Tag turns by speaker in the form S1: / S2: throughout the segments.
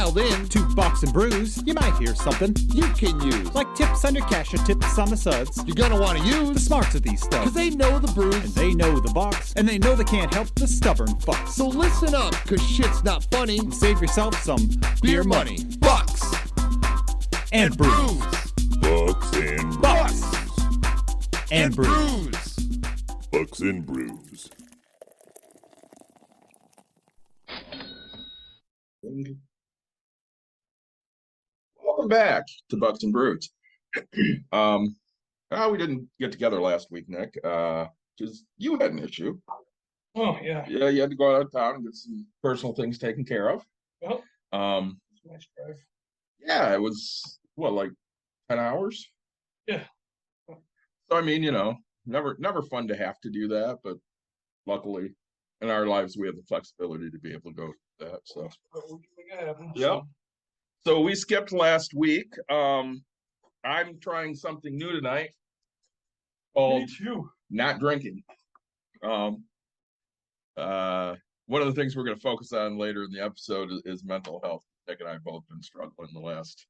S1: dialed in
S2: to Box and Brews, you might hear something
S1: you can use.
S2: like tips on your cash or tips on the suds.
S1: You're gonna want to
S2: The
S1: use
S2: smarts of these
S1: because
S2: stuff.
S1: they know the
S2: And
S1: brews.
S2: they know the box, and they know they can't help the stubborn fucks.
S1: So listen up, because shit's not funny.
S2: And save yourself some beer money.
S1: Bucks
S2: And brews.
S3: Bucks and
S2: Bucks and brews.
S1: brews.
S3: Bucks and Brews.
S4: Welcome back to Bucks and Brews. We didn't get together last week, Nick, because you had an issue.
S5: Oh, yeah.
S4: Yeah, you had to go out of town and get some personal things taken care of.
S5: Well,
S4: Um,
S5: nice drive.
S4: yeah, it was like 10 hours.
S5: Yeah.
S4: So I mean, never fun to have to do that, but luckily in our lives we have the flexibility to be able to go do that. So
S5: But we can make it happen.
S4: Yep. So we skipped last week. I'm trying something new tonight
S5: Me
S4: called
S5: too.
S4: not drinking. One of the things we're going to focus on later in the episode is mental health. Nick and I have both been struggling the last,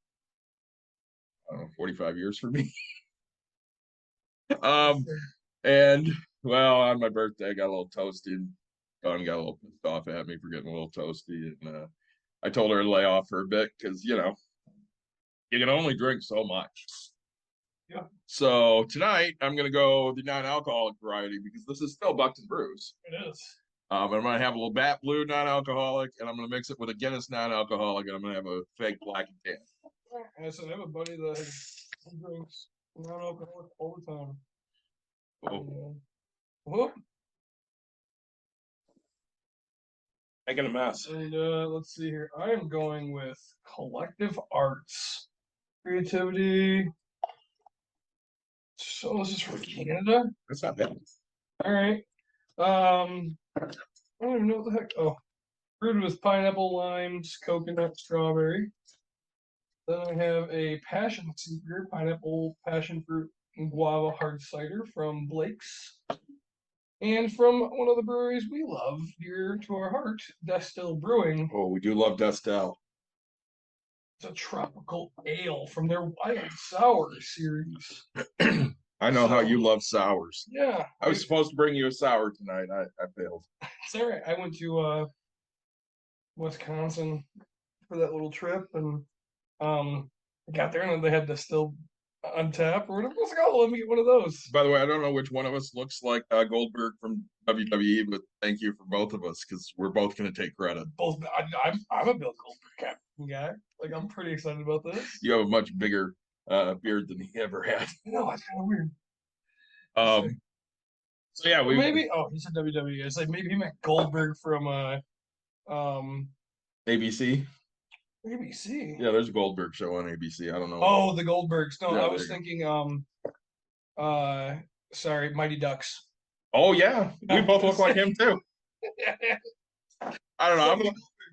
S4: 45 years for me. And well, on my birthday, I got a little toasty, and Dawn got a little pissed off at me for getting a little toasty, and I told her to lay off for a bit because you can only drink so much.
S5: Yeah.
S4: So tonight I'm gonna go the non-alcoholic variety because this is still Bucks and Brews.
S5: It is.
S4: I'm gonna have a little Bat Blue non-alcoholic, and I'm gonna mix it with a Guinness non-alcoholic, and I'm gonna have a fake black and tan.
S5: I said I have a buddy that drinks non-alcoholic all the time.
S4: Oh,
S5: Whoop.
S4: making a mess.
S5: And let's see here. I am going with collective arts, creativity. So this is from Canada.
S4: That's not bad.
S5: All right. I don't even know what the heck. Oh, brewed with pineapple, limes, coconut, strawberry. Then I have a passion seeker, pineapple, passion fruit, and guava hard cider from Blake's. And from one of the breweries we love, dear to our heart, Destil Brewing.
S4: Oh, we do love Destel.
S5: It's a tropical ale from their Wild Sour series.
S4: I know how you love sours.
S5: Yeah,
S4: I was supposed to bring you a sour tonight. I failed.
S5: it's all right. I went to Wisconsin for that little trip, and I got there and they had Distill on tap or whatever. I was like, oh, let me get one of those.
S4: By the way, I don't know which one of us looks like Goldberg from WWE, but thank you for both of us because we're both going to take credit.
S5: Both. I'm a Bill Goldberg captain guy. Like I'm pretty excited about this.
S4: You have a much bigger beard than he ever had.
S5: No, it's kind of weird.
S4: So yeah, we
S5: Maybe. Oh, he said WWE. It's like maybe he meant Goldberg from
S4: ABC.
S5: ABC.
S4: Yeah, there's a Goldberg show on ABC. I don't know.
S5: Oh, the Goldbergs. No,
S4: Yeah,
S5: I
S4: there
S5: was
S4: you go.
S5: thinking sorry, Mighty Ducks.
S4: Oh yeah, we both look like him too. I don't know.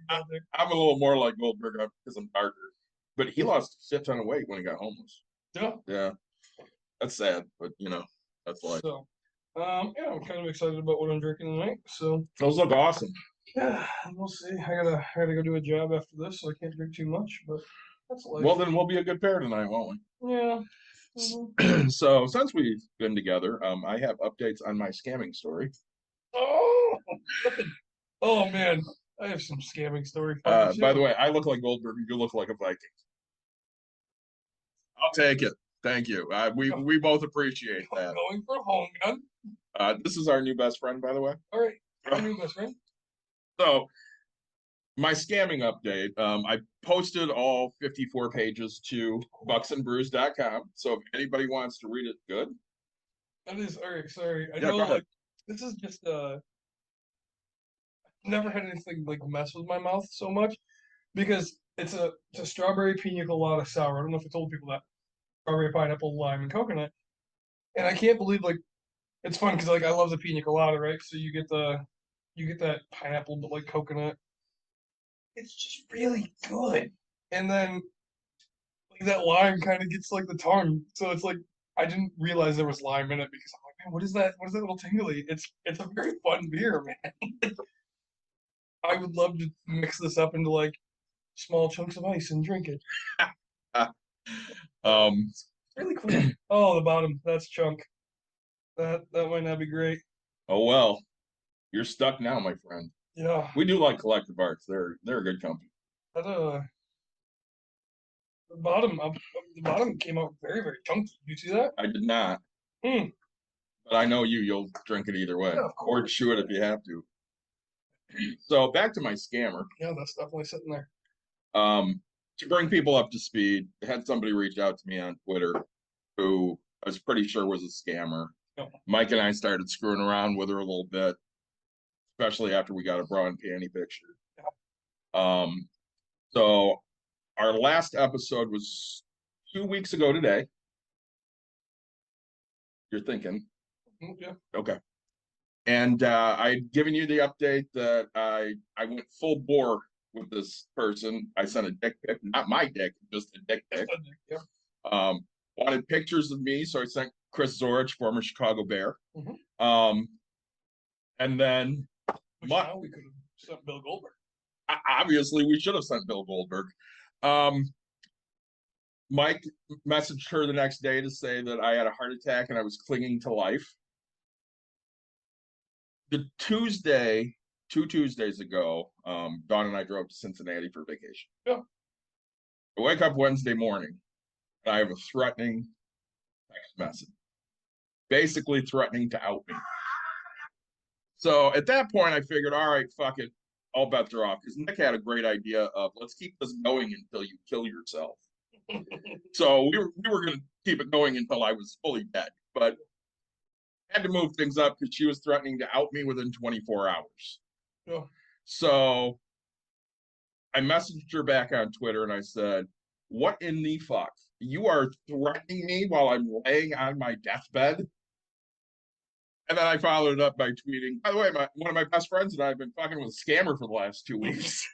S4: I'm a little more like Goldberg because I'm darker, but he lost a shit ton of weight when he got homeless.
S5: Yeah.
S4: Yeah, that's sad, but that's life.
S5: So, yeah, I'm kind of excited about what I'm drinking tonight. So,
S4: Those look awesome.
S5: yeah, we'll see. I gotta go do a job after this, so I can't drink too much. But that's life.
S4: Well, then we'll be a good pair tonight, won't
S5: Yeah.
S4: we? So since we've been together, I have updates on my scamming story.
S5: Oh, oh man, I have some scamming story.
S4: By the way, I look like Goldberg. You look like a Viking. I'll take it. Thank you. We both appreciate that.
S5: Going for home gun.
S4: This is our new best friend, by the way.
S5: All right, our new best friend.
S4: So, my scamming update. I posted all 54 pages to bucksandbrews.com. So if anybody wants to read it, good.
S5: That is all right. Sorry, I
S4: Yeah,
S5: know
S4: go ahead.
S5: like this is just never had anything like mess with my mouth so much because it's a strawberry pina colada sour. I don't know if I told people that strawberry, pineapple, lime, and coconut. And I can't believe like it's fun because like I love the pina colada, right? So you get that pineapple but like coconut. It's just really good. And then like that lime kind of gets like the tongue. So it's like I didn't realize there was lime in it because I'm like, man, what is that? What is that little tingly? It's a very fun beer, man. I would love to mix this up into like small chunks of ice and drink it.
S4: Um,
S5: Really cool. Oh, the bottom. That's chunk. That might not be great.
S4: oh well, you're stuck now, my friend.
S5: Yeah.
S4: We do like collective arts. They're a good company.
S5: That the bottom came out very, very chunky. Did you see that?
S4: I did not,
S5: Hmm.
S4: but I know you'll drink it either way,
S5: Yeah, of
S4: or
S5: course.
S4: chew it if you have to. So back to my scammer.
S5: Yeah, that's definitely sitting there.
S4: To bring people up to speed, I had somebody reach out to me on Twitter who I was pretty sure was a scammer.
S5: Yep.
S4: Mike and I started screwing around with her a little bit, especially after we got a bra and panty picture. So our last episode was 2 weeks ago today. You're thinking,
S5: Yeah.
S4: okay. And I'd given you the update that I went full bore with this person. I sent a dick pic, not my dick, just a dick pic.
S5: Yeah.
S4: Wanted pictures of me, so I sent Chris Zorich, former Chicago Bear.
S5: Mhm.
S4: And then
S5: Which now we could have sent Bill Goldberg.
S4: obviously we should have sent Bill Goldberg. Mike messaged her the next day to say that I had a heart attack and I was clinging to life. The Tuesday, 2 Tuesdays ago, Dawn and I drove to Cincinnati for vacation.
S5: Yeah.
S4: I wake up Wednesday morning and I have a threatening text message, basically threatening to out me. So at that point, I figured, all right, fuck it, all bets are off. Because Nick had a great idea of let's keep this going until you kill yourself. So we were going to keep it going until I was fully dead, but I had to move things up because she was threatening to out me within 24 hours.
S5: Yeah.
S4: So I messaged her back on Twitter and I said, "What in the fuck? You are threatening me while I'm laying on my deathbed?" And then I followed it up by tweeting, "By the way, one of my best friends and I have been fucking with a scammer for the last 2 weeks."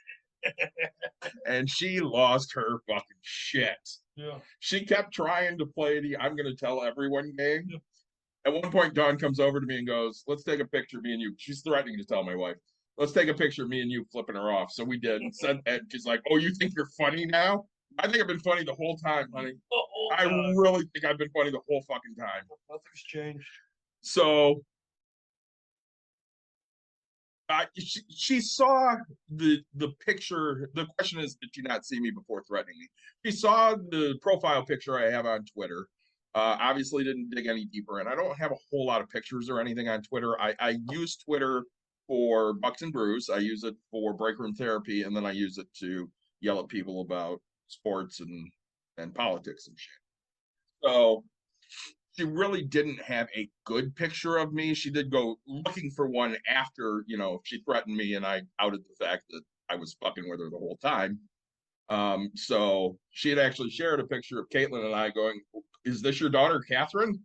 S4: And she lost her fucking shit.
S5: Yeah.
S4: She kept trying to play the I'm going to tell everyone game.
S5: Yeah.
S4: At one point, Dawn comes over to me and goes, "Let's take a picture of me and you." She's threatening to tell my wife, "Let's take a picture of me and you flipping her off." So we did. And said, and she's like, "Oh, you think you're funny now?" I think I've been funny the whole time, honey. I really think I've been funny the whole fucking time.
S5: Nothing's changed.
S4: So she saw the picture. The question is, did she not see me before threatening me? She saw the profile picture I have on Twitter. Obviously didn't dig any deeper, and I don't have a whole lot of pictures or anything on Twitter. I use Twitter for Bucks and Brews. I use it for break room therapy, and then I use it to yell at people about sports and politics and shit. So she really didn't have a good picture of me. She did go looking for one after, she threatened me and I outed the fact that I was fucking with her the whole time. So she had actually shared a picture of Caitlin and I going, "Is this your daughter, Catherine?"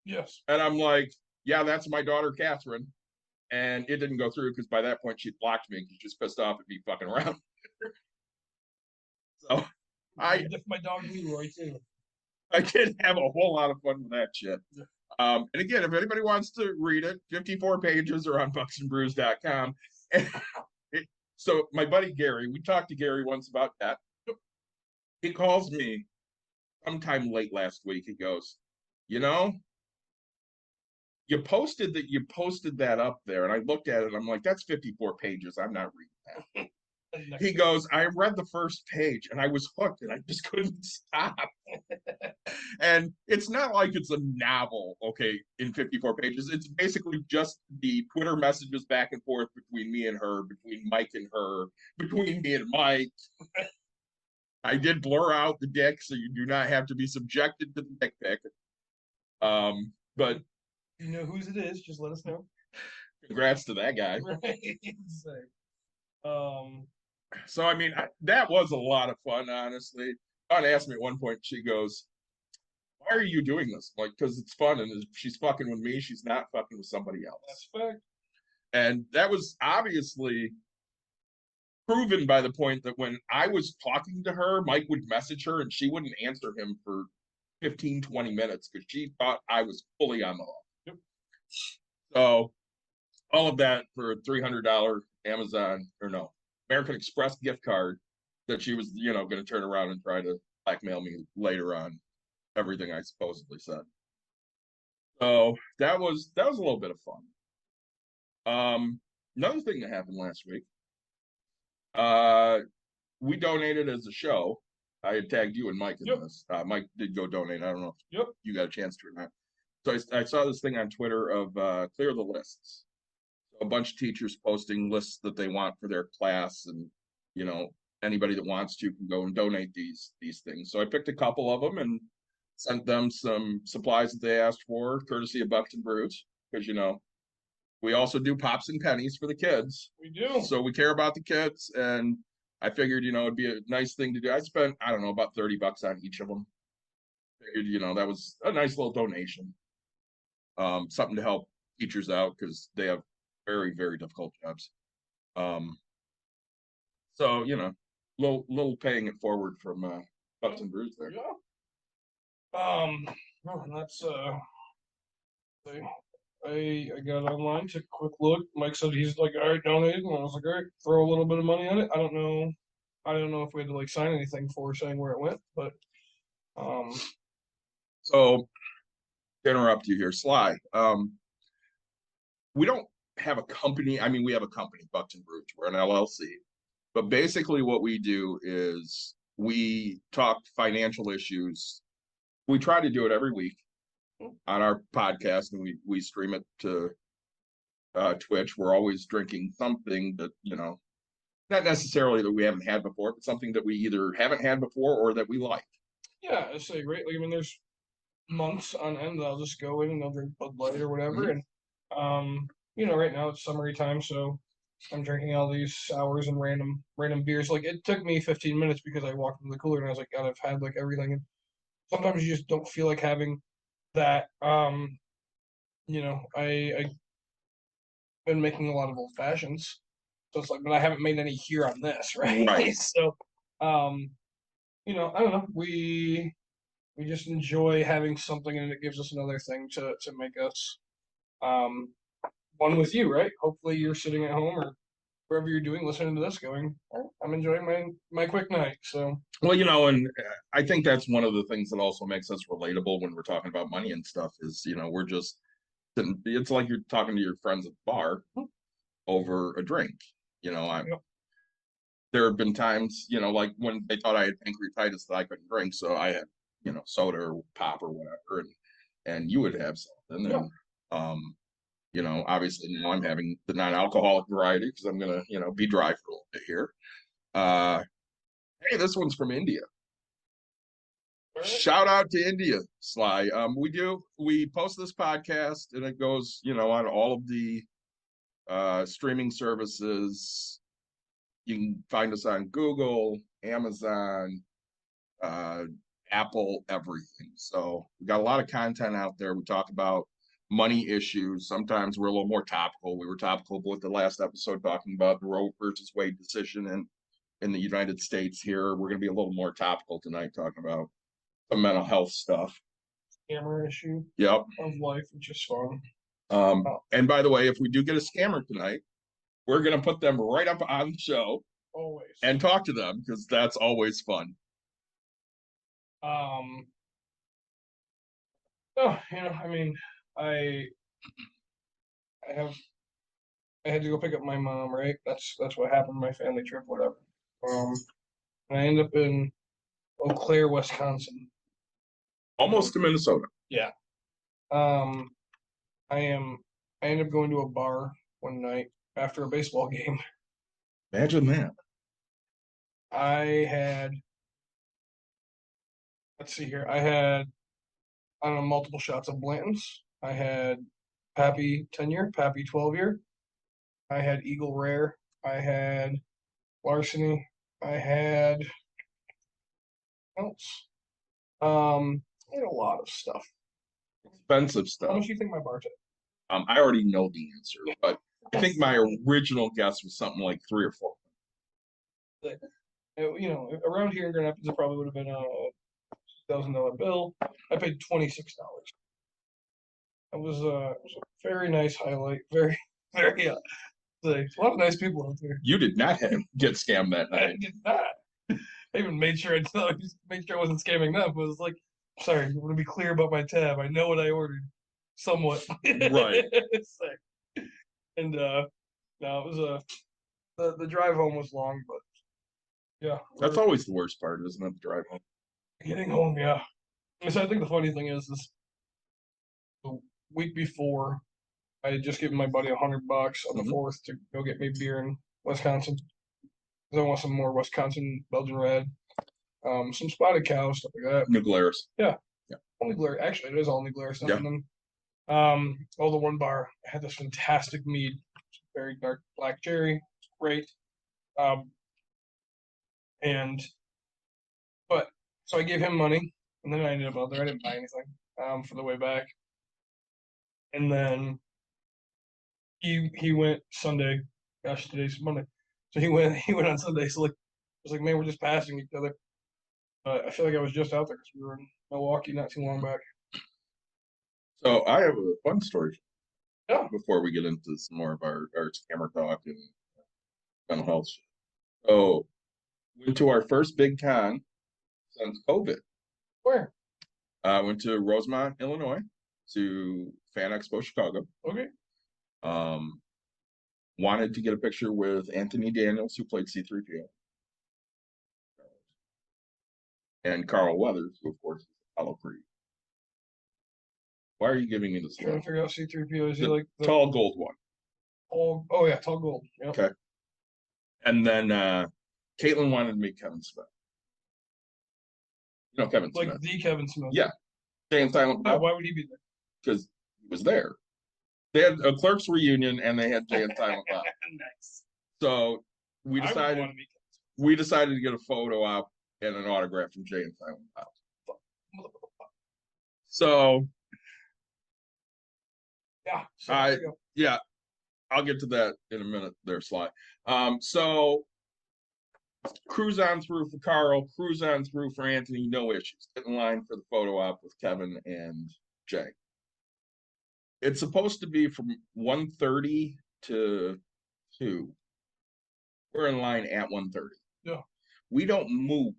S5: Yes.
S4: And I'm like, "Yeah, that's my daughter, Catherine." And it didn't go through because by that point she blocked me because she's pissed off at me fucking around. So
S5: my dog Leroy too.
S4: I did have a whole lot of fun with that shit. And again, if anybody wants to read it, 54 pages are on bucksandbrews.com. So my buddy Gary, we talked to Gary once about that. He calls me sometime late last week. He goes, "You posted that up there." And I looked at it. I'm like, "That's 54 pages. I'm not reading that." He goes, "I read the first page and I was hooked and I just couldn't stop." And it's not like it's a novel, okay, in 54 pages. It's basically just the Twitter messages back and forth between me and her, between Mike and her, between me and Mike. I did blur out the dick, so you do not have to be subjected to the dick pic. But
S5: you know whose it is, just let us know.
S4: Congrats to that guy.
S5: Right.
S4: So I mean, that was a lot of fun, honestly. Dawn asked me at one point, she goes, "Why are you doing this?" I'm like, "Because it's fun, and she's fucking with me. She's not fucking with somebody else."
S5: That's fact.
S4: And that was obviously proven by the point that when I was talking to her, Mike would message her and she wouldn't answer him for 15, 20 minutes because she thought I was fully on the hook.
S5: Yep.
S4: So all of that for a $300 American Express gift card that she was, going to turn around and try to blackmail me later on everything I supposedly said. So that was a little bit of fun. Another thing that happened last week, we donated as a show. I had tagged you and Mike in this. Mike did go donate. I don't know if you got a chance to or not. So I saw this thing on Twitter of clear the lists. So a bunch of teachers posting lists that they want for their class, and anybody that wants to can go and donate these things. So I picked a couple of them and sent them some supplies that they asked for, courtesy of Bucks and Brews, because we also do pops and pennies for the kids.
S5: We do.
S4: So we care about the kids, and I figured, it'd be a nice thing to do. I spent, I don't know, about $30 on each of them. Figured, that was a nice little donation. Something to help teachers out because they have very, very difficult jobs. So, little paying it forward from Bucks and Brews there.
S5: Yeah. That's I got online, took a quick look. Mike said he's like, all right, donated, and I was like, all right, throw a little bit of money on it. I don't know if we had to like sign anything for saying where it went, but
S4: So to interrupt you here, Sly. We don't have a company. I mean, we have a company, Bucks and Brews. We're an LLC. But basically what we do is we talk financial issues. We try to do it every week on our podcast, and we stream it to Twitch. We're always drinking something that, not necessarily that we haven't had before, but something that we either haven't had before or that we like.
S5: Yeah, I say great. Like, I mean, there's months on end that I'll just go in and I'll drink Bud Light or whatever. And right now it's summery time, so I'm drinking all these sours and random beers. Like, it took me 15 minutes because I walked into the cooler and I was like, God, I've had like everything. And sometimes you just don't feel like having that. I've been making a lot of old fashions. So it's like, but I haven't made any here on this, right?
S4: Right.
S5: So I don't know. We just enjoy having something, and it gives us another thing to make us one with you, right? Hopefully you're sitting at home or wherever you're doing, listening to this, going, oh, I'm enjoying my quick night. So
S4: well, and I think that's one of the things that also makes us relatable when we're talking about money and stuff is, we're just it's like you're talking to your friends at the bar over a drink. There have been times, like when they thought I had pancreatitis that I couldn't drink, so I had, soda or pop or whatever, and you would have something. And obviously now I'm having the non-alcoholic variety because I'm gonna, be dry for a little bit here. Hey, this one's from India. Shout out to India, Sly. We post this podcast and it goes, on all of the streaming services. You can find us on Google, Amazon, Apple, everything. So we got a lot of content out there. We talk about money issues. Sometimes we're a little more topical. We were topical with the last episode talking about the Roe versus Wade decision in the United States here. We're going to be a little more topical tonight, talking about some mental health stuff.
S5: Scammer issue.
S4: Yep.
S5: Of life, which is fun.
S4: And by the way, if we do get a scammer tonight, we're going to put them right up on the show.
S5: Always.
S4: And talk to them because that's always fun.
S5: I mean, I had to go pick up my mom, right? That's what happened, my family trip, whatever. And I end up in Eau Claire, Wisconsin.
S4: Almost to Minnesota.
S5: Yeah. I end up going to a bar one night after a baseball game.
S4: Imagine that.
S5: Let's see here. I had, I don't know, multiple shots of Blanton's. I had Pappy 10-year, Pappy 12-year. I had Eagle Rare. I had Larceny. I had else. I had a lot of stuff.
S4: Expensive
S5: How
S4: stuff.
S5: much do you think my bar took?
S4: I already know the answer, but I think my original guess was something like 3 or 4.
S5: Around here in Grand Rapids, it probably would have been a $2,000 bill. I paid $26. It was a very nice highlight. Very, a lot of nice people out there.
S4: You did not get scammed that
S5: I
S4: night.
S5: did not. I even made sure made sure I wasn't scamming them. But it was like, sorry, I want to be clear about my tab. I know what I ordered, somewhat.
S4: Right.
S5: It's like- and no, it was the drive home was long, but yeah,
S4: That's
S5: we're
S4: always the worst part, isn't it? The drive home.
S5: getting home. Yeah. And so I think the funny thing is the week before, I had just given my buddy $100 on the
S4: Mhm.
S5: 4th to go get me beer in Wisconsin. 'Cause I want some more Wisconsin Belgian red, some spotted cow, stuff like that.
S4: New Glarus.
S5: Only Glare, actually, it is only Glare stuff.
S4: Yeah.
S5: And then, the one bar had this fantastic mead, very dark black cherry, great. Um, and but so I gave him money, and then I ended up out there. I didn't buy anything for the way back, and then he went Sunday. Gosh, today's Monday, so he went on Sunday. So like, I was like, man, we're just passing each other. I feel like I was just out there because we were in Milwaukee not too long back.
S4: So I have a fun story.
S5: Yeah.
S4: Before we get into some more of our scammer talk and mental health shit. So went to our first big con since COVID.
S5: Where?
S4: Went to Rosemont, Illinois, to Fan Expo Chicago.
S5: Okay.
S4: Wanted to get a picture with Anthony Daniels, who played C-3PO, and Carl Weathers, who of course is Apollo Creed. Why are you giving me this
S5: Trying to
S4: look?
S5: figure out C3PO. Is he
S4: The
S5: like the
S4: tall gold one.
S5: Oh yeah, tall gold. Yep.
S4: Okay. And then Caitlin wanted to meet Kevin Smith. You know Kevin
S5: Like
S4: Smith.
S5: the Kevin Smith.
S4: Yeah. Jay and Silent
S5: Yeah,
S4: Bob,
S5: why would he be there?
S4: because he was there. They had a Clerks reunion and they had Jay and Silent Bob.
S5: Nice.
S4: So we
S5: I would
S4: decided
S5: want to meet
S4: to get a photo op and an autograph from Jay and Silent Bob. So
S5: Yeah. So
S4: I-
S5: there you go.
S4: yeah, I'll get to that in a minute there, Sly. So cruise on through for Carl, cruise on through for Anthony, no issues. Get in line for the photo op with Kevin and Jay. It's supposed to be from 1:30 to 2. We're in line at 1:30.
S5: Yeah.
S4: We don't move.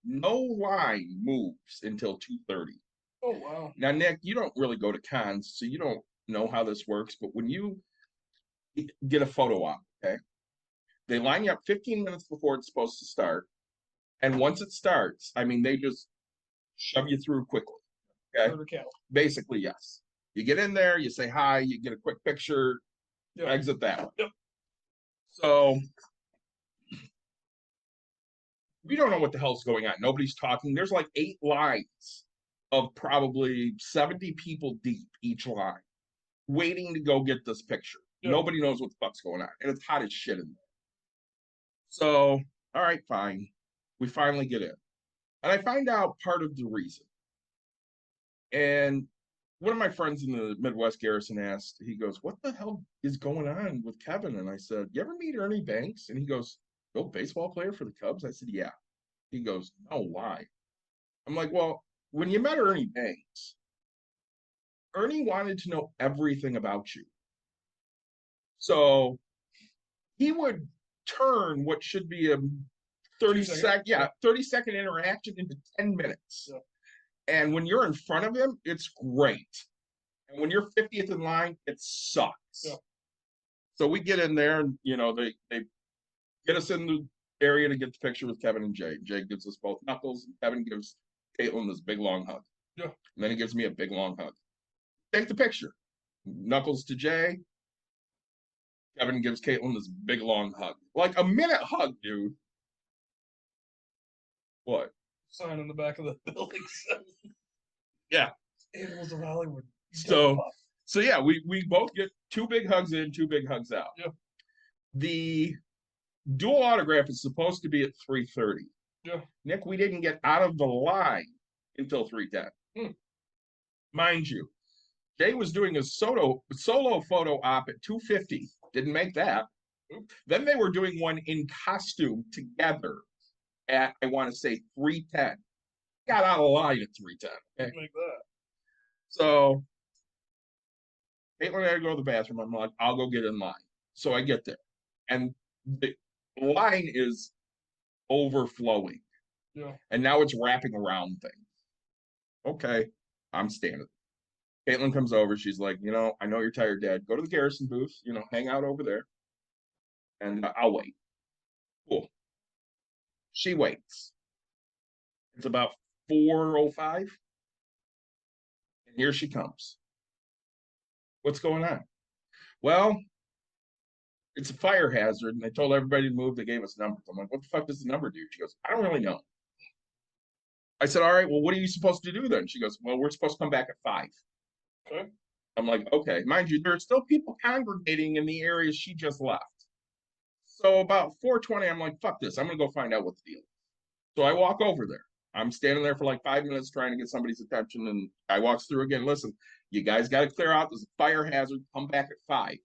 S4: No line moves until 2:30.
S5: Oh wow.
S4: Now, Nick, you don't really go to cons, so you don't know how this works, but when you get a photo op, okay, they line you up 15 minutes before it's supposed to start. And once it starts, I mean, they just shove you through quickly. Okay.
S5: Go to Cal.
S4: Basically, yes. You get in there, you say hi, you get a quick picture,
S5: Yeah.
S4: exit that way.
S5: Yep.
S4: So we don't know what the hell's going on. Nobody's talking. There's like 8 lines of probably 70 people deep each line, waiting to go get this picture.
S5: Yep.
S4: Nobody knows what the fuck's going on. And it's hot as shit in there. So, all right, fine. We finally get in. And I find out part of the reason. And one of my friends in the Midwest, Garrison, asked, he goes, what the hell is going on with Kevin? And I said, you ever meet Ernie Banks? And he goes, oh, baseball player for the Cubs? I said, yeah. He goes, no, why? I'm like, well, when you met Ernie Banks, Ernie wanted to know everything about you. So he would turn what should be a 30-second interaction into 10 minutes.
S5: Yeah.
S4: And when you're in front of him, it's great. And when you're 50th in line, it sucks.
S5: Yeah.
S4: So we get in there and, they get us in the area to get the picture with Kevin and Jay. Jay gives us both knuckles, and Kevin gives Caitlin this big long hug.
S5: Yeah.
S4: And then he gives me a big long hug. Take the picture. Knuckles to Jay. Kevin gives Caitlin this big long hug. Like a minute hug, dude. What?
S5: Sign on the back of the building.
S4: Yeah.
S5: Animals of Hollywood.
S4: So yeah, we both get 2 big hugs in, 2 big hugs out.
S5: Yeah.
S4: The dual autograph is supposed to be at 3:30.
S5: Yeah.
S4: Nick, we didn't get out of the line until 3:10. Mind you, Jay was doing a solo photo op at 2:50. Didn't make that. Then they were doing one in costume together at, I want to say, 3:10. Got out of line at 3:10. Okay?
S5: Like that.
S4: So Caitlin had to go to the bathroom. I'm like, I'll go get in line. So I get there. And the line is overflowing.
S5: Yeah.
S4: And now it's wrapping around things. Okay, I'm standing. Caitlin comes over. She's like, I know you're tired, Dad. Go to the Garrison booth, hang out over there, and I'll wait. Cool. She waits. It's about 4:05, and here she comes. What's going on? Well, it's a fire hazard, and they told everybody to move. They gave us numbers. I'm like, what the fuck does the number do? She goes, I don't really know. I said, all right, well, what are you supposed to do then? She goes, well, we're supposed to come back at 5.
S5: Okay.
S4: I'm like, okay. Mind you, there are still people congregating in the areas she just left. So about 4:20, I'm like, fuck this. I'm going to go find out what the deal is. So I walk over there. I'm standing there for like 5 minutes trying to get somebody's attention. And I walks through again. Listen, you guys got to clear out. There's a fire hazard. Come back at 5. I go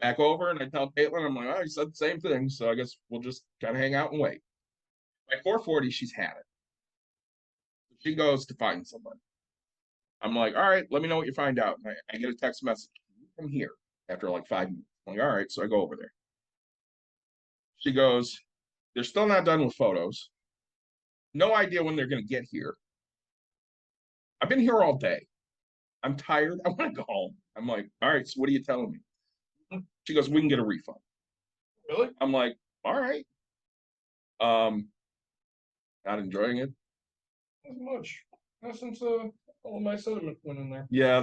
S4: back over and I tell Caitlin, I'm like, oh, you said the same thing. So I guess we'll just kind of hang out and wait. By 4:40, she's had it. She goes to find somebody. I'm like, all right, let me know what you find out. And I get a text message from here after like 5 minutes. I'm like, all right, so I go over there. She goes, they're still not done with photos. No idea when they're going to get here. I've been here all day. I'm tired. I want to go home. I'm like, all right, so what are you telling me? She goes, we can get a refund.
S5: Really?
S4: I'm like, all right. Not enjoying it.
S5: Not much. Not since all of my sediment went in there.
S4: Yeah,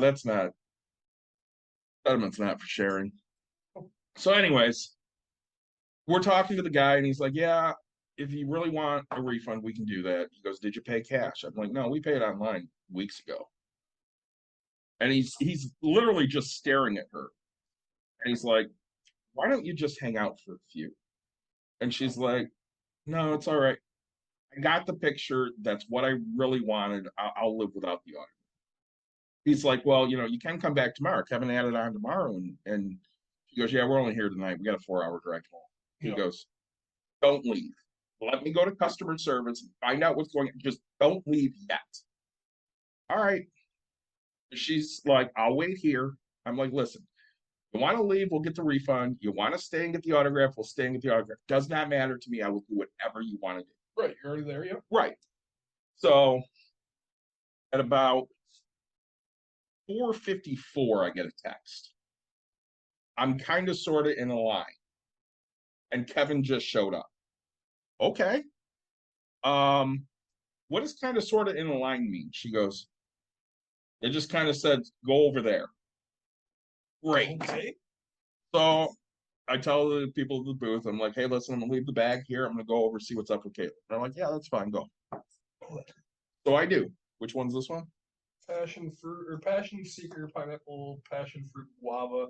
S4: sediment's not for sharing. So anyways, we're talking to the guy and he's like, yeah, if you really want a refund, we can do that. He goes, did you pay cash? I'm like, no, we paid online weeks ago. And he's literally just staring at her. And he's like, why don't you just hang out for a few? And she's like, no, it's all right. I got the picture. That's what I really wanted. I'll live without the autograph. He's like, well, you can come back tomorrow. Kevin added on tomorrow. And she goes, yeah, we're only here tonight. We got a 4-hour drive home. He goes, don't leave. Let me go to customer service and find out what's going on. Just don't leave yet. All right. She's like, I'll wait here. I'm like, listen, you want to leave, we'll get the refund. You want to stay and get the autograph, we'll stay and get the autograph. Does not matter to me. I will do whatever you want to do.
S5: Right. You're already there, yeah.
S4: Right. So at about 4:54, I get a text. I'm kind of sort of in a line. And Kevin just showed up. Okay. What does kind of sort of in a line mean? She goes, they just kind of said, go over there. Great.
S5: Okay.
S4: So I tell the people at the booth, I'm like, hey, listen, I'm gonna leave the bag here. I'm gonna go over, see what's up with Caitlin. They're like, yeah, that's fine, go. So I do. Which one's this one?
S5: Passion fruit or passion seeker, pineapple, passion fruit, guava,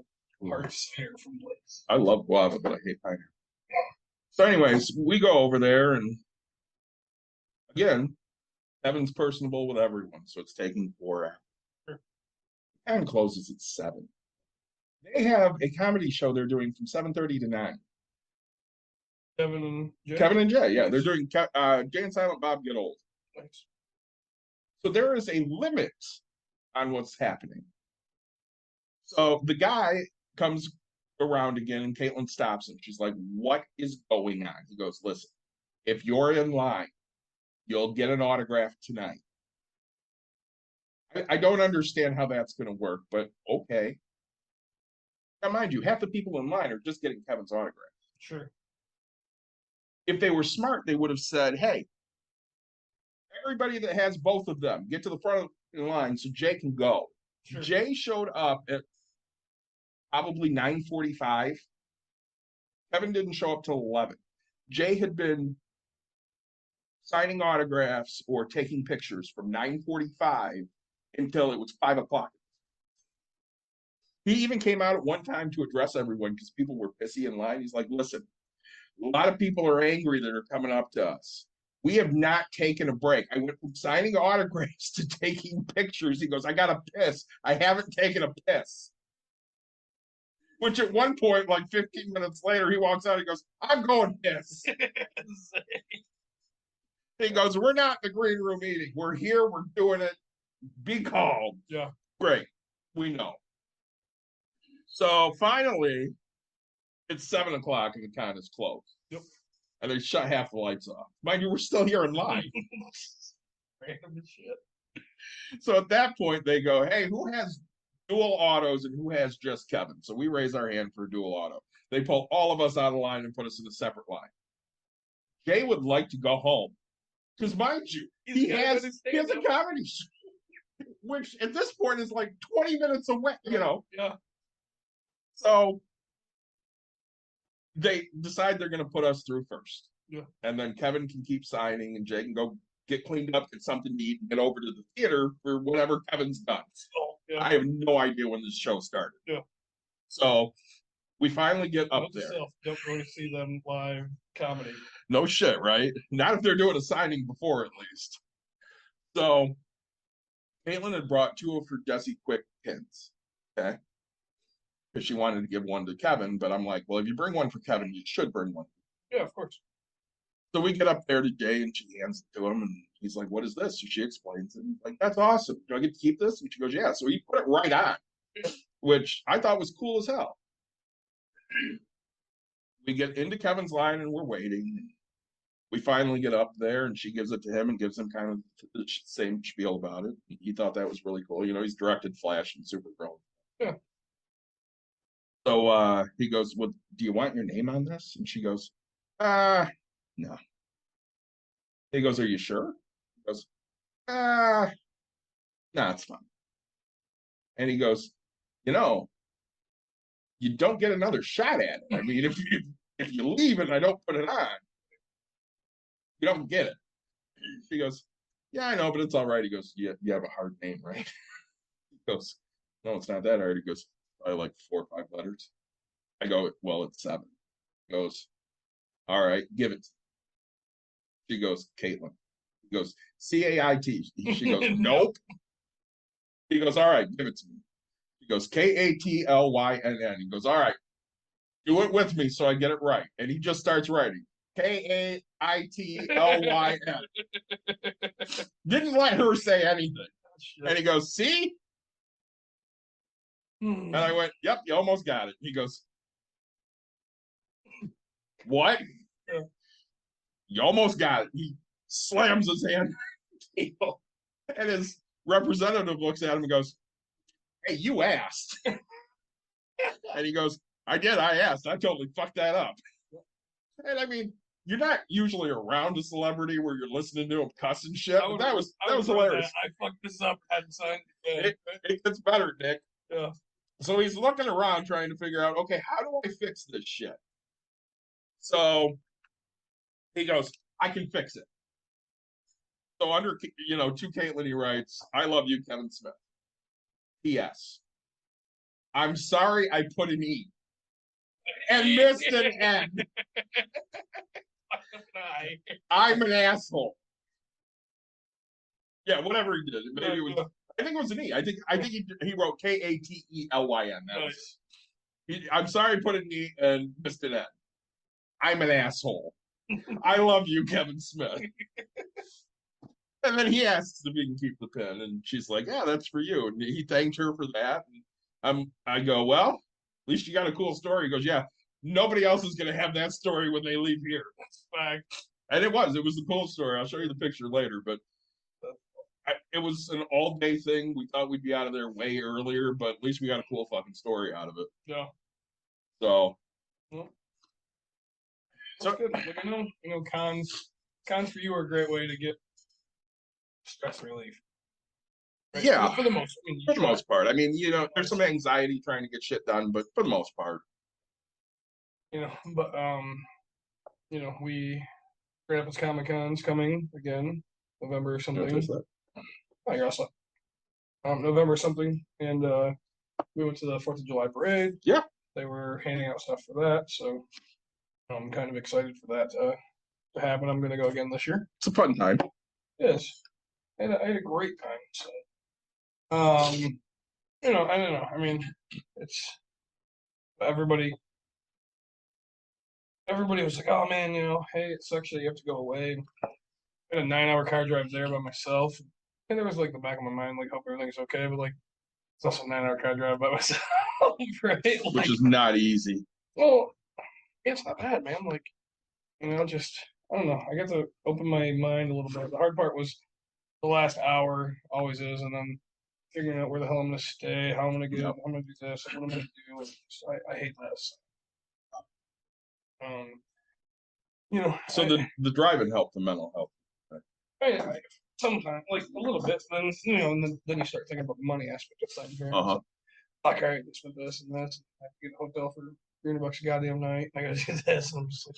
S5: heart sphere from Blaze.
S4: I love guava, but I hate pineapple. So anyways, we go over there and again, Kevin's personable with everyone, so it's taking 4 hours. And closes at 7. They have a comedy show they're doing from 7:30 to 9.
S5: Kevin and Jay.
S4: Kevin and Jay, yeah, they're doing Jay and Silent Bob Get Old.
S5: Nice.
S4: So there is a limit on what's happening. So the guy comes around again and Caitlin stops him. She's like, what is going on? He goes, listen, if you're in line, you'll get an autograph tonight. I don't understand how that's going to work, but okay. Now, mind you, half the people in line are just getting Kevin's autograph.
S5: Sure.
S4: If they were smart, they would have said, hey, everybody that has both of them, get to the front of the line so Jay can go. Sure. Jay showed up at probably 9:45. Kevin didn't show up till 11. Jay had been signing autographs or taking pictures from 9:45 until it was 5 o'clock. He even came out at one time to address everyone because people were pissy in line. He's like, listen, a lot of people are angry that are coming up to us. We have not taken a break. I went from signing autographs to taking pictures. He goes, I got to piss. I haven't taken a piss. Which at one point, like 15 minutes later, he walks out. He goes, I'm going piss. He goes, we're not in the green room eating. We're here. We're doing it. Be calm.
S5: Yeah.
S4: Great. We know. So finally, it's 7 o'clock and the con is closed.
S5: Yep.
S4: and they shut half the lights off. Mind you, we're still here in line.
S5: Random as shit.
S4: So at that point, they go, hey, who has dual autos and who has just Kevin? So we raise our hand for a dual auto. They pull all of us out of line and put us in a separate line. Jay would like to go home. Because mind you, he has a comedy show, which at this point is like 20 minutes away, you know.
S5: Yeah.
S4: So they decide they're going to put us through first.
S5: Yeah.
S4: And then Kevin can keep signing and Jay can go get cleaned up, get something to eat, and get over to the theater for whenever Kevin's done.
S5: Oh, yeah.
S4: I have no idea when this show started.
S5: Yeah.
S4: So we finally get up
S5: Note to
S4: there.
S5: self, don't go to see them live comedy.
S4: No shit, right? Not if they're doing a signing before, at least. So Caitlin had brought 2 of her Desi Quick pins, okay? Because she wanted to give one to Kevin, but I'm like, well, if you bring one for Kevin, you should bring one.
S5: Yeah, of course.
S4: So we get up there to Jay, and she hands it to him, and he's like, what is this? So she explains it. And he's like, that's awesome. Do I get to keep this? And she goes, yeah. So he put it right on, which I thought was cool as hell. We get into Kevin's line, and we're waiting. We finally get up there, and she gives it to him and gives him kind of the same spiel about it. He thought that was really cool. You know, he's directed Flash and Supergirl.
S5: Yeah.
S4: So he goes, well, do you want your name on this? And she goes, no. He goes, are you sure? He goes, no, it's fine. And he goes, you know, you don't get another shot at it. I mean, if you leave and I don't put it on, you don't get it. She goes, yeah, I know, but it's all right. He goes, you have a hard name, right? He goes, no, it's not that hard. He goes, I like 4 or 5 letters. I go, well, it's 7. He goes, all right, give it. She goes, Caitlin. He goes, C-A-I-T. She goes, nope. He goes, all right, give it to me. He goes, K-A-T-L-Y-N-N. He goes, all right, do it with me so I get it right. And he just starts writing. K-A-I-T-L-Y-N. Didn't let her say anything. And he goes, see? And I went, yep, you almost got it. He goes, what?
S5: Yeah.
S4: You almost got it. He slams his hand on the table. And his representative looks at him and goes, hey, you asked. And he goes, I did, I asked. I totally fucked that up. And I mean, you're not usually around a celebrity where you're listening to him cuss and shit. But that was hilarious.
S5: I fucked this up, and son.
S4: It gets better, Nick.
S5: Yeah.
S4: So he's looking around trying to figure out, okay, how do I fix this shit? So he goes, I can fix it. So under, to Caitlin, he writes, I love you, Kevin Smith. P.S. I'm sorry I put an E and missed an N. I'm an asshole. Yeah, whatever he did. Maybe it was. I think it was an E. I think he wrote K-A-T-E-L-Y-N.
S5: Nice.
S4: I'm sorry I put an E and missed an N. I'm an asshole. I love you, Kevin Smith. And then he asks if he can keep the pin, and she's like, yeah, that's for you. And he thanked her for that. And I go, well, at least you got a cool story. He goes, yeah, nobody else is going to have that story when they leave here. That's a fact. And it was a cool story. I'll show you the picture later, but it was an all-day thing. We thought we'd be out of there way earlier, but at least we got a cool fucking story out of it.
S5: Yeah.
S4: So.
S5: Well, that's good. Like, cons for you are a great way to get stress relief. Right?
S4: Yeah,
S5: for the most part.
S4: I mean, there's some anxiety trying to get shit done, but for the most part.
S5: We Grandpa's Comic Con's coming again, November something. Oh, you're also November something, and we went to the 4th of July parade.
S4: Yeah,
S5: they were handing out stuff for that, so I'm kind of excited for that to happen. I'm going to go again this year.
S4: It's a fun time.
S5: Yes, and I had a great time. So, I don't know. I mean, it's everybody was like, "Oh man, hey, it sucks that you have to go away." I had a 9-hour car drive there by myself, and there was like the back of my mind, like, hope everything's okay, but like, it's also a 9-hour car drive by myself, right?
S4: Which is not easy.
S5: Well, it's not bad, man. Like, just I don't know. I got to open my mind a little bit. The hard part was the last hour, always is, and then figuring out where the hell I'm gonna stay, how I'm gonna get,
S4: Yep.
S5: I'm gonna do this, what I'm gonna do. I hate this. Um,
S4: So the driving helped the mental health.
S5: I sometimes like a little bit, then and then you start thinking about the money aspect of things. Right?
S4: Uh-huh.
S5: Like, all right, I spent this and that. I have to get a hotel for $300 a goddamn night. I gotta do this, and I'm just like,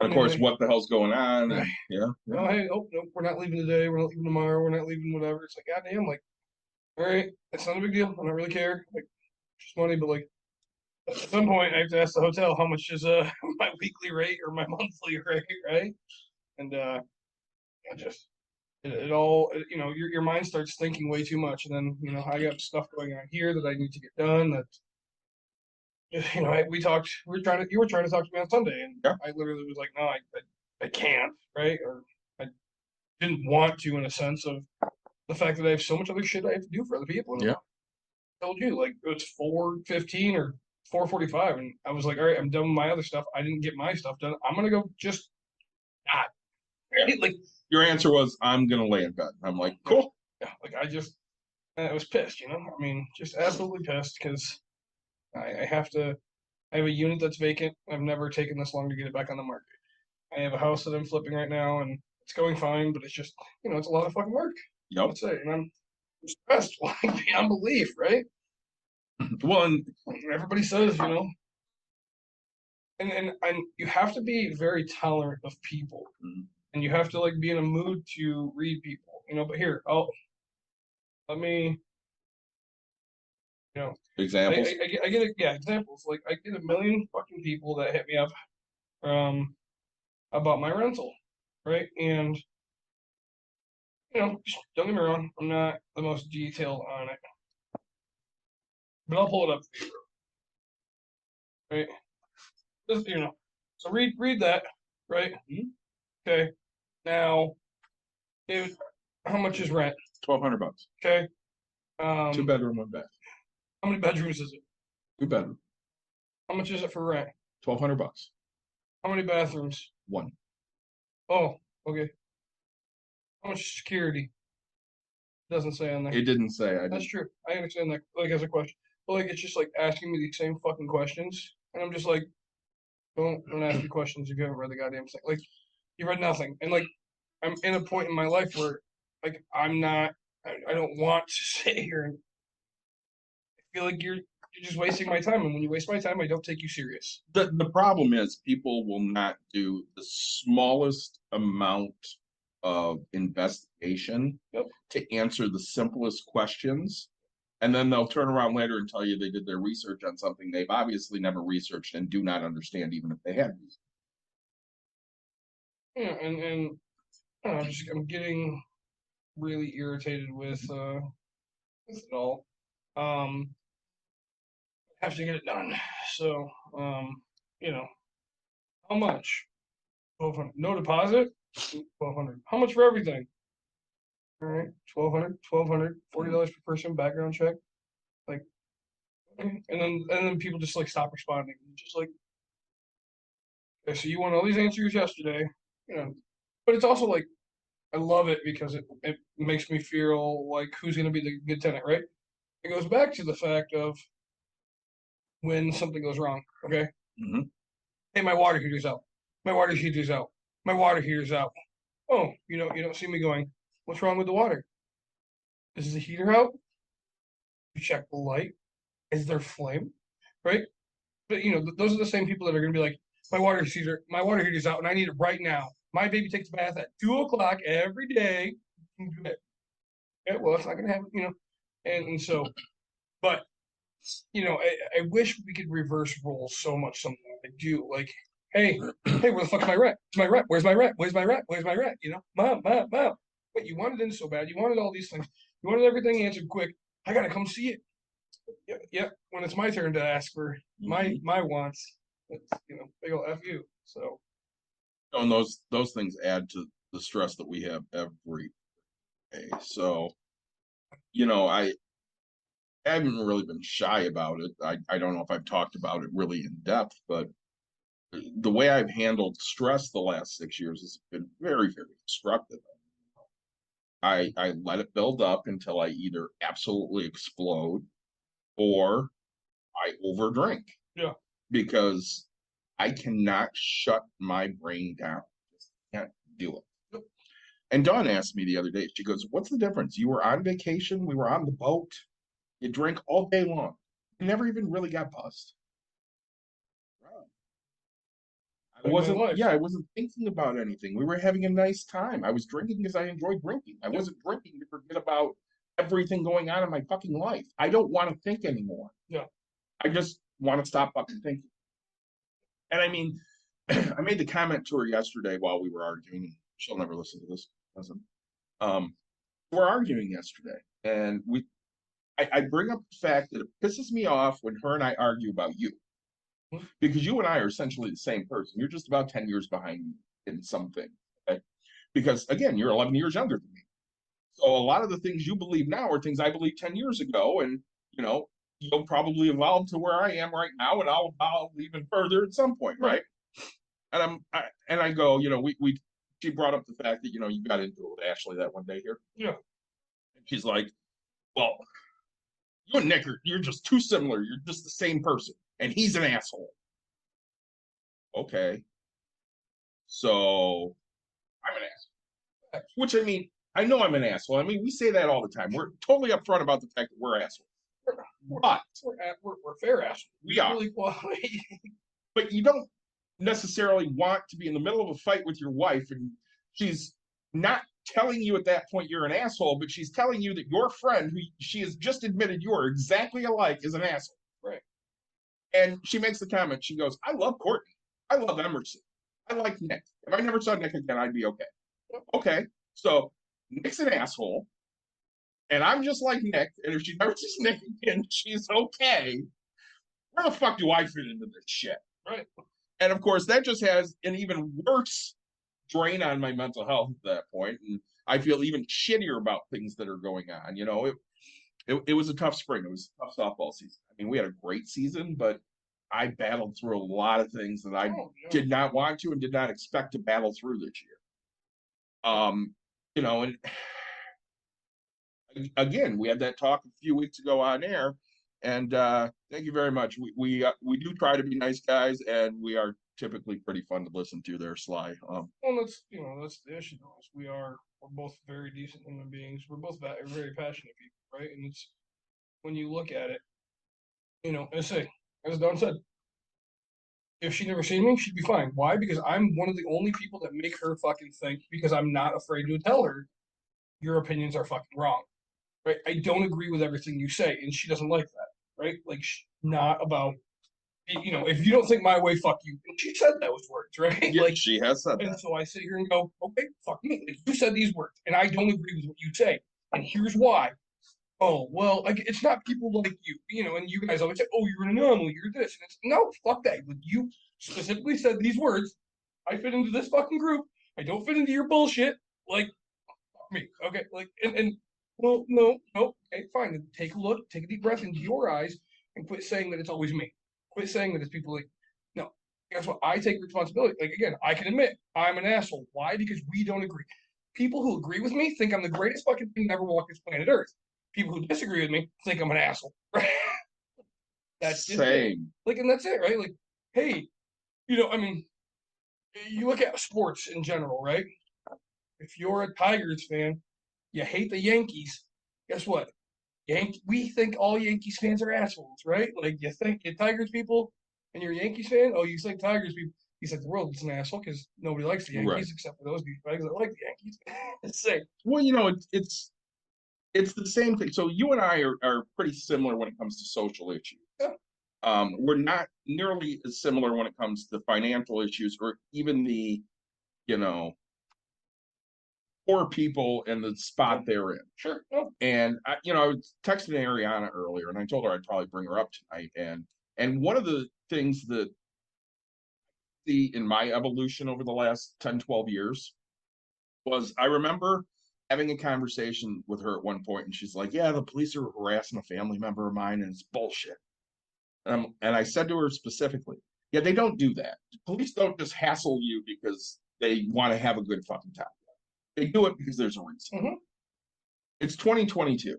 S4: And of course,
S5: anyway.
S4: what the hell's going on? And,
S5: Right.
S4: yeah.
S5: Oh, hey, oh, no, we're not leaving today. We're not leaving tomorrow. We're not leaving whatever. It's like, goddamn, like, all right, it's not a big deal. I don't really care. Like, just money, but like, at some point, I have to ask the hotel how much is my weekly rate or my monthly rate, right? And I just it all your mind starts thinking way too much, and then I got stuff going on here that I need to get done. That you were trying to talk to me on Sunday, and
S4: Yeah.
S5: I literally was like, no, I can't, right? Or I didn't want to, in a sense of the fact that I have so much other shit I have to do for other people. And
S4: Yeah.
S5: I told you, like, it's 4:15 or 4:45, and I was like, all right, I'm done with my other stuff. I didn't get my stuff done. I'm gonna go just not. Right? Like,
S4: Your answer was, I'm gonna lay in bed. I'm like, cool.
S5: yeah, like I was pissed. I mean, just absolutely pissed because I have to. I have a unit that's vacant. I've never taken this long to get it back on the market. I have a house that I'm flipping right now, and it's going fine, but it's just, it's a lot of fucking work.
S4: Yep.
S5: That's it. And I'm stressed, like beyond belief, right?
S4: Well, and
S5: Everybody says, and you have to be very tolerant of people, and you have to like be in a mood to read people, But here, let me,
S4: examples.
S5: I get examples. Like I get a million fucking people that hit me up, about my rental, right? And don't get me wrong, I'm not the most detailed on it, but I'll pull it up for you, right? Just, so read that, right? Okay. Now, dude, how much is rent?
S4: $1,200.
S5: Okay.
S4: 2-bedroom, 1 bath.
S5: How many bedrooms is it?
S4: 2-bedroom.
S5: How much is it for rent?
S4: $1,200.
S5: How many bathrooms?
S4: 1.
S5: Oh, okay. How much security? Doesn't say on there.
S4: It didn't say.
S5: That's true. I understand that, like, as a question. But like, it's just like asking me the same fucking questions, and I'm just like, don't ask me questions if you haven't read the goddamn thing. Like, you read nothing, and like, I'm in a point in my life where, like, I'm not. I don't want to sit here and feel like you're just wasting my time. And when you waste my time, I don't take you serious.
S4: The problem is people will not do the smallest amount of investigation to answer the simplest questions. And then they'll turn around later and tell you they did their research on something they've obviously never researched and do not understand, even if they had research.
S5: Yeah, and I don't know, I'm getting really irritated with it all. Have to get it done. So, how much? 1,200. No deposit. 1,200. How much for everything? All right, 1,200, 1,200, $40 per person. Background check. Like, okay. And then people just like stop responding. Just like, okay, so you want all these answers yesterday, But it's also like I love it because it makes me feel like who's going to be the good tenant, right? It goes back to the fact of when something goes wrong. Okay.
S4: Mm-hmm.
S5: Hey, my water heater's out. My water heater's out. My water heater's out. Oh, you don't see me going, what's wrong with the water? Is the heater out? You check the light. Is there flame? Right? But those are the same people that are gonna be like, my water heater's out and I need it right now. My baby takes a bath at 2 o'clock every day. Yeah, well, it's not gonna happen, and so, but I wish we could reverse roles so much. Something I do like, hey, where the fuck's my rent? My rent? Where's my rent? Where's my rent? Where's my rent? Mom. But you wanted in so bad. You wanted all these things. You wanted everything answered quick. I gotta come see it. Yeah. When it's my turn to ask for my wants, it's, big ol' F you. So.
S4: And those things add to the stress that we have every day. So, I haven't really been shy about it. I don't know if I've talked about it really in depth, but the way I've handled stress the last 6 years has been very, very destructive. I let it build up until I either absolutely explode or I overdrink.
S5: Yeah.
S4: Because I cannot shut my brain down. Just can't do it. And Dawn asked me the other day, she goes, "What's the difference? You were on vacation, we were on the boat, you drank all day long. You never even really got buzzed." I wasn't thinking about anything. We were having a nice time. I was drinking because I enjoyed drinking. I wasn't drinking to forget about everything going on in my fucking life. I don't want to think anymore.
S5: Yeah.
S4: I just want to stop fucking thinking. And I mean, I made the comment to her yesterday while we were arguing. She'll never listen to this. Listen. We're arguing yesterday, and I bring up the fact that it pisses me off when her and I argue about you. Because you and I are essentially the same person. You're just about 10 years behind me in something. Okay? Because again, you're 11 years younger than me. So a lot of the things you believe now are things I believed 10 years ago. And, you'll probably evolve to where I am right now, and I'll evolve even further at some point, right? And I go, she brought up the fact that, you got into it with Ashley that one day here.
S5: Yeah.
S4: And she's like, "Well, you and Nick you're just too similar. You're just the same person. And he's an asshole." Okay. So I'm an asshole. Which, I mean, I know I'm an asshole. I mean, we say that all the time. We're totally upfront about the fact that we're assholes. But
S5: we're fair assholes.
S4: We are. But you don't necessarily want to be in the middle of a fight with your wife, and she's not telling you at that point you're an asshole, but she's telling you that your friend, who she has just admitted you are exactly alike, is an asshole.
S5: Right.
S4: And she makes the comment, she goes, "I love Courtney. I love Emerson. I like Nick. If I never saw Nick again, I'd be okay." Okay. So Nick's an asshole, and I'm just like Nick, and if she never sees Nick again, she's okay. Where the fuck do I fit into this shit?
S5: Right.
S4: And of course, that just has an even worse drain on my mental health at that point, and I feel even shittier about things that are going on. It was a tough spring. It was a tough softball season. I mean, we had a great season, but I battled through a lot of things that I did not want to and did not expect to battle through this year. And again, we had that talk a few weeks ago on air, and thank you very much. We do try to be nice guys, and we are typically pretty fun to listen to there, Sly.
S5: Well, that's the issue, though. We're both very decent human beings. We're both very passionate people, right? And it's when you look at it, as Don said, if she never seen me, she'd be fine. Why? Because I'm one of the only people that make her fucking think, because I'm not afraid to tell her your opinions are fucking wrong. Right? I don't agree with everything you say, and she doesn't like that. Right? Like, not about, if you don't think my way, fuck you. And she said those words, right?
S4: Yeah, like, she has said that.
S5: And so I sit here and go, okay, fuck me. Like, you said these words, and I don't agree with what you say. And here's why. Oh, well, it's not people like you, and you guys always say, oh, you're an anomaly, you're this. And it's, no, fuck that. Like, you specifically said these words. I fit into this fucking group. I don't fit into your bullshit. Like, fuck me. Okay, like, and well, no, okay, fine. Then take a look, take a deep breath into your eyes, and quit saying that it's always me. Quit saying that it's people like, no. Guess what? I take responsibility. Like, again, I can admit I'm an asshole. Why? Because we don't agree. People who agree with me think I'm the greatest fucking thing to ever walk this planet Earth. People who disagree with me think I'm an asshole. Right? That's just
S4: same.
S5: Like, and that's it, right? Like, hey, I mean, you look at sports in general, right? If you're a Tigers fan, you hate the Yankees. Guess what? We think all Yankees fans are assholes, right? Like, you think you're Tigers people and you're a Yankees fan? Oh, you think Tigers people? You said the world is an asshole because nobody likes the Yankees except for those douchebags that like the Yankees. It's sick.
S4: Well, it's the same thing. So you and I are pretty similar when it comes to social issues.
S5: Yeah.
S4: We're not nearly as similar when it comes to financial issues or even the, poor people and the spot they're in.
S5: Sure. Yeah.
S4: And I was texting Ariana earlier, and I told her I'd probably bring her up tonight. And one of the things that in my evolution over the last 10, 12 years was I remember having a conversation with her at one point, and she's like, "Yeah, the police are harassing a family member of mine, and it's bullshit." And I said to her specifically, Yeah, they don't do that. Police don't just hassle you because they want to have a good fucking time. They do it because there's a reason.
S5: Mhm.
S4: It's 2022.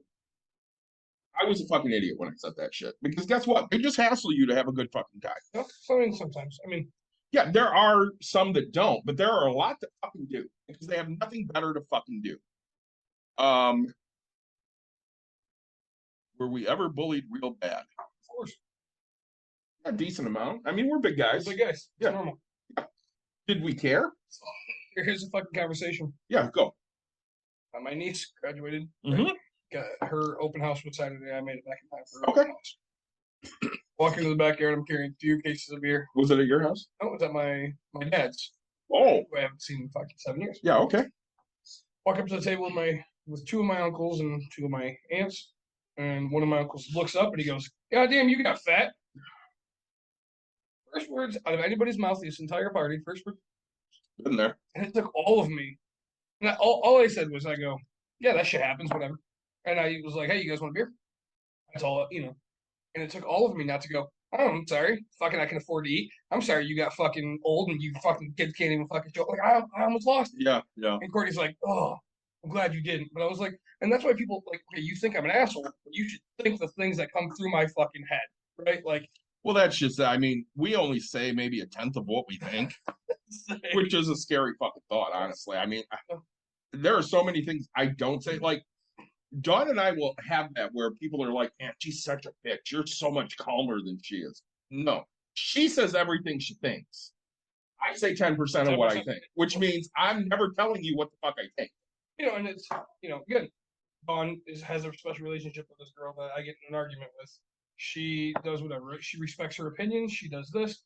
S4: I was a fucking idiot when I said that shit. Because guess what? They just hassle you to have a good fucking time.
S5: Yeah, I mean, sometimes. I mean,
S4: Yeah, there are some that don't, but there are a lot that fucking do because they have nothing better to fucking do. Were we ever bullied real bad?
S5: of course,
S4: A decent amount. I mean, we're big guys.
S5: big guys. It's
S4: Yeah.
S5: normal.
S4: Did we care?
S5: Here's a fucking conversation.
S4: Yeah, go.
S5: My niece graduated.
S4: Mhm.
S5: Got her open house was Saturday. I made it back in time for her
S4: Okay.
S5: open house. Walking to the backyard, I'm carrying 2 cases of beer.
S4: Was it at your house?
S5: Oh, it was at my dad's.
S4: Oh,
S5: Who I haven't seen in fucking 7 years.
S4: yeah, okay.
S5: Walk up to the table with 2 of my uncles and 2 of my aunts, and one of my uncles looks up and he goes, "God damn, you got fat." First words out of anybody's mouth this entire party. First word,
S4: Been there.
S5: and it took all of me. And all I said was, I go, "Yeah, that shit happens, whatever." And I was like, "Hey, you guys want a beer?" That's all, you know. And it took all of me not to go, "Oh, I'm sorry, fucking I can afford to eat. I'm sorry you got fucking old and you fucking kids can't even fucking joke." Like I almost lost it.
S4: Yeah, yeah.
S5: And Courtney's like, "Oh, I'm glad you didn't." But I was like, and that's why people like, okay, you think I'm an asshole, but you should think the things that come through my fucking head, right? Like,
S4: Well, that's just, I mean, we only say maybe 1/10 of what we think, which is a scary fucking thought, honestly. I mean, there are so many things I don't say. Like, Dawn and I will have that where people are like, "Man, she's such a bitch. You're so much calmer than she is." No, she says everything she thinks. I say 10% of what I
S5: 10%.
S4: think, which means I'm never telling you what the fuck I think.
S5: and it's again, Dawn has a special relationship with this girl that I get in an argument with. She does whatever, right? She respects her opinions. She does this.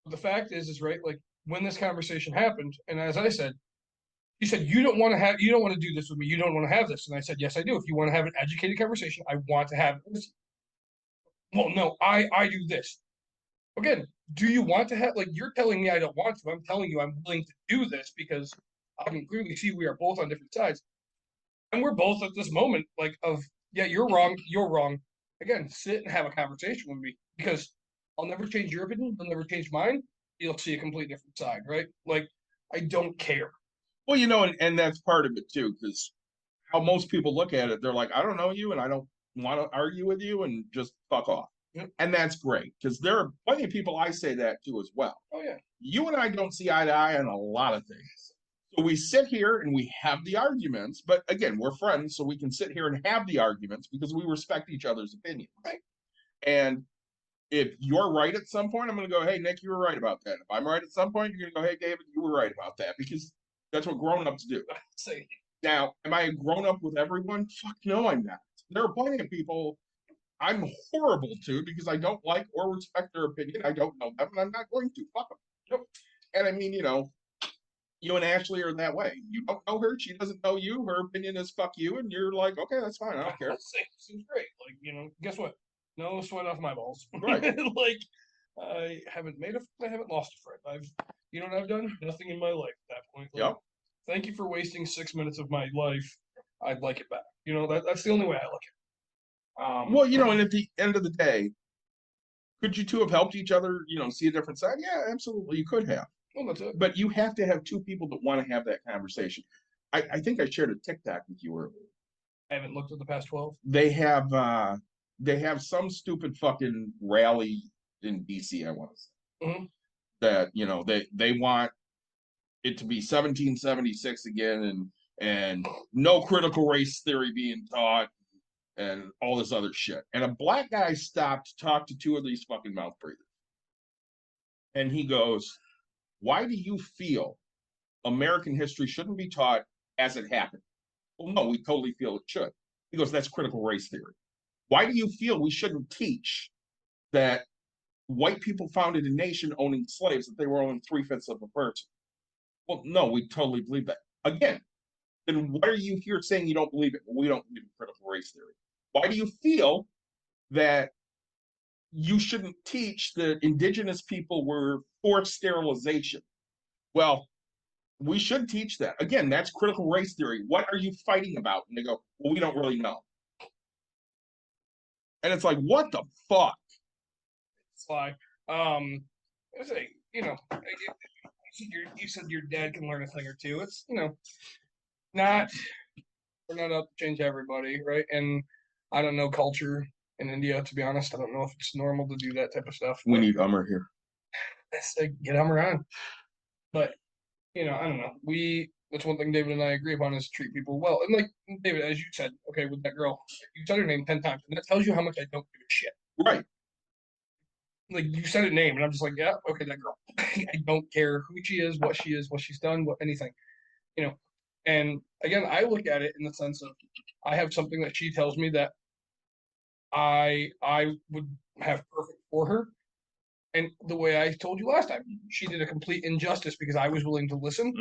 S5: But the fact is right, like when this conversation happened, and as I said, she said, you don't want to do this with me. You don't want to have this. And I said, yes, I do. If you want to have an educated conversation, I want to have this. Well, no, I do this. Again, do you want to have, like, you're telling me I don't want to. I'm telling you I'm willing to do this because I can clearly see we are both on different sides. And we're both at this moment, like, of, yeah, you're wrong. You're wrong. Again, sit and have a conversation with me because I'll never change your opinion. You'll never change mine. You'll see a complete different side, right? Like, I don't care.
S4: Well, and that's part of it too, because how most people look at it, they're like, "I don't know you and I don't want to argue with you and just fuck off."
S5: Yep.
S4: And that's great because there are plenty of people I say that to as well.
S5: Oh, yeah.
S4: You and I don't see eye to eye on a lot of things. So we sit here and we have the arguments, but again, we're friends, so we can sit here and have the arguments because we respect each other's opinions.
S5: Right.
S4: And if you're right at some point, I'm going to go, "Hey, Nick, you were right about that." If I'm right at some point, you're going to go, "Hey, David, you were right about that," because that's what grown-ups do.
S5: Say,
S4: Now, am I a grown-up with everyone? Fuck no, I'm not. There are plenty of people I'm horrible to because I don't like or respect their opinion. I don't know them, and I'm not going to. Fuck them. Nope. And I mean, you and Ashley are that way. You don't know her, she doesn't know you. Her opinion is fuck you, and you're like, okay, that's fine. I don't care.
S5: Seems great. Like, guess what? No sweat off my balls.
S4: Right.
S5: Like, I haven't lost a friend. You know what I've done? Nothing in my life at that point. Like,
S4: Yep.
S5: thank you for wasting 6 minutes of my life. I'd like it back. That's the only way I look at it.
S4: Well, and at the end of the day, could you two have helped each other, see a different side? Yeah, absolutely, you could have.
S5: Well, that's it.
S4: But you have to have two people that want to have that conversation. I think I shared a TikTok with you earlier.
S5: I haven't looked at the past 12.
S4: They have some stupid fucking rally in DC, I want to say.
S5: Mhm.
S4: That they want it to be 1776 again and no critical race theory being taught and all this other shit. And a black guy stopped to talk to 2 of these fucking mouth breathers. And he goes, "Why do you feel American history shouldn't be taught as it happened?" Well, no, we totally feel it should. He goes, "That's critical race theory." "Why do you feel we shouldn't teach that white people founded a nation owning slaves, that they were only 3/5 of a person?" Well, no, we totally believe that. Again, then why are you here saying you don't believe it? Well, we don't believe in critical race theory. Why do you feel that you shouldn't teach that indigenous people were forced sterilization? Well, we should teach that. Again, that's critical race theory. What are you fighting about? And they go, "Well, we don't really know." And it's like, what the fuck?
S5: Sly. I say, you said your dad can learn a thing or two. It's not we're not out to change everybody, right? And I don't know culture in India, to be honest. I don't know if it's normal to do that type of stuff.
S4: We need Hummer here.
S5: Let's get Hummer on. But I don't know. That's one thing David and I agree upon is treat people well. And like David, as you said, okay, with that girl, you said her name 10 times, and that tells you how much I don't give a shit.
S4: Right.
S5: Like you said her name, and I'm just like, yeah, okay, that girl. I don't care who she is, what she's done, what anything. And again, I look at it in the sense of I have something that she tells me that I would have perfect for her. And the way I told you last time, she did a complete injustice because I was willing to listen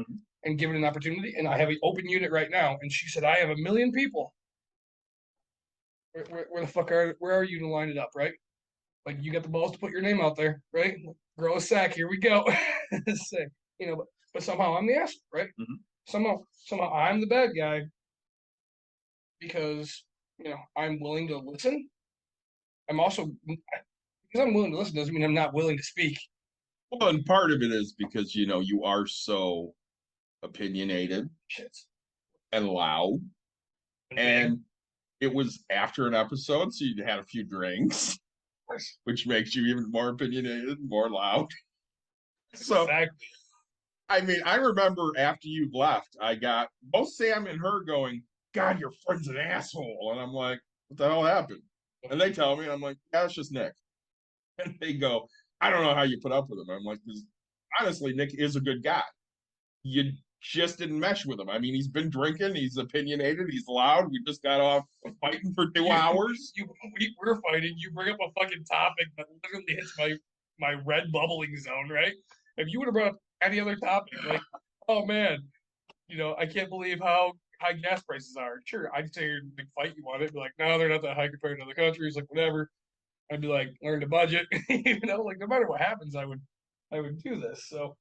S5: and give it an opportunity. And I have an open unit right now. And she said, I have 1 million people. Where the fuck where are you to line it up, right? Like you got the balls to put your name out there, right? Grow a sack. Here we go. Say, but somehow I'm the asshole, right? Somehow I'm the bad guy because I'm willing to listen. I'm also because I'm willing to listen doesn't mean I'm not willing to speak.
S4: Well, and part of it is because you are so opinionated and loud, and it was after an episode, so you had a few drinks, which makes you even more opinionated, more loud. So,
S5: exactly.
S4: I mean, I remember after you left, I got both Sam and her going, "God, your friend's an asshole," and I'm like, "What the hell happened?" And they tell me, and I'm like, "Yeah, it's just Nick." And they go, "I don't know how you put up with him." I'm like, honestly, Nick is a good guy. You just didn't mesh with him. I mean, he's been drinking, he's opinionated, he's loud. We just got off fighting for 2 hours.
S5: We're fighting. You bring up a fucking topic that literally hits my red bubbling zone, right? If you would have brought up any other topic, like, oh man, I can't believe how high gas prices are. Sure, I'd say you're big fight you want it. Be like, no, they're not that high compared to other countries. Like, whatever. I'd be like, learn to budget. Like no matter what happens, I would do this. So,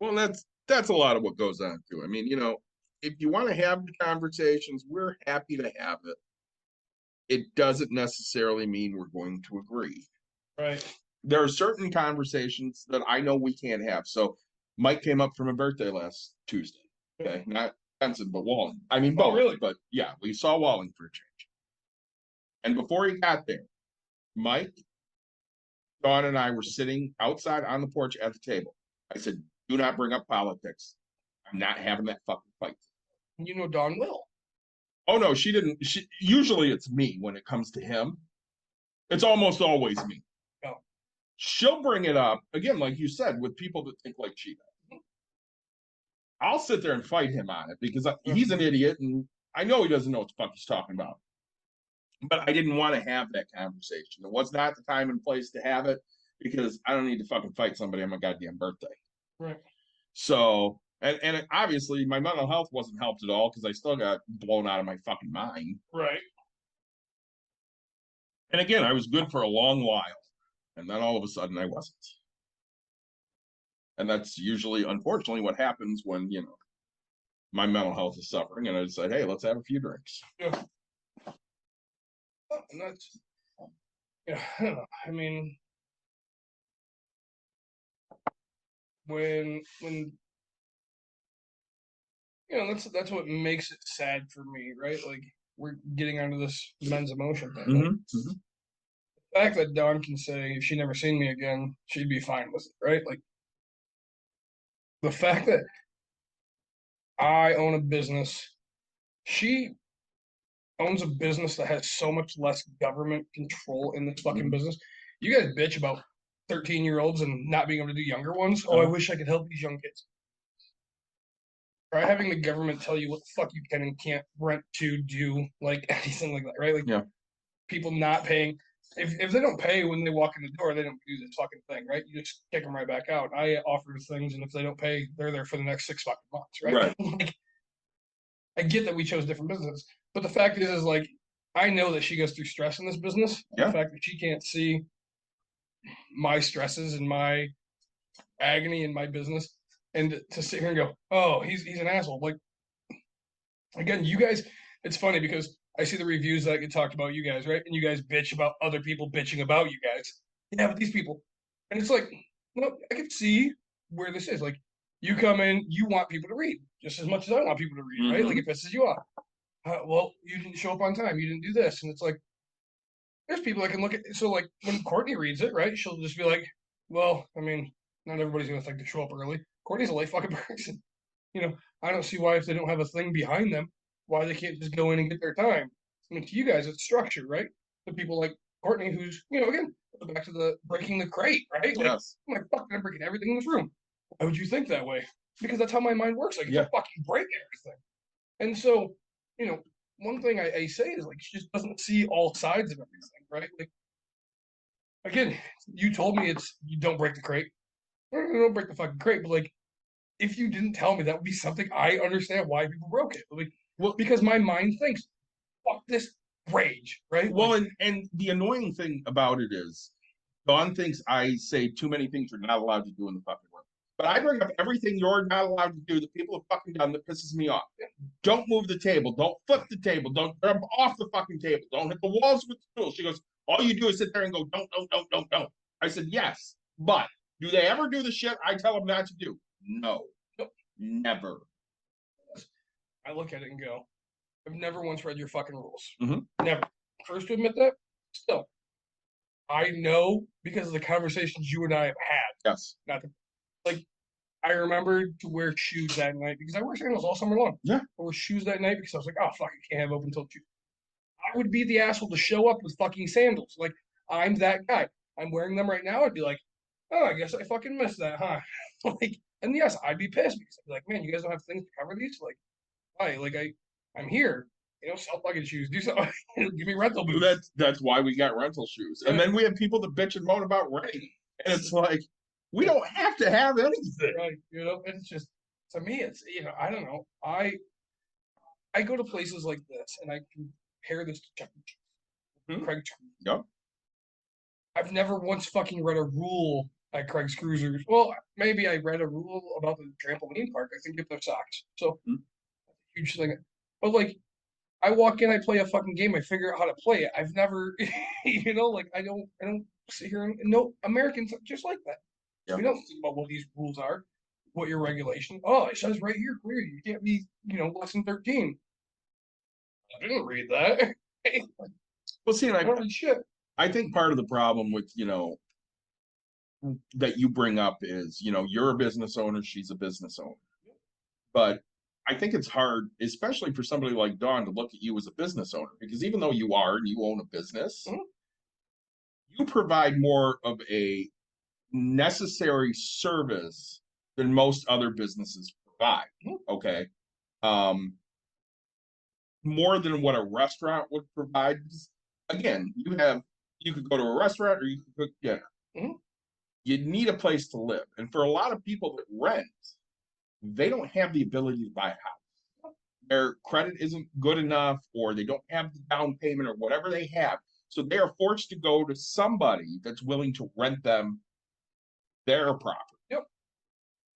S4: well, that's a lot of what goes on too. I mean, if you want to have the conversations, we're happy to have it. It doesn't necessarily mean we're going to agree.
S5: Right.
S4: There are certain conversations that I know we can't have. So Mike came up from a birthday last Tuesday. Okay, not Benson, but Walling. I mean, both.
S5: Really?
S4: But yeah, we saw Walling for a change. And before he got there, Mike, Dawn, and I were sitting outside on the porch at the table. I said, "Do not bring up politics. I'm not having that fucking fight."
S5: Dawn will.
S4: Oh no, she didn't. Usually it's me when it comes to him. It's almost always me.
S5: Oh.
S4: She'll bring it up again, like you said, with people that think like she does. I'll sit there and fight him on it because he's an idiot and I know he doesn't know what the fuck he's talking about. But I didn't want to have that conversation. It was not the time and place to have it because I don't need to fucking fight somebody on my goddamn birthday.
S5: Right.
S4: So, and obviously my mental health wasn't helped at all because I still got blown out of my fucking mind.
S5: Right.
S4: And again, I was good for a long while. And then all of a sudden I wasn't. And that's usually, unfortunately, what happens when, my mental health is suffering. And I decide, hey, let's have a few drinks.
S5: Yeah. And that's, I don't know. I mean, when that's what makes it sad for me, right? Like we're getting onto this men's emotion thing.
S4: Mm-hmm.
S5: The fact that Dawn can say if she never seen me again, she'd be fine with it, right? Like the fact that I own a business, she owns a business that has so much less government control in this fucking business. You guys bitch about 13-year-olds and not being able to do younger ones. Oh, I wish I could help these young kids. Try having the government tell you what the fuck you can and can't rent to do, like anything like that, right? Like people not paying. If they don't pay when they walk in the door, they don't do this fucking thing, right? You just kick them right back out. I offer things, and if they don't pay, they're there for the next 6 fucking months, right? Like, I get that we chose different businesses, but the fact is like, I know that she goes through stress in this business. Yeah. The fact that she can't see my stresses and my agony in my business, and to sit here and go, oh, he's an asshole. Like, again, you guys, it's funny because I see the reviews that get talked about you guys, right? And you guys bitch about other people bitching about you guys. Yeah, but these people, and it's like, no, I can see where this is. Like, you come in, you want people to read just as much as I want people to read, right? Like, it pisses you off. Well, you didn't show up on time. You didn't do this, and it's like, there's people that can look at. So, like, when Courtney reads it, right? She'll just be like, well, I mean, not everybody's gonna think to show up early. Courtney's a late fucking person. I don't see why if they don't have a thing behind them, why they can't just go in and get their time. I mean, to you guys, it's structure, right? The people like Courtney, who's, again, back to the breaking the crate, right? Like,
S4: Yes.
S5: I'm like, fuck, I'm breaking everything in this room. Why would you think that way? Because that's how my mind works. Like,
S4: Yeah.
S5: fucking break everything. And so, one thing I say is, like, she just doesn't see all sides of everything, right? Like, again, you told me you don't break the crate. Don't break the fucking crate, but like, if you didn't tell me, that would be something I understand why people broke it. Like,
S4: Well,
S5: because my mind thinks, fuck this rage, right?
S4: well,
S5: Like,
S4: and the annoying thing about it is, Dawn thinks I say too many things you're not allowed to do in the fucking room. But I bring up everything you're not allowed to do that people have fucking done that pisses me off. Don't move the table. Don't flip the table. Don't jump off the fucking table. Don't hit the walls with the stool. She goes, all you do is sit there and go, don't. I said, yes, but do they ever do the shit I tell them not to do? No, never.
S5: I look at it and go, I've never once read your fucking rules.
S4: Mhm.
S5: Never. First to admit that. Still, I know because of the conversations you and I have had.
S4: Yes.
S5: Not to, like, I remembered to wear shoes that night because I wear sandals all summer long.
S4: Yeah.
S5: I wore shoes that night because I was like, oh fuck, I can't have open toed shoes. I would be the asshole to show up with fucking sandals. Like, I'm that guy. I'm wearing them right now. I'd be like, oh, I guess I fucking missed that, huh? Like, and yes, I'd be pissed because I'd be like, man, you guys don't have things to cover these? Like, why? Like, I'm here. Sell fucking shoes. Do something. Give me rental boots.
S4: That's why we got rental shoes. And then we have people that bitch and moan about rain. And it's like, we don't have to have anything.
S5: Right. It's just, to me, it's, I don't know. I go to places like this and I compare this to Chuck E. Cheese. Craig.
S4: Yep.
S5: I've never once fucking read a rule at Craig's Cruisers. Well, maybe I read a rule about the trampoline park. I think get their socks. So, that's a huge thing. But, like, I walk in, I play a fucking game, I figure out how to play it. I've never, like, I don't sit here and no, Americans are just like that.
S4: Yep.
S5: We don't think about what these rules are, what your regulation. Oh, it says right here, clear, you can't be, less than 13. I didn't read that.
S4: Well, see,
S5: I don't read shit.
S4: I think part of the problem with, that you bring up is, you're a business owner, she's a business owner. But I think it's hard, especially for somebody like Dawn, to look at you as a business owner, because even though you are and you own a business, you provide more of a necessary service than most other businesses provide. Okay. More than what a restaurant would provide. Again, you could go to a restaurant or you could cook dinner. You need a place to live. And for a lot of people that rent, they don't have the ability to buy a house. Their credit isn't good enough, or they don't have the down payment, or whatever they have. So they are forced to go to somebody that's willing to rent them their property.
S5: Yep.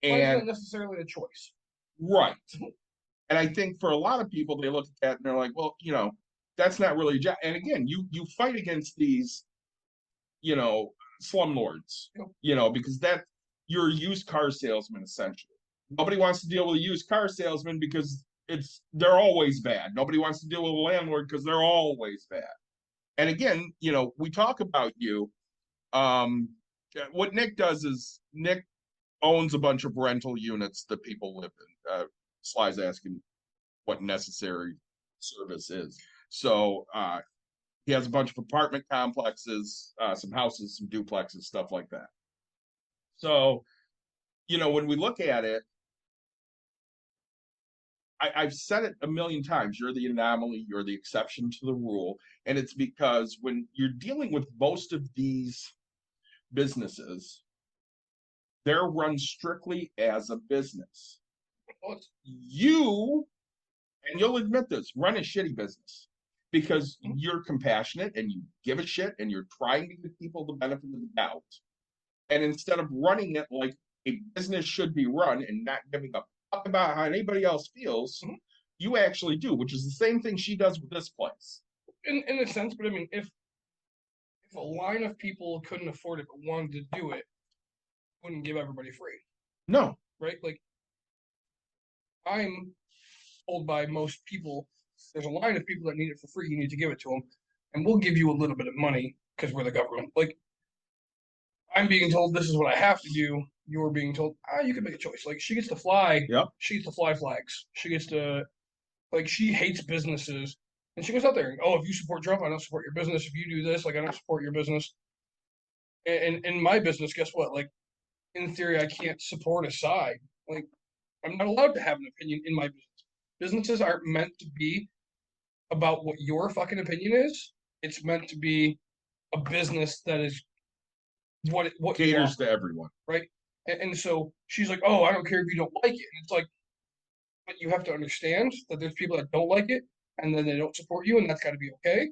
S4: And
S5: it's not necessarily a choice.
S4: Right. And I think for a lot of people, they look at that and they're like, well, that's not really a job. And again, you fight against these, slumlords, because you're a used car salesman, essentially. Nobody wants to deal with a used car salesman because they're always bad. Nobody wants to deal with a landlord because they're always bad. And again, we talk about you. What Nick does is Nick owns a bunch of rental units that people live in. Sly's asking what necessary service is. So he has a bunch of apartment complexes, some houses, some duplexes, stuff like that. So, when we look at it, I've said it a million times, you're the anomaly, you're the exception to the rule. And it's because when you're dealing with most of these businesses, they're run strictly as a business. You, and you'll admit this, run a shitty business because you're compassionate and you give a shit and you're trying to give people the benefit of the doubt. And instead of running it like a business should be run and not giving a fuck about how anybody else feels, You actually do, which is the same thing she does with this place.
S5: In a sense, but I mean, if a line of people couldn't afford it but wanted to do it, wouldn't give everybody free,
S4: No.
S5: right? Like, I'm told by most people, there's a line of people that need it for free. You need to give it to them, and we'll give you a little bit of money because we're the government. Like, I'm being told this is what I have to do. You're being told, you can make a choice. Like, she gets to fly.
S4: Yep.
S5: She gets to fly flags. She gets to, like, she hates businesses. And she goes out there and, if you support Trump, I don't support your business. If you do this, like, I don't support your business. And in my business, guess what? Like, in theory, I can't support a side. Like, I'm not allowed to have an opinion in my business. Businesses aren't meant to be about what your fucking opinion is. It's meant to be a business that is what
S4: Caters to everyone.
S5: Right? And so she's like, I don't care if you don't like it. And it's like, but you have to understand that there's people that don't like it and then they don't support you, and that's got to be okay.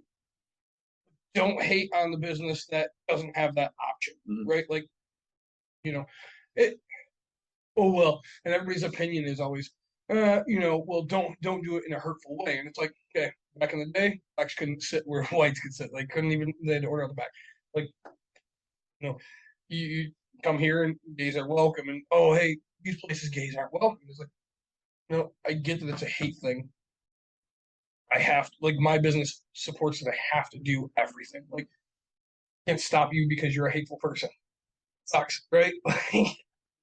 S5: Don't hate on the business that doesn't have that option, right? Like, it. Oh well, and everybody's opinion is always, well, don't do it in a hurtful way. And it's like, okay, back in the day, blacks couldn't sit where whites could sit. They couldn't even. They had to order on the back. Like, you come here and gays are welcome, and hey, these places gays aren't welcome. It's like, I get that it's a hate thing. I have to, like, my business supports that I have to do everything. Like, I can't stop you because you're a hateful person. It sucks, right?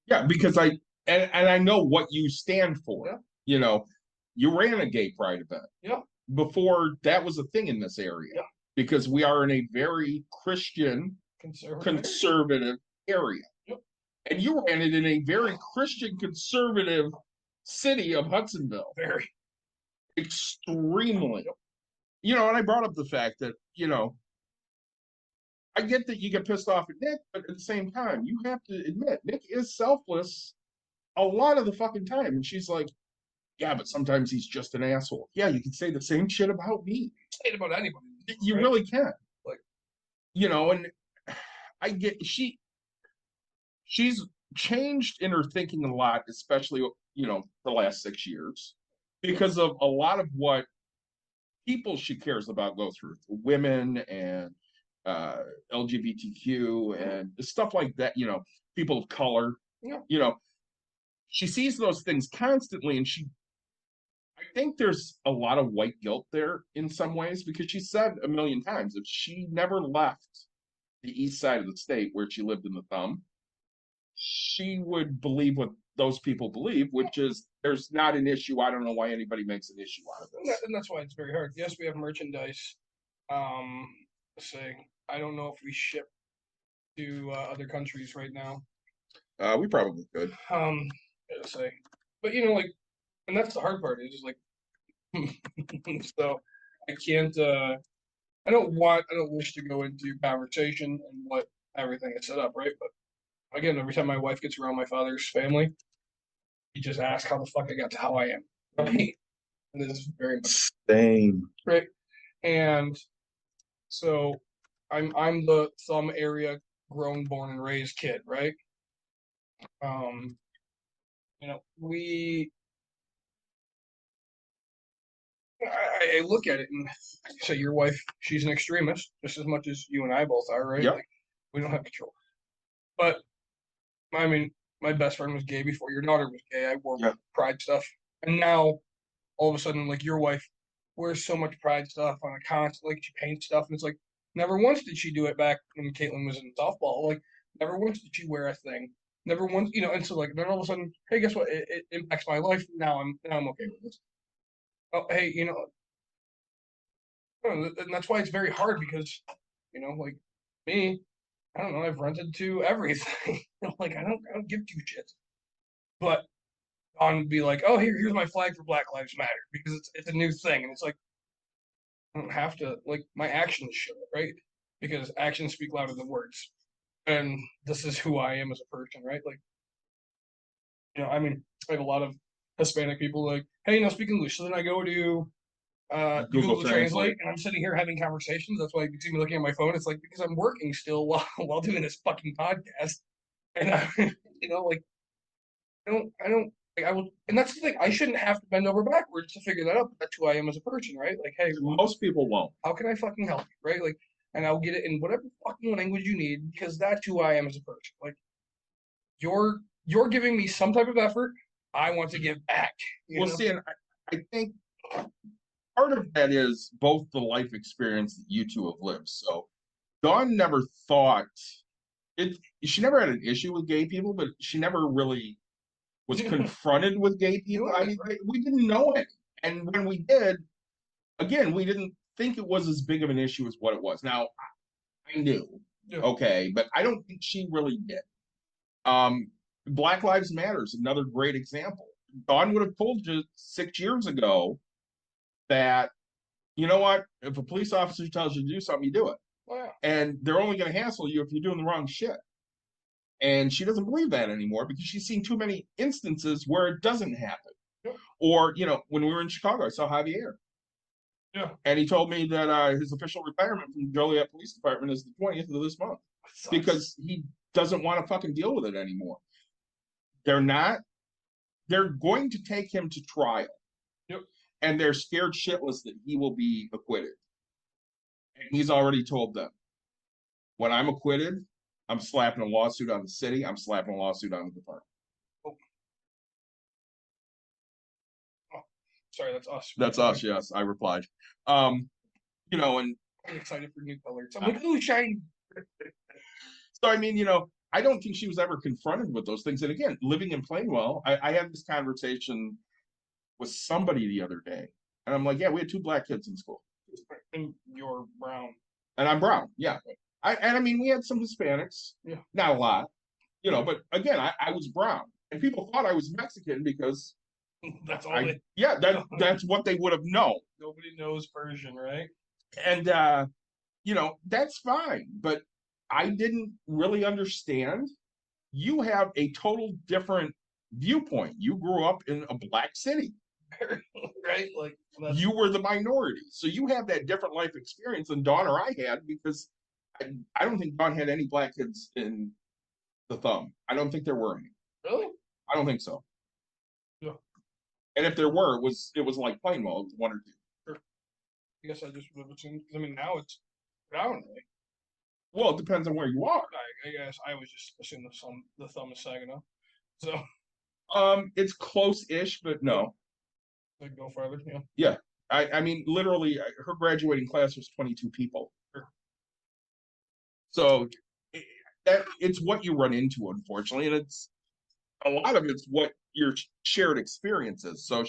S4: Yeah, because I know what you stand for.
S5: Yeah.
S4: You ran a gay pride event.
S5: Yeah.
S4: Before that was a thing in this area.
S5: Yeah.
S4: Because we are in a very Christian, conservative area.
S5: Yep.
S4: And you ran it in a very Christian, conservative city of Hudsonville.
S5: Very.
S4: Extremely. And I brought up the fact that, I get that you get pissed off at Nick, but at the same time, you have to admit, Nick is selfless a lot of the fucking time. And she's like, yeah, but sometimes he's just an asshole. Yeah, you can say the same shit about me.
S5: Say it about anybody.
S4: You
S5: right?
S4: really can.
S5: Like,
S4: and I get she's changed in her thinking a lot, especially, the last 6 years, because of a lot of what people she cares about go through, women and LGBTQ and stuff like that, people of color.
S5: Yeah.
S4: She sees those things constantly, and I think there's a lot of white guilt there in some ways, because she said a million times if she never left the east side of the state where she lived in the Thumb, she would believe what those people believe, which is there's not an issue. I don't know why anybody makes an issue out of this.
S5: And that's why it's very hard. Yes, we have merchandise. Let's say, I don't know if we ship to other countries right now.
S4: We probably could.
S5: Let's say, but like, and that's the hard part, is just like, so I can't. I don't wish to go into conversation and what everything is set up, right? But again, every time my wife gets around my father's family, he just asks how the fuck I got to how I am. Right? And this is very much
S4: same,
S5: right. And so I'm the Thumb area grown, born, and raised kid, right? I look at it and say, your wife, she's an extremist, just as much as you and I both are, right?
S4: Yep.
S5: Like, we don't have control. But I mean, my best friend was gay before your daughter was gay. I wore pride stuff, and now all of a sudden, like, your wife wears so much pride stuff on a constant, like, she paints stuff, and it's like, never once did she do it back when Caitlin was in softball. Like, never once did she wear a thing. Never once, and so, like, then all of a sudden, hey, guess what? It impacts my life. Now I'm okay with this. Oh, hey, and that's why it's very hard, because, like me, I don't know, I've rented to everything. Like, I don't give two shits. But on be like, oh, here's my flag for Black Lives Matter, because it's a new thing, and it's like, I don't have to, like, my actions show it, right? Because actions speak louder than words, and this is who I am as a person, right? Like, I mean, I have a lot of Hispanic people like, hey, speak English. So then I go to Google Translate, and I'm sitting here having conversations. That's why you see me looking at my phone. It's like, because I'm working still while doing this fucking podcast, and like, I don't Like I will, and that's the thing. I shouldn't have to bend over backwards to figure that out. But that's who I am as a person, right? Like, hey,
S4: Most people won't.
S5: how can I fucking help you, right? Like, and I'll get it in whatever fucking language you need because that's who I am as a person. Like, you're giving me some type of effort. I want to give back.
S4: Well, see, and I think part of that is both the life experience that you two have lived. So Dawn never thought it. She never had an issue with gay people, but she never really was confronted with gay people. I mean, we didn't know it, and when we did, again, we didn't think it was as big of an issue as what it was. Now, I knew,
S5: Yeah.
S4: okay, but I don't think she really did. Black Lives Matter is another great example. Dawn would have told you 6 years ago that, you know what, if a police officer tells you to do something, you do it.
S5: Wow.
S4: And they're only going to hassle you if you're doing the wrong shit. And she doesn't believe that anymore because she's seen too many instances where it doesn't happen.
S5: Yeah.
S4: Or, you know, when we were in Chicago, I saw Javier.
S5: Yeah.
S4: And he told me that his official retirement from the Joliet Police Department is the 20th of this month because he doesn't want to fucking deal with it anymore. They're going to take him to trial.
S5: Yep.
S4: And they're scared shitless that he will be acquitted. And he's already told them, when I'm acquitted, I'm slapping a lawsuit on the city, I'm slapping a lawsuit on the department.
S5: Oh, sorry, that's us.
S4: That's us, yes, I replied. You know, and
S5: I'm excited for new colors. I'm like, oh, shiny.
S4: So, I mean, you know, I don't think she was ever confronted with those things. And again, living in Plainwell, I had this conversation with somebody the other day. And I'm like, yeah, we had 2 black kids in school.
S5: And you're brown.
S4: And I'm brown, yeah. I mean, we had some Hispanics,
S5: Yeah.
S4: not a lot, you know, but again, I was brown. And people thought I was Mexican because
S5: That's all
S4: that's what they would have known.
S5: Nobody knows Persian, right?
S4: And you know, that's fine. But I didn't really understand. You have a total different viewpoint. You grew up in a black city.
S5: Right? Like
S4: You were the minority. So you have that different life experience than Dawn or I had because I don't think Dawn had any black kids in the thumb. I don't think there were any.
S5: really?
S4: I don't think so.
S5: Yeah.
S4: And if there were, it was like Plainwell, it was 1 or 2.
S5: I guess I just would have assumed. I mean, now it's brown, right?
S4: Well, it depends on where you are.
S5: I guess I was just assuming the thumb is Saginaw. So
S4: It's close-ish, but no.
S5: like go farther, yeah.
S4: Yeah. I mean, literally, her graduating class was 22 people.
S5: Sure.
S4: So it's what you run into, unfortunately, and it's a lot of it's what your shared experience is. So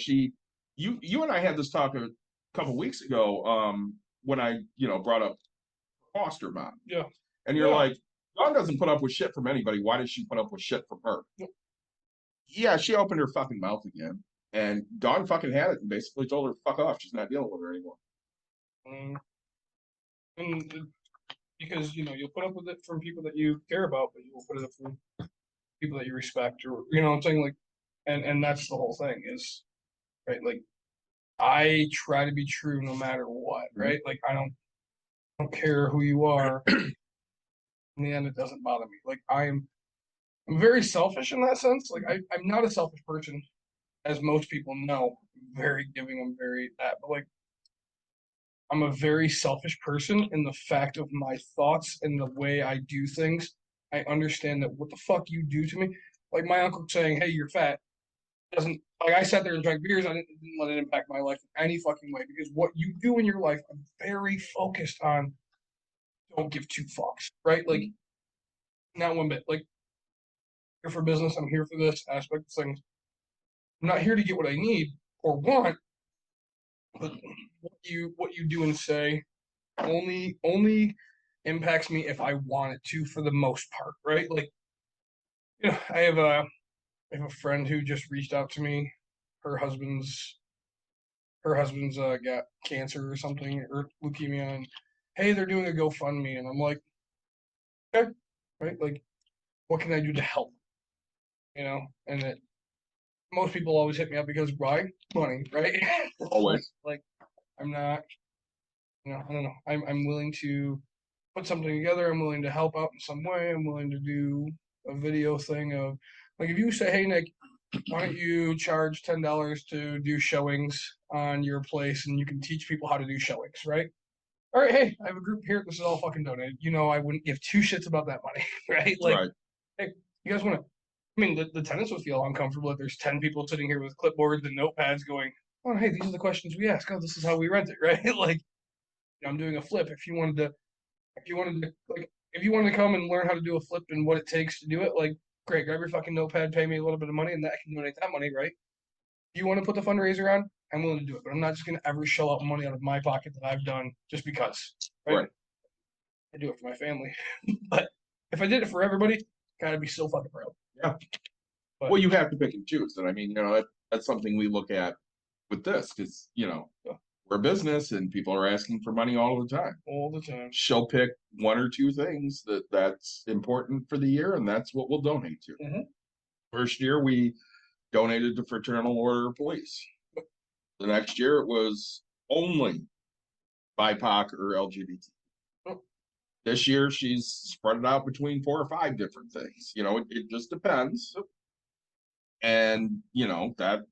S4: you and I had this talk a couple weeks ago, when I brought up foster mom.
S5: Yeah.
S4: And you're like, Dawn doesn't put up with shit from anybody. Why does she put up with shit from her?
S5: Yep.
S4: Yeah, she opened her fucking mouth again. And Dawn fucking had it and basically told her, fuck off. She's not dealing with her anymore.
S5: And because, you'll put up with it from people that you care about, but you will put it up from people that you respect or, what I'm saying? Like, and that's the whole thing is, right? Like, I try to be true no matter what, right? Like, I don't care who you are. In the end, it doesn't bother me. Like, I'm very selfish in that sense. Like, I'm not a selfish person, as most people know. I'm very giving. I'm very that, but like, I'm a very selfish person in the fact of my thoughts and the way I do things. I understand that what the fuck you do to me, like my uncle saying, "Hey, you're fat," doesn't like I sat there and drank beers. I didn't let it impact my life in any fucking way because what you do in your life, I'm very focused on. Don't give 2 fucks, right? Like, not one bit. Like, here for business. I'm here for this aspect of things. I'm not here to get what I need or want, but what you do and say only impacts me if I want it to, for the most part, right? Like, I have a friend who just reached out to me. Her husband's got cancer or something, or leukemia, and hey, they're doing a GoFundMe, and I'm like, okay, right? Like, what can I do to help? And that most people always hit me up because why? Money, right?
S4: Always.
S5: Like, I'm not, I don't know. I'm willing to put something together. I'm willing to help out in some way. I'm willing to do a video thing of, like, if you say, hey, Nick, why don't you charge $10 to do showings on your place, and you can teach people how to do showings, right? All right, hey, I have a group here. This is all fucking donated. You know, I wouldn't give two shits about that money, right? Like,
S4: Right.
S5: hey, you guys want to? I mean, the tenants would feel uncomfortable if there's 10 people sitting here with clipboards and notepads going, "Oh, hey, these are the questions we ask. Oh, this is how we rent it," right? Like, I'm doing a flip. If you wanted to come and learn how to do a flip and what it takes to do it, like, great, grab your fucking notepad, pay me a little bit of money, and that I can donate that money, right? If you want to put the fundraiser on, I'm willing to do it, but I'm not just going to ever shell out money out of my pocket that I've done just because, right?
S4: Right.
S5: I do it for my family, but if I did it for everybody, gotta be so fucking proud.
S4: Yeah.
S5: But,
S4: Well, you have to pick and choose, and I mean, that's something we look at with this because we're a business and people are asking for money all the time.
S5: all the time.
S4: She'll pick one or two things that's important for the year, and that's what we'll donate to.
S5: Mhm.
S4: First year we donated to Fraternal Order of Police. The next year it was only BIPOC or LGBT.
S5: Oh.
S4: This year she's spread it out between 4 or 5 different things. It just depends. And that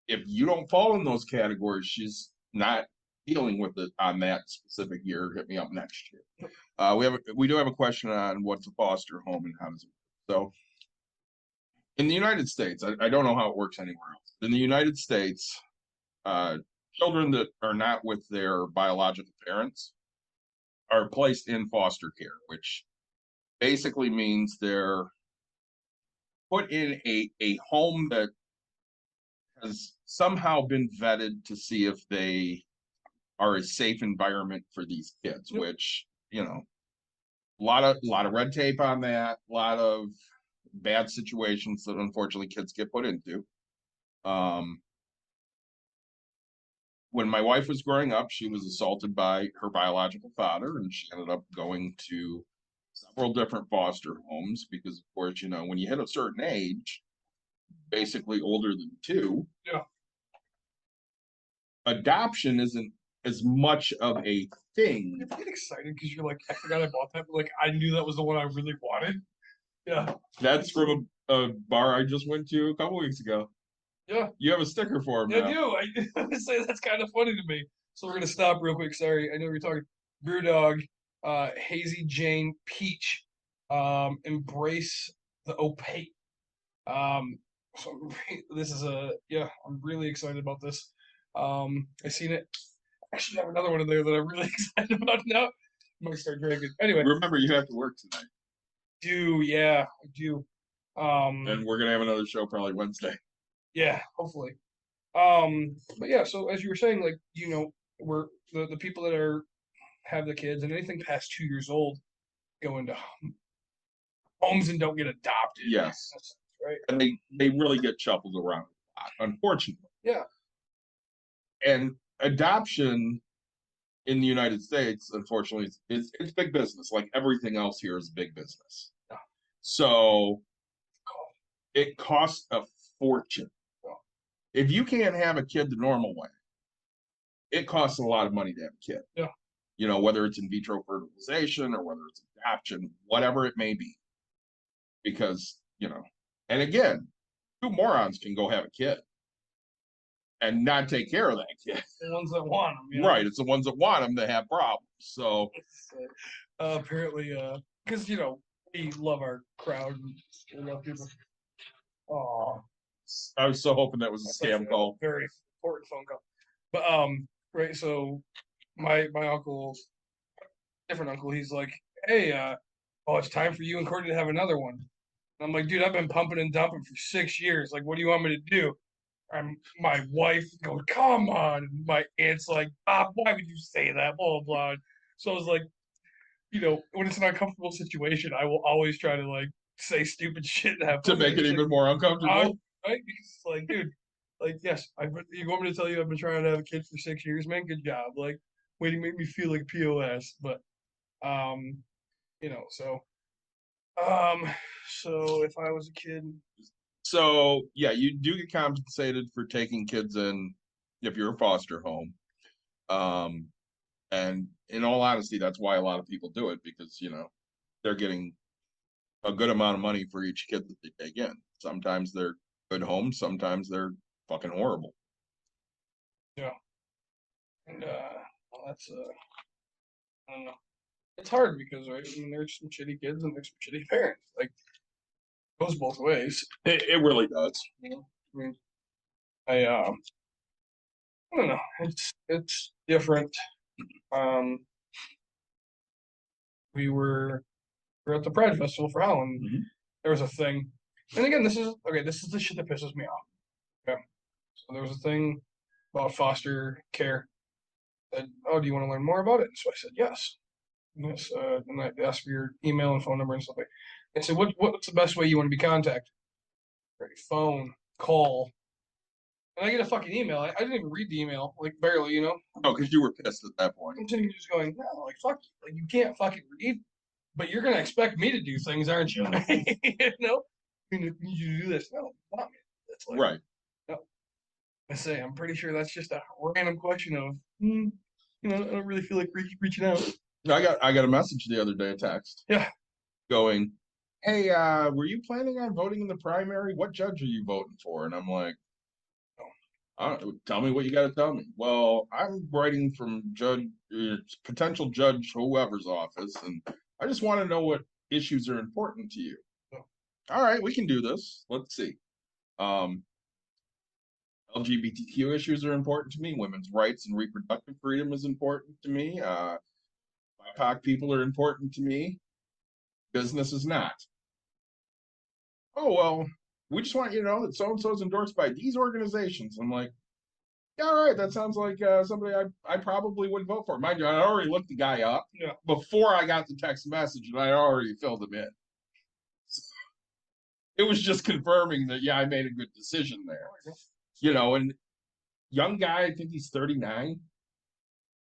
S4: if you don't fall in those categories, she's not dealing with it on that specific year. Hit me up next year. We do have a question on what's a foster home and how does it work. So in the United States, I don't know how it works anywhere else. In the United States, children that are not with their biological parents are placed in foster care, which basically means they're put in a home that has somehow been vetted to see if they are a safe environment for these kids,
S5: Yep.
S4: which, a lot of red tape on that, a lot of bad situations that unfortunately kids get put into. When my wife was growing up, she was assaulted by her biological father, and she ended up going to several different foster homes because, of course, when you hit a certain age, basically older than 2,
S5: Yeah.
S4: adoption isn't as much of a thing.
S5: You get excited because you're like, I forgot I bought that, but like I knew that was the one I really wanted. Yeah.
S4: That's from a bar I just went to a couple weeks ago.
S5: Yeah.
S4: You have a sticker for him
S5: Yeah,
S4: now.
S5: I do. I would say that's kind of funny to me. So we're gonna stop real quick. Sorry, I know we are talking. Brew Dog, Hazy Jane, Peach, Embrace the Opaque. So this is I'm really excited about this. I seen it. I actually have another one in there that I'm really excited about now. I might start drinking. Anyway,
S4: Remember, you have to work tonight,
S5: I do.
S4: and we're gonna have another show probably Wednesday.
S5: Yeah, hopefully. But yeah, so as you were saying, like, we're the people that have the kids and anything past 2 years old go into homes and don't get adopted.
S4: Yes.
S5: Right.
S4: And they really get shuffled around a lot, unfortunately.
S5: Yeah.
S4: And adoption in the United States, unfortunately, it's big business. Like everything else here is big business.
S5: Yeah.
S4: So it costs a fortune. If you can't have a kid the normal way, it costs a lot of money to have a kid.
S5: Yeah.
S4: Whether it's in vitro fertilization or whether it's adoption, whatever it may be. Because, and again, 2 morons can go have a kid and not take care of that kid.
S5: The ones that want them.
S4: Right. It's the ones that want them that have problems. So
S5: apparently, because we love our crowd and we love people. Oh,
S4: I was so hoping that was a scam call.
S5: Very important phone call. But right. So my uncle, different uncle, he's like, hey, it's time for you and Courtney to have another one. And I'm like, dude, I've been pumping and dumping for 6 years. Like, what do you want me to do? My wife going, come on. And my aunt's like, why would you say that? Blah, blah, blah. So I was like, when it's an uncomfortable situation, I will always try to like say stupid shit and have
S4: to make it even more uncomfortable.
S5: Right? Because it's like, dude, like, yes, you want me to tell you I've been trying to have a kid for 6 years, man? Good job. Like, way to make me feel like POS. But, so if I was a kid.
S4: So, yeah, you do get compensated for taking kids in if you're a foster home. And in all honesty, that's why a lot of people do it because, they're getting a good amount of money for each kid that they take in. Sometimes they're good homes, sometimes they're fucking horrible.
S5: And well, that's I don't know. It's hard because right, I mean, there's some shitty kids and there's some shitty parents. Like it goes both ways.
S4: It really does.
S5: You know, I mean, I don't know. It's different. Um, we were at the Pride Festival for Halloween.
S4: Mhm.
S5: There was a thing, and again, this is okay. This is the shit that pisses me off. Okay, so there was a thing about foster care. Said, oh, do you want to learn more about it? So I said yes. Yes, and I asked for your email and phone number and stuff like. I said, what's the best way you want to be contacted? Right, phone, call, and I get a fucking email. I didn't even read the email, like barely, you know.
S4: Oh, because you were pissed at that point.
S5: I'm sitting here just going, no, like fuck you, like you can't fucking read, but you're gonna expect me to do things, aren't you? You know, I mean, need you to do this. No, not me. That's like,
S4: Right.
S5: no. I say, I'm pretty sure that's just a random question of, you know, I don't really feel like reaching out.
S4: I got a message the other day, a text.
S5: Yeah.
S4: Going, hey, were you planning on voting in the primary? What judge are you voting for? And I'm like, tell me what you got to tell me. Well, I'm writing from potential judge whoever's office, and I just want to know what issues are important to you.
S5: Oh.
S4: All right, we can do this. Let's see. LGBTQ issues are important to me. Women's rights and reproductive freedom is important to me. BIPOC people are important to me. Business is not. Oh, well, we just want you to know that so-and-so is endorsed by these organizations. I'm like, yeah, all right, that sounds like somebody I probably would vote for. Mind you, I already looked the guy up before I got the text message, and I already filled him in. So it was just confirming that, yeah, I made a good decision there. You know, and young guy, I think he's 39.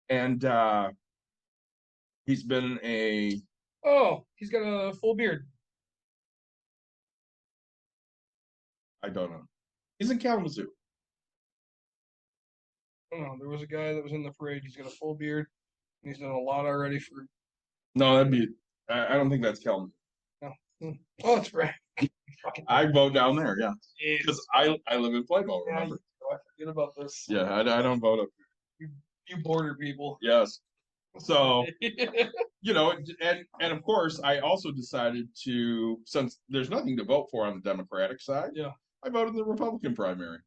S4: And he's been
S5: Oh, he's got a full beard.
S4: I don't know. He's in Kalamazoo.
S5: I don't know. There was a guy that was in the parade. He's got a full beard. And he's done a lot already for.
S4: No, I don't think that's Kalamazoo.
S5: No. Oh, it's right.
S4: I vote down there, yeah.
S5: Jeez.
S4: Because I live in Playbo,
S5: Yeah,
S4: remember?
S5: I forget about this.
S4: Yeah, I don't vote up
S5: You border people.
S4: Yes. So, you know, and of course, I also decided to, since there's nothing to vote for on the Democratic side,
S5: Yeah.
S4: I voted in the Republican primary.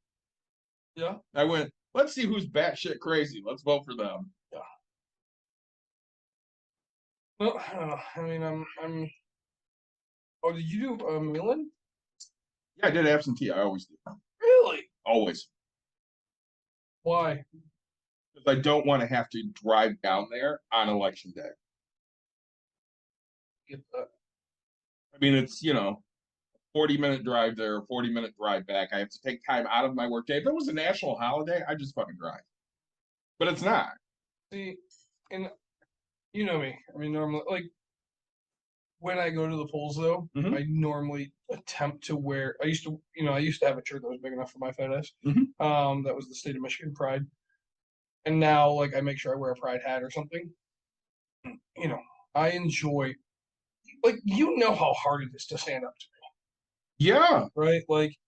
S5: Yeah.
S4: I went, let's see who's batshit crazy. Let's vote for them.
S5: Yeah. Well, I don't know. I mean, I'm. Oh, did you do a Millen?
S4: Yeah, I did absentee. I always do.
S5: Really?
S4: Always.
S5: Why?
S4: Because I don't want to have to drive down there on election day.
S5: Get that.
S4: I mean, it's, 40-minute drive there, 40-minute drive back. I have to take time out of my work day. If it was a national holiday, I'd just fucking drive. But it's not.
S5: See, and you know me. I mean, normally, like, when I go to the polls, though,
S4: Mhm.
S5: I normally attempt to wear. I used to have a shirt that was big enough for my fat ass.
S4: Mhm.
S5: That was the state of Michigan Pride, and now, like, I make sure I wear a Pride hat or something. You know, I enjoy. Like, you know how hard it is to stand up to me,
S4: Yeah.
S5: right? Like,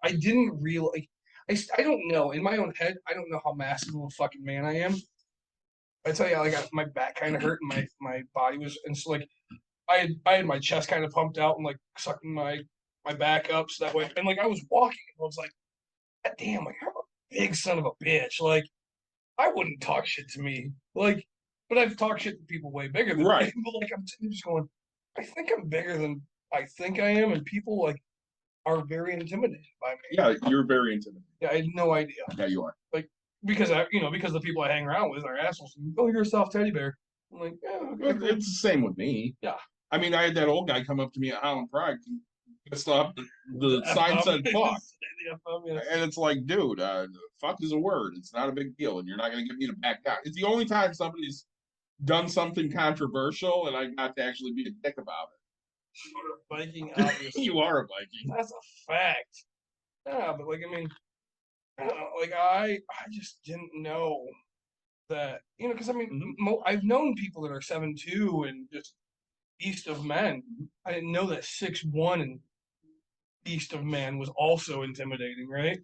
S5: I didn't realize. I don't know. In my own head, I don't know how massive of a fucking man I am. I tell you, like my back kind of hurt and my body was, and so like I had my chest kind of pumped out and like sucking my back up so that way, and like I was walking and I was like, God damn, like I'm a big son of a bitch. Like I wouldn't talk shit to me, like, but I've talked shit to people way bigger than
S4: Right.
S5: me. But like I'm sitting there just going, I think I'm bigger than I think I am, and people like are very intimidated by me.
S4: Yeah, you're very intimidating.
S5: Yeah, I had no idea.
S4: Yeah, you are.
S5: Because because the people I hang around with are assholes. Oh, you're a soft teddy bear. I'm like, yeah, okay, cool.
S4: It's the same with me.
S5: Yeah.
S4: I mean, I had that old guy come up to me at Holland Pride, pissed off. The sign said "fuck," and it's like, dude, fuck is a word. It's not a big deal, and you're not going to get me to back down. It's the only time somebody's done something controversial, and I got to actually be a dick about it.
S5: You're a Viking, obviously.
S4: You are a Viking.
S5: That's a fact. Yeah, but like, I mean, I don't know, like I just didn't know that, because I mean, I've known people that are 7'2" and just beast of men. I didn't know that 6'1" and beast of man was also intimidating, right?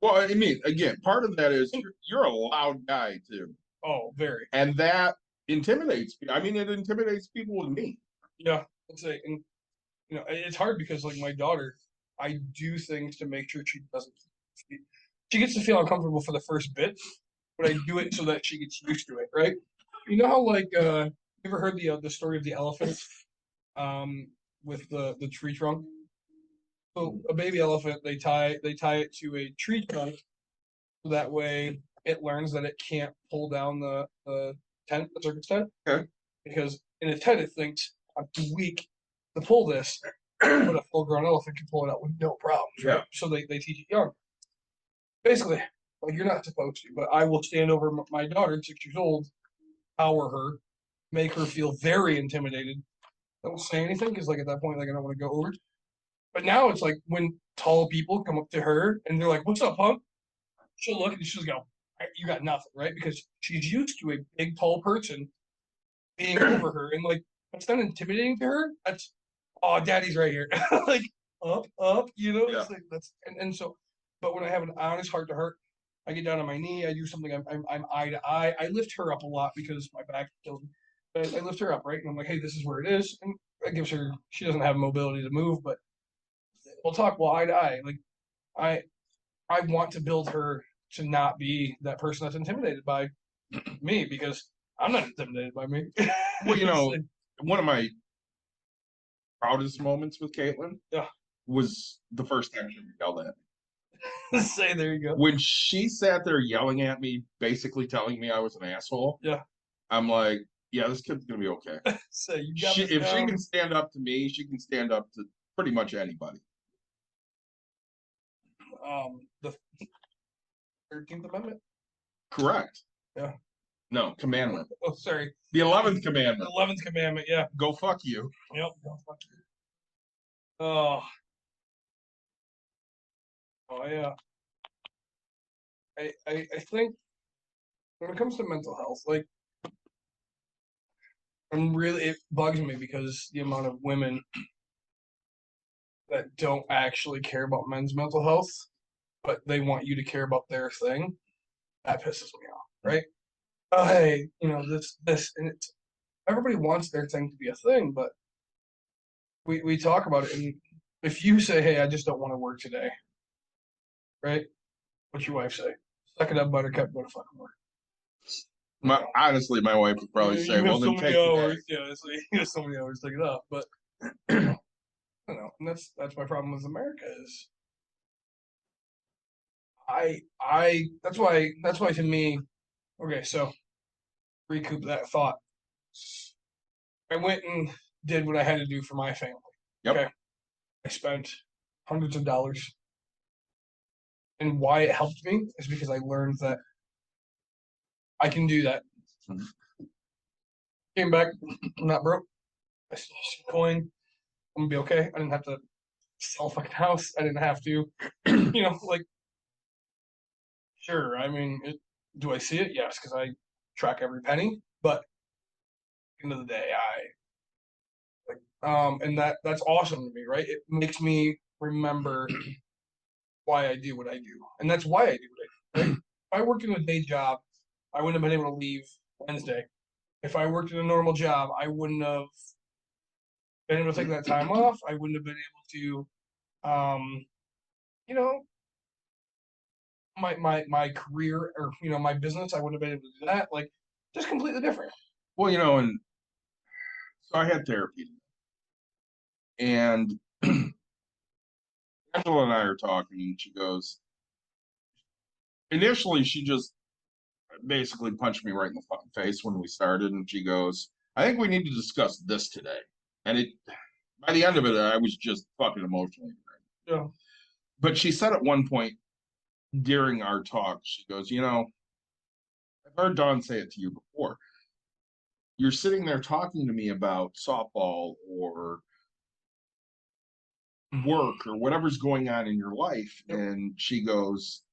S4: Well, I mean, again, part of that is you're a loud guy too,
S5: Oh, very.
S4: and that intimidates me. I mean, it intimidates people with me.
S5: Yeah, let's say, and it's hard because like my daughter, I do things to make sure she doesn't. She gets to feel uncomfortable for the first bit, but I do it so that she gets used to it, right? You know how like you ever heard the story of the elephant, with the tree trunk? So a baby elephant, they tie it to a tree trunk so that way it learns that it can't pull down the tent, the circus tent.
S4: Okay.
S5: Because in a tent it thinks I'm too weak to pull this, but a full grown elephant can pull it out with no problems, right?
S4: Yeah.
S5: So they teach it young. Basically, like you're not supposed to, but I will stand over my daughter, 6 years old, power her, make her feel very intimidated. Don't say anything because like at that point, like I don't want to go over. But now it's like when tall people come up to her and they're like, "What's up, punk?" She'll look and she'll go, "You got nothing," right? Because she's used to a big, tall person being over her, and like that's not intimidating to her. That's, oh, daddy's right here, like up,
S4: Yeah.
S5: It's like that's and so. But when I have an honest heart to heart, I get down on my knee. I do something. I'm eye to eye. I lift her up a lot because my back kills me. But I lift her up, right? And I'm like, "Hey, this is where it is." And that gives her. She doesn't have mobility to move, but we'll talk. Well, eye to eye. Like I I want to build her to not be that person that's intimidated by me because I'm not intimidated by me.
S4: Well, one of my proudest moments with Caitlin,
S5: yeah,
S4: was the first time she yelled at me.
S5: say there you go.
S4: When she sat there yelling at me, basically telling me I was an asshole.
S5: Yeah,
S4: I'm like, yeah, this kid's gonna be okay.
S5: say you got
S4: If she can stand up to me, she can stand up to pretty much anybody.
S5: The 13th Amendment.
S4: Correct.
S5: Yeah.
S4: No, commandment.
S5: Oh, sorry.
S4: The 11th
S5: The
S4: commandment.
S5: 11th commandment. Yeah.
S4: Go fuck you.
S5: Yep. Oh, fuck you. Oh yeah. I think when it comes to mental health, like it bugs me because the amount of women that don't actually care about men's mental health, but they want you to care about their thing. That pisses me off, right? Oh, hey, this, and it's everybody wants their thing to be a thing, but we talk about it, and if you say, "Hey, I just don't want to work today," right? What's your wife say? Suck it up, buttercup, go to fucking work.
S4: Honestly, my wife would probably say, "Well, then take
S5: hours." Yeah, so you have so many hours to take it up, but I don't know, and that's my problem with America is that's why to me, okay, so recoup that thought. I went and did what I had to do for my family.
S4: Yep.
S5: Okay. I spent hundreds of dollars. And why it helped me is because I learned that I can do that. Came back, I'm not broke. I still have some coin. I'm gonna be okay. I didn't have to sell a fucking house. I didn't have to, like, sure. I mean, do I see it? Yes, because I track every penny. But at the end of the day, and that's awesome to me, right? It makes me remember why I do what I do, and that's why I do what I do. Right? If I worked in a day job, I wouldn't have been able to leave Wednesday. If I worked in a normal job, I wouldn't have been able to take that time off. I wouldn't have been able to, you know, my career or my business. I wouldn't have been able to do that. Like, just completely different.
S4: Well, and so I had therapy, and Angela and I are talking, and she goes, initially, she just basically punched me right in the fucking face when we started, and she goes, "I think we need to discuss this today." And by the end of it, I was just fucking emotionally drained.
S5: Yeah.
S4: But she said at one point during our talk, she goes, I've heard Don say it to you before. You're sitting there talking to me about softball or work or whatever's going on in your life.
S5: Yep.
S4: And she goes,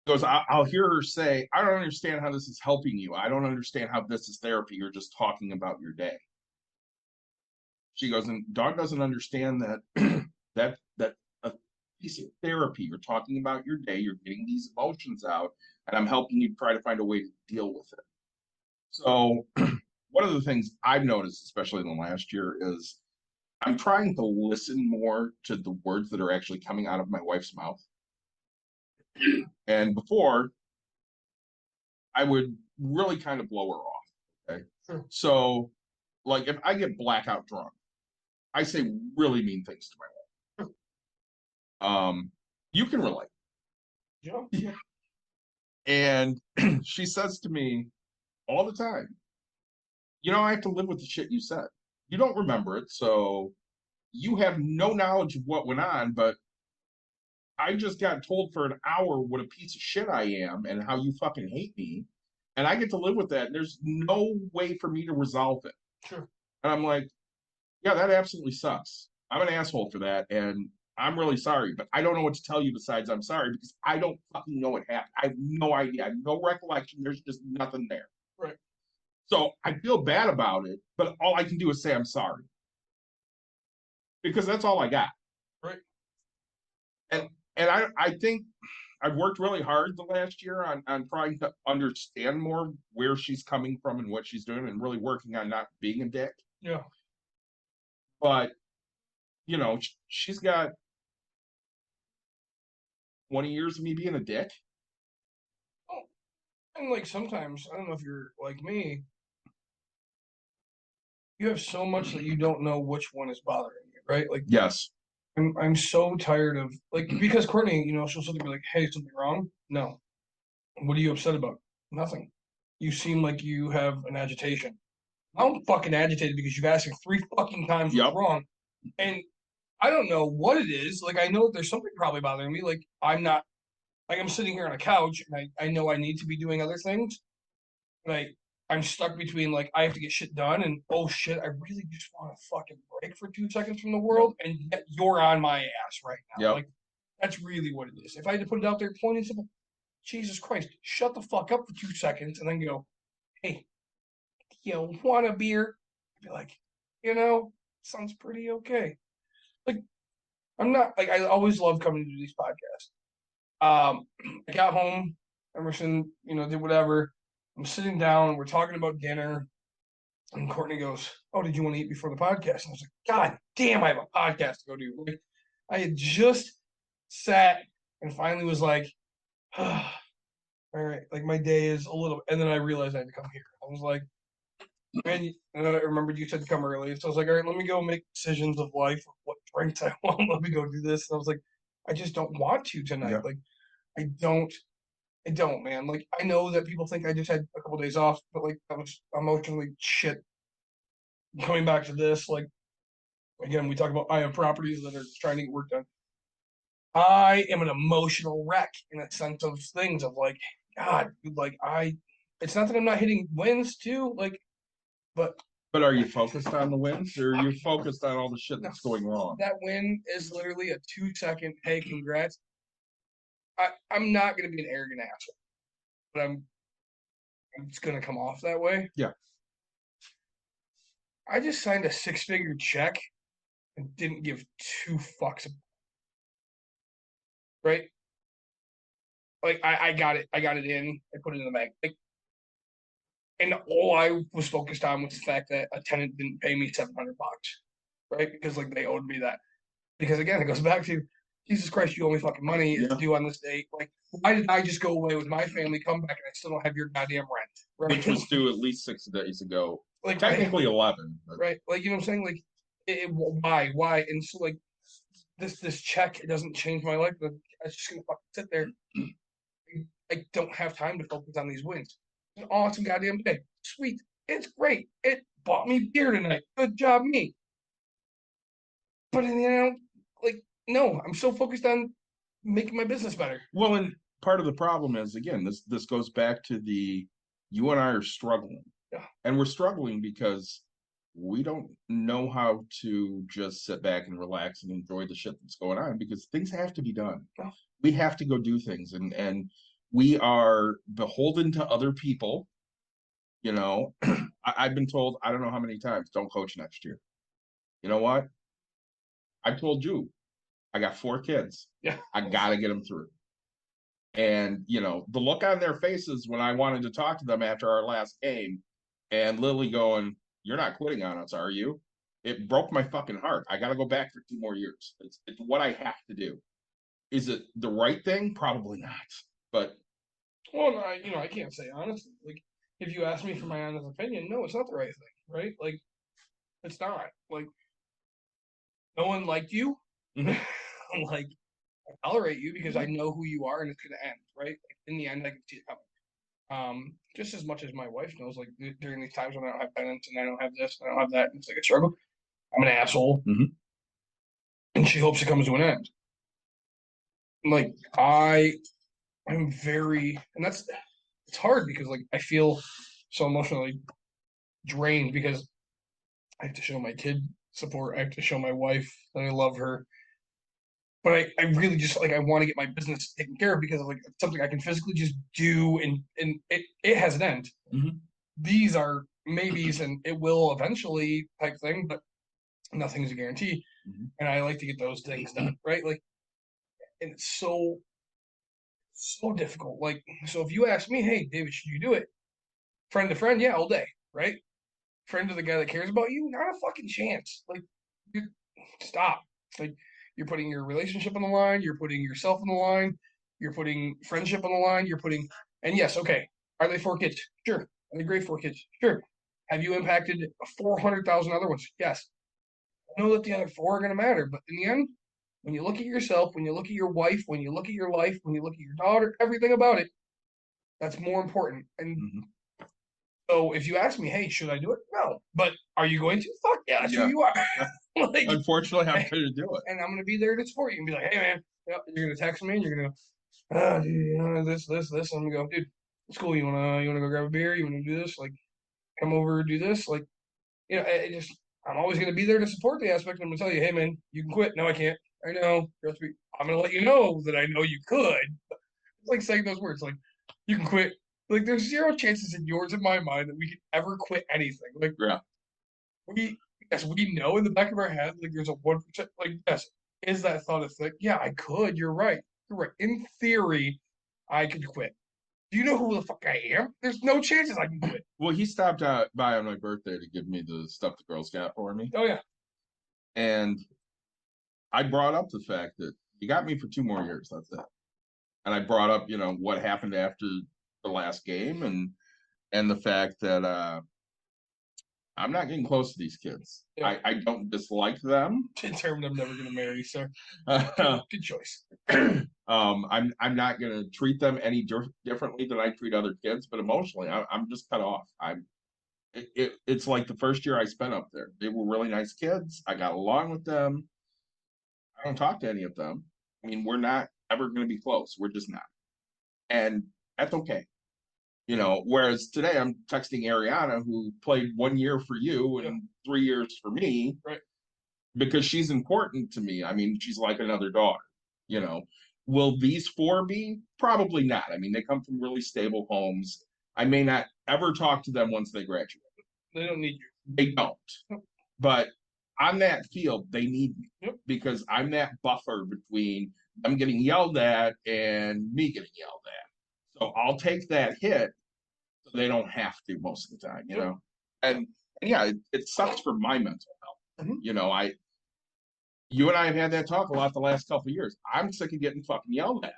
S4: I'll hear her say, "I don't understand how this is helping you. I don't understand how this is therapy. You're just talking about your day." She goes, and Dawn doesn't understand that
S6: that a piece of therapy. You're talking about your day, you're getting these emotions out, and I'm helping you try to find a way to deal with it. So one of the things I've noticed, especially in the last year, is I'm trying to listen more to the words that are actually coming out of my wife's mouth. And before, I would really kind of blow her off. Okay.
S5: Sure.
S6: So, like, if I get blackout drunk, I say really mean things to my wife. You can relate.
S5: Yeah.
S6: And she says to me all the time, I have to live with the shit you said. You don't remember it, so you have no knowledge of what went on, but I just got told for an hour what a piece of shit I am and how you fucking hate me. And I get to live with that. And there's no way for me to resolve it.
S5: Sure.
S6: And I'm like, yeah, that absolutely sucks. I'm an asshole for that. And I'm really sorry, but I don't know what to tell you besides I'm sorry because I don't fucking know what happened. I have no idea. I have no recollection. There's just nothing there.
S5: Right.
S6: So I feel bad about it, but all I can do is say I'm sorry. Because that's all I got.
S5: Right.
S6: And I think I've worked really hard the last year on trying to understand more where she's coming from and what she's doing and really working on not being a dick.
S5: Yeah.
S6: But, she's got 20 years of me being a dick.
S5: Oh, and like sometimes, I don't know if you're like me, you have so much that you don't know which one is bothering you, right? Like,
S6: Yes.
S5: I'm so tired of like because Courtney, she'll suddenly be like, "Hey, something wrong?" No. What are you upset about? Nothing. You seem like you have an agitation. I'm fucking agitated because you've asked me 3 fucking times
S6: Yep.
S5: what's wrong, and I don't know what it is. Like I know that there's something probably bothering me. Like I'm not like I'm sitting here on a couch and I know I need to be doing other things. Like I'm stuck between like I have to get shit done and oh shit, I really just want to fucking break for 2 seconds from the world, and yet you're on my ass right now.
S6: Yep.
S5: Like that's really what it is. If I had to put it out there plain and simple, Jesus Christ, shut the fuck up for 2 seconds and then go, hey, you want a beer? I'd be like, sounds pretty okay. Like I'm not like I always love coming to do these podcasts. I got home, Emerson, did whatever. I'm sitting down, we're talking about dinner, and Courtney goes, "Oh, did you want to eat before the podcast?" And I was like, "God damn, I have a podcast to go do." Like, I had just sat and finally was like, all right, like my day is a little, and then I realized I had to come here. I was like, man, and then I remembered you said to come early, so I was like, all right, let me go make decisions of life, of what drinks I want. Let me go do this. And I was like, I just don't want to tonight.
S6: Yeah.
S5: Like, I don't, man. Like, I know that people think I just had a couple days off, but like, that was emotionally shit. Coming back to this, like, again, we talk about I have properties that are trying to get work done. I am an emotional wreck in a sense of things of like, God, like it's not that I'm not hitting wins too, like, but
S6: But are you focused on the wins or are you focused on all the shit that's going wrong?
S5: that win is literally a 2-second, hey, congrats. I'm not gonna be an arrogant asshole, but I'm just gonna come off that way.
S6: Yeah.
S5: I just signed a 6-figure check and didn't give 2 fucks. Right? Like I got it in, I put it in the bank. Like, and all I was focused on was the fact that a tenant didn't pay me $700, right? Because like they owed me that. Because again, it goes back to Jesus Christ, you owe me fucking money. It's due on this date. Like, why did I just go away with my family, come back, and I still don't have your goddamn rent? Right?
S6: Which was due at least 6 days ago.
S5: Like
S6: Technically 11. But...
S5: Right. Like, you know what I'm saying? Like, why? And so, like, this check, it doesn't change my life, but it's just gonna fucking sit there. I don't have time to focus on these wins. It's an awesome goddamn day. Sweet. It's great. It bought me beer tonight. Good job, me. But in the end, like, no, I'm so focused on making my business better.
S6: Well, and part of the problem is, again, this goes back to you and I are struggling.
S5: Yeah.
S6: And we're struggling because we don't know how to just sit back and relax and enjoy the shit that's going on because things have to be done.
S5: Yeah.
S6: We have to go do things and we are beholden to other people. I've been told, I don't know how many times, don't coach next year. You know what? I told you, I got 4 kids.
S5: Yeah.
S6: I got to get them through. And, you know, the look on their faces when I wanted to talk to them after our last game and Lily going, "You're not quitting on us, are you?" It broke my fucking heart. I got to go back for 2 more years. It's what I have to do. Is it the right thing? Probably not. But
S5: Well, no, I can't say honestly. Like, if you ask me for my honest opinion, no, it's not the right thing, right? Like, it's not. Like, no one liked you.
S6: Mhm.
S5: Like, I tolerate you because I know who you are and it's gonna end, right? Like, in the end, I can see it coming. Just as much as my wife knows, like during these times when I don't have penance and I don't have this and I don't have that, and it's like a struggle. I'm an asshole,
S6: Mhm.
S5: and she hopes it comes to an end. Like I'm very, and it's hard because like I feel so emotionally drained because I have to show my kid support. I have to show my wife that I love her. But I really just like I want to get my business taken care of because of like it's something I can physically just do and it has an end.
S6: Mhm.
S5: These are maybes and it will eventually type thing, but nothing's a guarantee.
S6: Mhm.
S5: And I like to get those things done, right? Like and it's so difficult. Like so if you ask me, hey David, should you do it? Friend to friend, yeah, all day, right? Friend to the guy that cares about you, not a fucking chance. Like you stop. Like you're putting your relationship on the line, you're putting yourself on the line, you're putting friendship on the line, you're putting and yes, okay. Are they 4 kids? Sure. Are they great 4 kids? Sure. Have you impacted 400,000 other ones? Yes. I know that the other 4 are going to matter, but in the end, when you look at yourself, when you look at your wife, when you look at your life, when you look at your daughter, everything about it, that's more important. And
S6: Mhm.
S5: so if you ask me, hey, should I do it? No. But are you going to? Fuck yeah, that's who
S6: Yeah.
S5: you are. Like,
S6: Unfortunately, I'm going to do it.
S5: and I'm gonna be there to support you and be like, hey man, you're gonna text me and you're gonna go, dude, this. And I'm gonna go, dude, it's cool. You wanna go grab a beer? You wanna do this? Like, come over, do this. Like, I'm always gonna be there to support the aspect. I'm gonna tell you, hey man, you can quit. No, I can't. I know. Trust me. I'm gonna let you know that I know you could. It's like saying those words, like, you can quit. Like, there's zero chances in yours and my mind that we could ever quit anything. Like,
S6: Yeah.
S5: we know in the back of our head, like there's a 1%, like yes, is that thought of thing? Yeah, I could. You're right. You're right. In theory, I could quit. Do you know who the fuck I am? There's no chances I can quit.
S6: Well, he stopped by on my birthday to give me the stuff the girls got for me.
S5: Oh yeah.
S6: And I brought up the fact that you got me for 2 more years. That's it. And I brought up, you know, what happened after the last game and the fact that I'm not getting close to these kids.
S5: Yeah.
S6: I don't dislike them.
S5: Determined I'm never gonna marry, sir. Good choice.
S6: I'm not gonna treat them any differently than I treat other kids, but emotionally, I'm just cut off. It's like the first year I spent up there. They were really nice kids. I got along with them. I don't talk to any of them. I mean, we're not ever going to be close. We're just not. And that's okay. You know, whereas today I'm texting Ariana, who played 1 year for you and 3 years for me,
S5: Right.
S6: because she's important to me. I mean, she's like another daughter, you know. Will these 4 be? Probably not. I mean, they come from really stable homes. I may not ever talk to them once they graduate.
S5: They don't need you.
S6: They don't. But on that field, they need me because I'm that buffer between them getting yelled at and me getting yelled at. So I'll take that hit so they don't have to most of the time, you know. And yeah, it sucks for my mental health.
S5: Mhm.
S6: You know, you and I have had that talk a lot the last couple of years. I'm sick of getting fucking yelled at.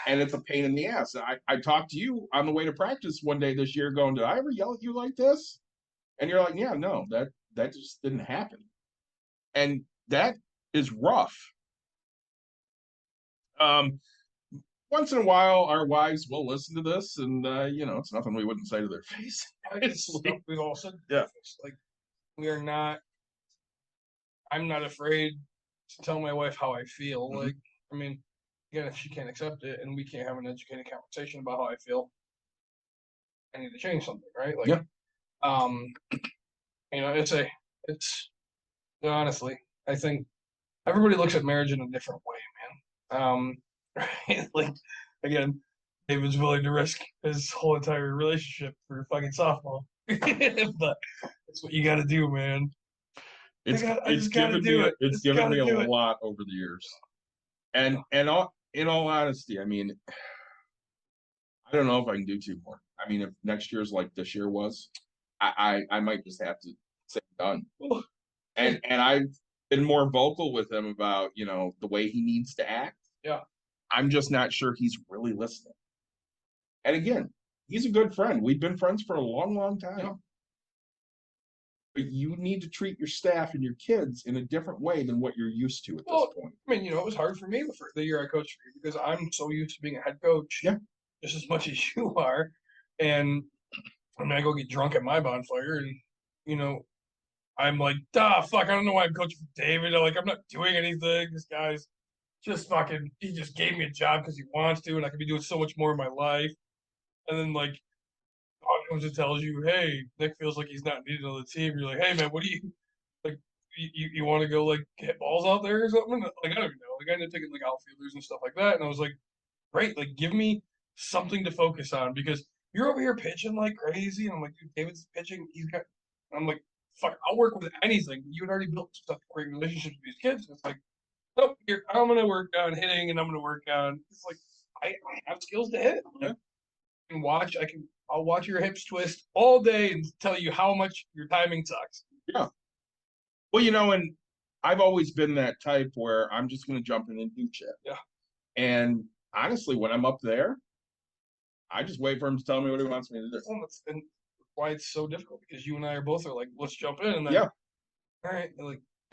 S6: And it's a pain in the ass. I talked to you on the way to practice one day this year going, did I ever yell at you like this? And you're like, yeah, no, that just didn't happen. And that is rough. Once in a while, our wives will listen to this, and you know, it's nothing we wouldn't say to their face.
S5: We've all said
S6: Yeah.
S5: like we are not. I'm not afraid to tell my wife how I feel.
S6: Mhm.
S5: Like, I mean, again, if she can't accept it and we can't have an educated conversation about how I feel, I need to change something, right? Like,
S6: Yeah.
S5: it's honestly, I think everybody looks at marriage in a different way, man. Right? Like, again, David's willing to risk his whole entire relationship for fucking softball, but that's what you got to do, man. I just gotta do it.
S6: It's
S5: Just
S6: given
S5: gotta
S6: me a
S5: do it.
S6: lot over the years. And in all honesty, I mean, I don't know if I can do two more. I mean, if next year's like this year was, I might just have to say done.
S5: Well,
S6: And I've been more vocal with him about, the way he needs to act.
S5: yeah.
S6: I'm just not sure he's really listening. And again, he's a good friend. We've been friends for a long, long time.
S5: Yeah.
S6: But you need to treat your staff and your kids in a different way than what you're used to at
S5: Well,
S6: this point.
S5: I mean, it was hard for me the year I coached for you because I'm so used to being a head coach,
S6: Yeah.
S5: just as much as you are. And I mean, I go get drunk at my bonfire, and I'm like, fuck, I don't know why I'm coaching for David. I'm not doing anything. This guy's just fucking. He just gave me a job because he wants to, and I could be doing so much more in my life. And then God comes and tells you, hey, Nick feels like he's not needed on the team. You're like, hey man, what do you like? You want to go hit balls out there or something? I don't even know. I ended up taking outfielders and stuff like that, and I was like, great, give me something to focus on because you're over here pitching like crazy, and I'm like, dude, David's pitching. I'm like, fuck, I'll work with anything. You had already built such a great relationship with these kids. It's like, nope, I'm gonna work on hitting, and I'm gonna work on. It's like I have skills to hit. I'll watch your hips twist all day and tell you how much your timing sucks.
S6: Yeah. Well, and I've always been that type where I'm just going to jump in and do shit.
S5: Yeah.
S6: And honestly, when I'm up there, I just wait for him to tell me what he wants me to do.
S5: Well, and why it's so difficult because you and I are both like, let's jump in, and then
S6: Yeah.
S5: all right,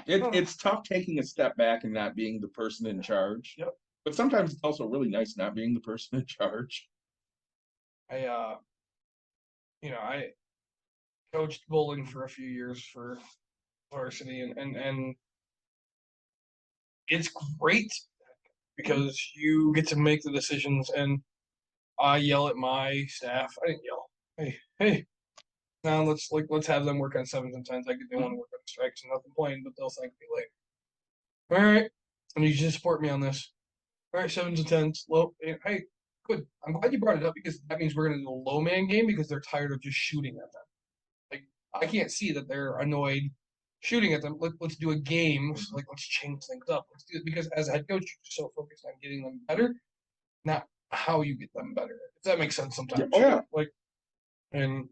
S6: It's tough taking a step back and not being the person in charge.
S5: Yep.
S6: But sometimes it's also really nice not being the person in charge.
S5: I coached bowling for a few years for varsity, and it's great because you get to make the decisions. And I yell at my staff. I didn't yell. Hey, now let's have them work on sevens and tens. I get they want to work on strikes and nothing playing, but they'll thank me later. All right, I need you to support me on this. All right, sevens and tens. Low. Hey, good. I'm glad you brought it up because that means we're going to do a low man game because they're tired of just shooting at them. I can't see that they're annoyed shooting at them. Let's do a game. Let's change things up. Let's do it because as a head coach, you're so focused on getting them better, not how you get them better. If that makes sense sometimes.
S6: Yeah.
S5: And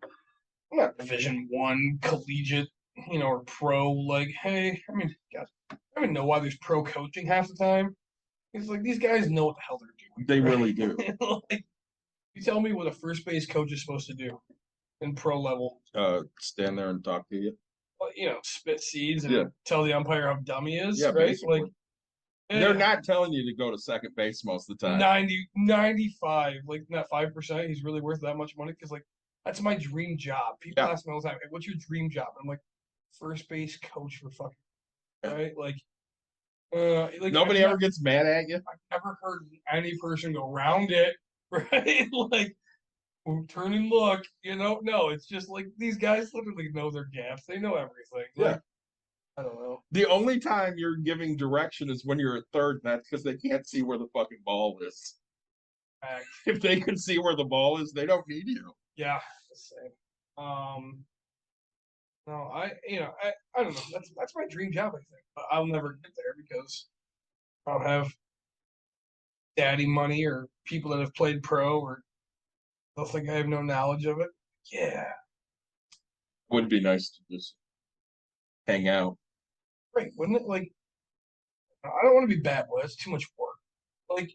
S5: I'm not Division I collegiate, or pro. Hey, I mean, God, I don't even know why there's pro coaching half the time. It's these guys know what the hell they're doing.
S6: They really do.
S5: You tell me what a first base coach is supposed to do in pro level.
S6: Stand there and talk to you.
S5: Well, spit seeds and tell the umpire how dumb he is, right?
S6: Basically. They're not telling you to go to second base most of the time.
S5: 95, not 5%. He's really worth that much money because, that's my dream job. People ask me all the time, hey, what's your dream job? And I'm like, first base coach for fucking, right?
S6: Nobody ever gets mad at you.
S5: I've never heard any person go round it, right? Turn and look, no, it's just these guys literally know their gaps. They know everything.
S6: Yeah.
S5: I don't know.
S6: The only time you're giving direction is when you're at third, and that's because they can't see where the fucking ball is.
S5: Fact.
S6: If they can see where the ball is, they don't need you.
S5: Yeah, the same. No, I don't know. That's my dream job, I think. But I'll never get there because I don't have daddy money or people that have played pro or they'll think I have no knowledge of it. Yeah.
S6: Would be nice to just hang out.
S5: Right, wouldn't it? I don't want to be bad, but it's too much work.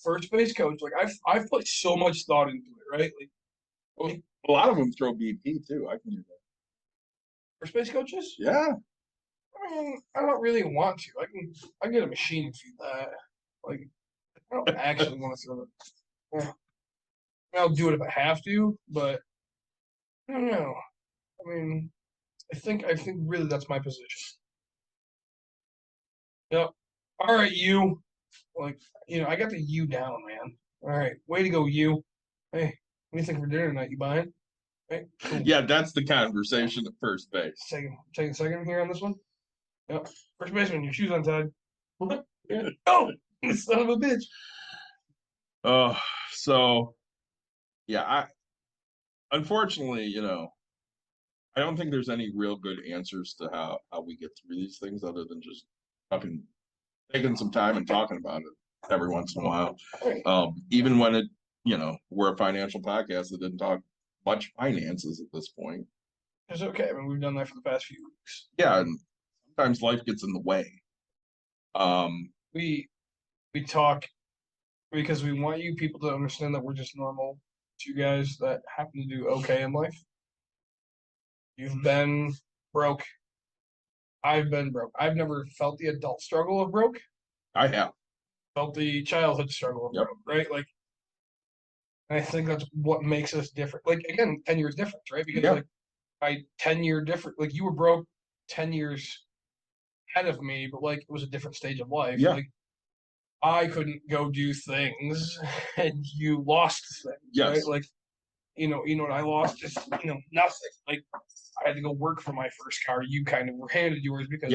S5: First base coach, I've put so much thought into it, right?
S6: A lot of them throw BP too. I can do that.
S5: First base coaches?
S6: Yeah.
S5: I mean, I don't really want to. I can get a machine and feed that. I don't actually want to throw it. Yeah. I'll do it if I have to, but I don't know. I mean, I think really that's my position. Yep. All right, you. I got the you down, man. All right, way to go, you. Hey, what do you think for dinner tonight? You buying? Hey, cool.
S6: Yeah, that's the conversation at first base.
S5: Take a second here on this one. Yep. First baseman, your shoes untied. Yeah. Oh, son of a bitch.
S6: So yeah, unfortunately, I don't think there's any real good answers to how we get through these things other than just fucking taking some time and talking about it every once in a while. Even when we're a financial podcast that didn't talk much finances at this point.
S5: It's okay. I mean, we've done that for the past few weeks.
S6: Yeah, and sometimes life gets in the way.
S5: We talk because we want you people to understand that we're just normal two guys that happen to do okay in life. You've been broke. I've been broke. I've never felt the adult struggle of broke.
S6: I have
S5: Felt the childhood struggle of broke, right? Like, and I think that's what makes us different. Like, again, 10 years difference, right? Because like my 10-year different, like you were broke 10 years ahead of me, but like it was a different stage of life.
S6: Yeah.
S5: Like I couldn't go do things and you lost things.
S6: Yes.
S5: Right? Like, you know what I lost? Just, nothing. Like I had to go work for my first car. You kind of were handed yours because,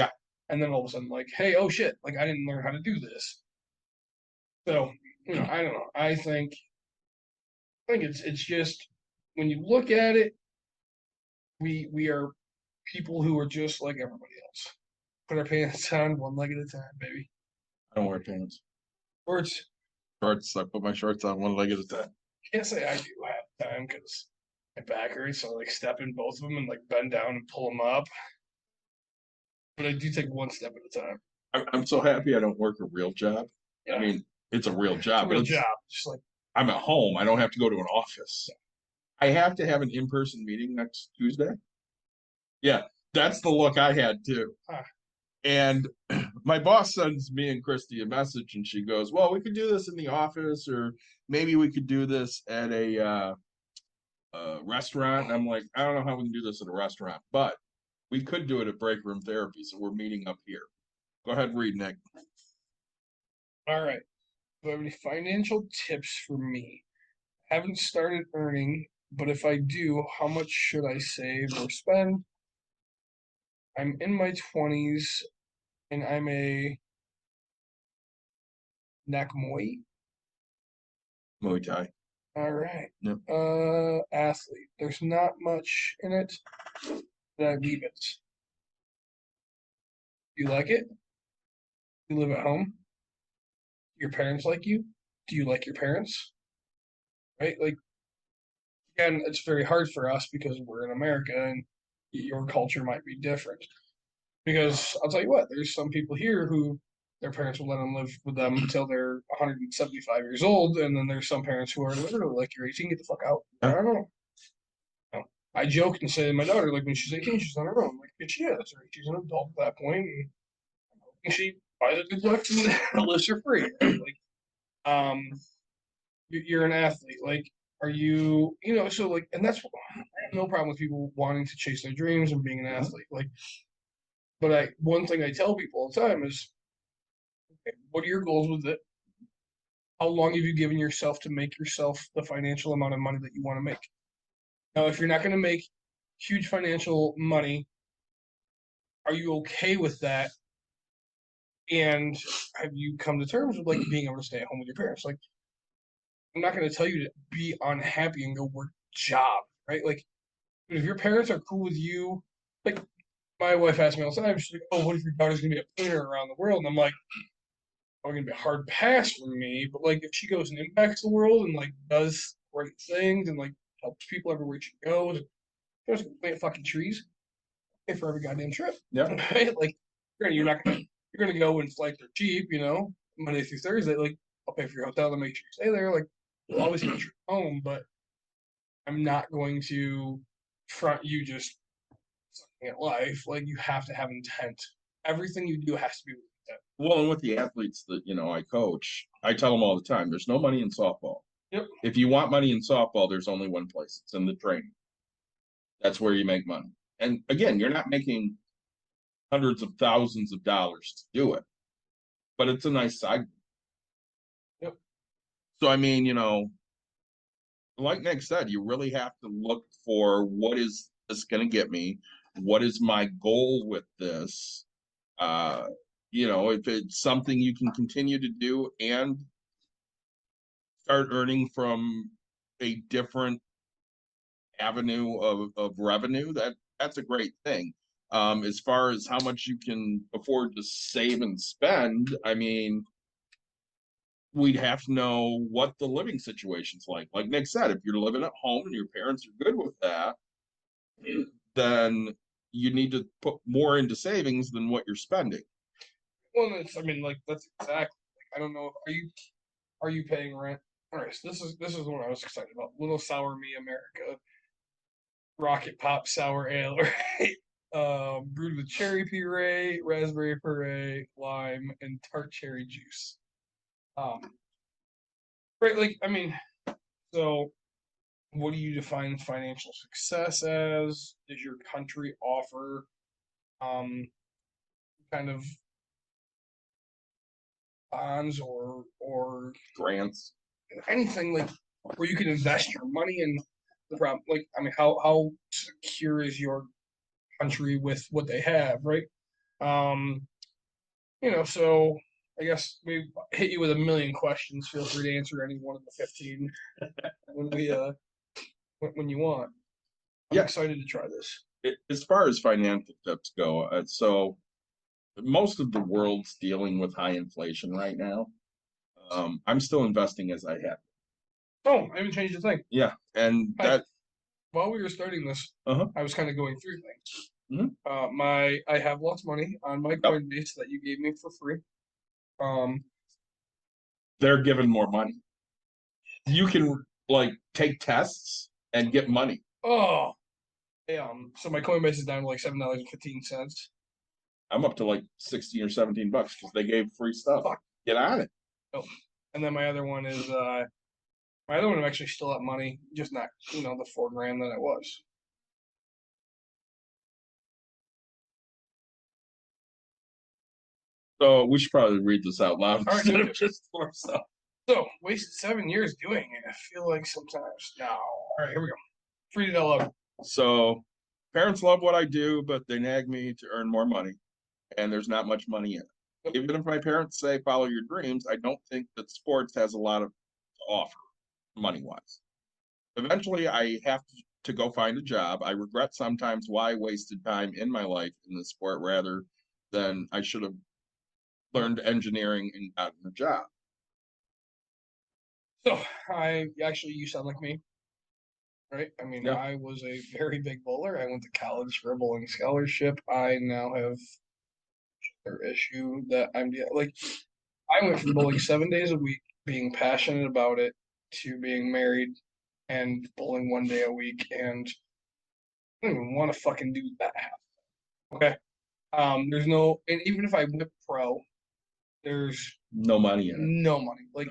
S5: and then all of a sudden, like, hey, oh shit, like I didn't learn how to do this. So, I don't know. I think it's just when you look at it, we are people who are just like everybody else. Put our pants on one leg at a time, baby.
S6: I don't wear pants.
S5: Shorts.
S6: I put my shorts on one leg at a time.
S5: Can't say I do half the time because my back hurts, so I like step in both of them and like bend down and pull them up. But I do take one step at a time.
S6: I'm so happy I don't work a real job. Yeah. I mean, it's a real job.
S5: It's a real job. Just like
S6: I'm at home. I don't have to go to an office. I have to have an in-person meeting next Tuesday. Yeah, that's the look I had too. And my boss sends me and Christy a message, and she goes, "Well, we could do this in the office, or maybe we could do this at a restaurant." And I'm like, I don't know how we can do this at a restaurant, but we could do it at Break Room Therapy. So we're meeting up here. Go ahead and read, Nick.
S5: All right. Do I have any financial tips for me? Haven't started earning, but if I do, how much should I save or spend? I'm in my 20s and I'm a Muay
S6: Thai.
S5: All right.
S6: Yep.
S5: Athlete. There's not much in it, but I leave it. You like it? You live at home? Your parents like you? Do you like your parents? Right? Like, again, it's very hard for us because we're in America and your culture might be different. Because I'll tell you what, there's some people here who their parents will let them live with them until they're 175 years old, and then there's some parents who are literally like, "You're 18, get the fuck out." I don't know. I joke and say to my daughter, like when she's 18, she's on her own. Like, bitch, yeah, that's right. She's an adult at that point, and she buys a good life and lives her free. Right? Like, you're an athlete. Like, are you, so like, and that's I have no problem with people wanting to chase their dreams and being an athlete. Like, but one thing I tell people all the time is, okay, what are your goals with it? How long have you given yourself to make yourself the financial amount of money that you want to make? Now, if you're not going to make huge financial money, are you okay with that? And have you come to terms with like being able to stay at home with your parents? Like, I'm not going to tell you to be unhappy and go work a job, right? Like, if your parents are cool with you, like my wife asks me all the time, she's like, "Oh, what if your daughter's going to be a painter around the world?" And I'm like, "Oh, going to be a hard pass for me." But like, if she goes and impacts the world and like does great things and like helps people everywhere she goes, she doesn't plant fucking trees, pay for every goddamn trip.
S6: Yeah.
S5: Right? Like, you're gonna go and flights are cheap, Monday through Thursday. Like, I'll pay for your hotel to make sure you stay there. Like, you'll always get your home, but I'm not going to front you just sucking at life. Like, you have to have intent. Everything you do has to be with intent.
S6: Well, and with the athletes that I coach, I tell them all the time, there's no money in softball.
S5: Yep.
S6: If you want money in softball, there's only one place. It's in the training. That's where you make money. And again, you're not making hundreds of thousands of dollars to do it, but it's a nice side.
S5: Yep.
S6: So, I mean, like Nick said, you really have to look for what is this going to get me? What is my goal with this? If it's something you can continue to do and start earning from a different avenue of revenue, that's a great thing. As far as how much you can afford to save and spend, I mean, we'd have to know what the living situation's like. Like Nick said, if you're living at home and your parents are good with that, then you need to put more into savings than what you're spending.
S5: Well, it's, I mean, like that's exactly. Like, I don't know. Are you paying rent? All right, so this is what I was excited about. Little Sour Me America, Rocket Pop Sour Ale, right? Brewed with cherry puree, raspberry puree, lime, and tart cherry juice. Um, right, like I mean, so what do you define financial success as? Does your country offer um kind of bonds or
S6: Grants.
S5: anything like where you can invest your money in the problem? Like, I mean, how secure is your country with what they have, right? Um, so I guess we hit you with a million questions. Feel free to answer any one of the 15 when we when you want. I'm
S6: Yeah.
S5: excited to try this.
S6: As far as financial tips go, so most of the world's dealing with high inflation right now. I'm still investing as I have.
S5: Oh, I haven't changed a thing.
S6: Yeah, and
S5: Hi.
S6: that
S5: While we were starting this,
S6: Uh-huh.
S5: I was kind of going through things.
S6: Mhm.
S5: I have lots of money on my Coinbase that you gave me for free.
S6: They're giving more money. You can like take tests and get money.
S5: Oh, so my Coinbase is down to like $7.15.
S6: I'm up to like 16 or 17 bucks because they gave free stuff.
S5: Fuck.
S6: Get on it.
S5: Oh, and then my other one is my other one I'm actually still at money, just not the $4,000 that it was.
S6: So we should probably read this out loud
S5: All right.
S6: instead of just for stuff.
S5: So wasted 7 years doing it. I feel like sometimes no. All right, here we go. Read it out loud.
S6: So parents love what I do, but they nag me to earn more money, and there's not much money in it. Even if my parents say follow your dreams, I don't think that sports has a lot of to offer money wise. Eventually, I have to go find a job. I regret sometimes why I wasted time in my life in the sport rather than I should have learned engineering and gotten a job.
S5: So you sound like me, right? I mean,
S6: Yeah.
S5: I was a very big bowler. I went to college for a bowling scholarship. I now have another issue that like. I went from bowling 7 days a week, being passionate about it, to being married and bowling 1 day a week, and I don't even want to fucking do that. Okay. There's no, and even if I went pro, there's
S6: No money in it.
S5: no money. Like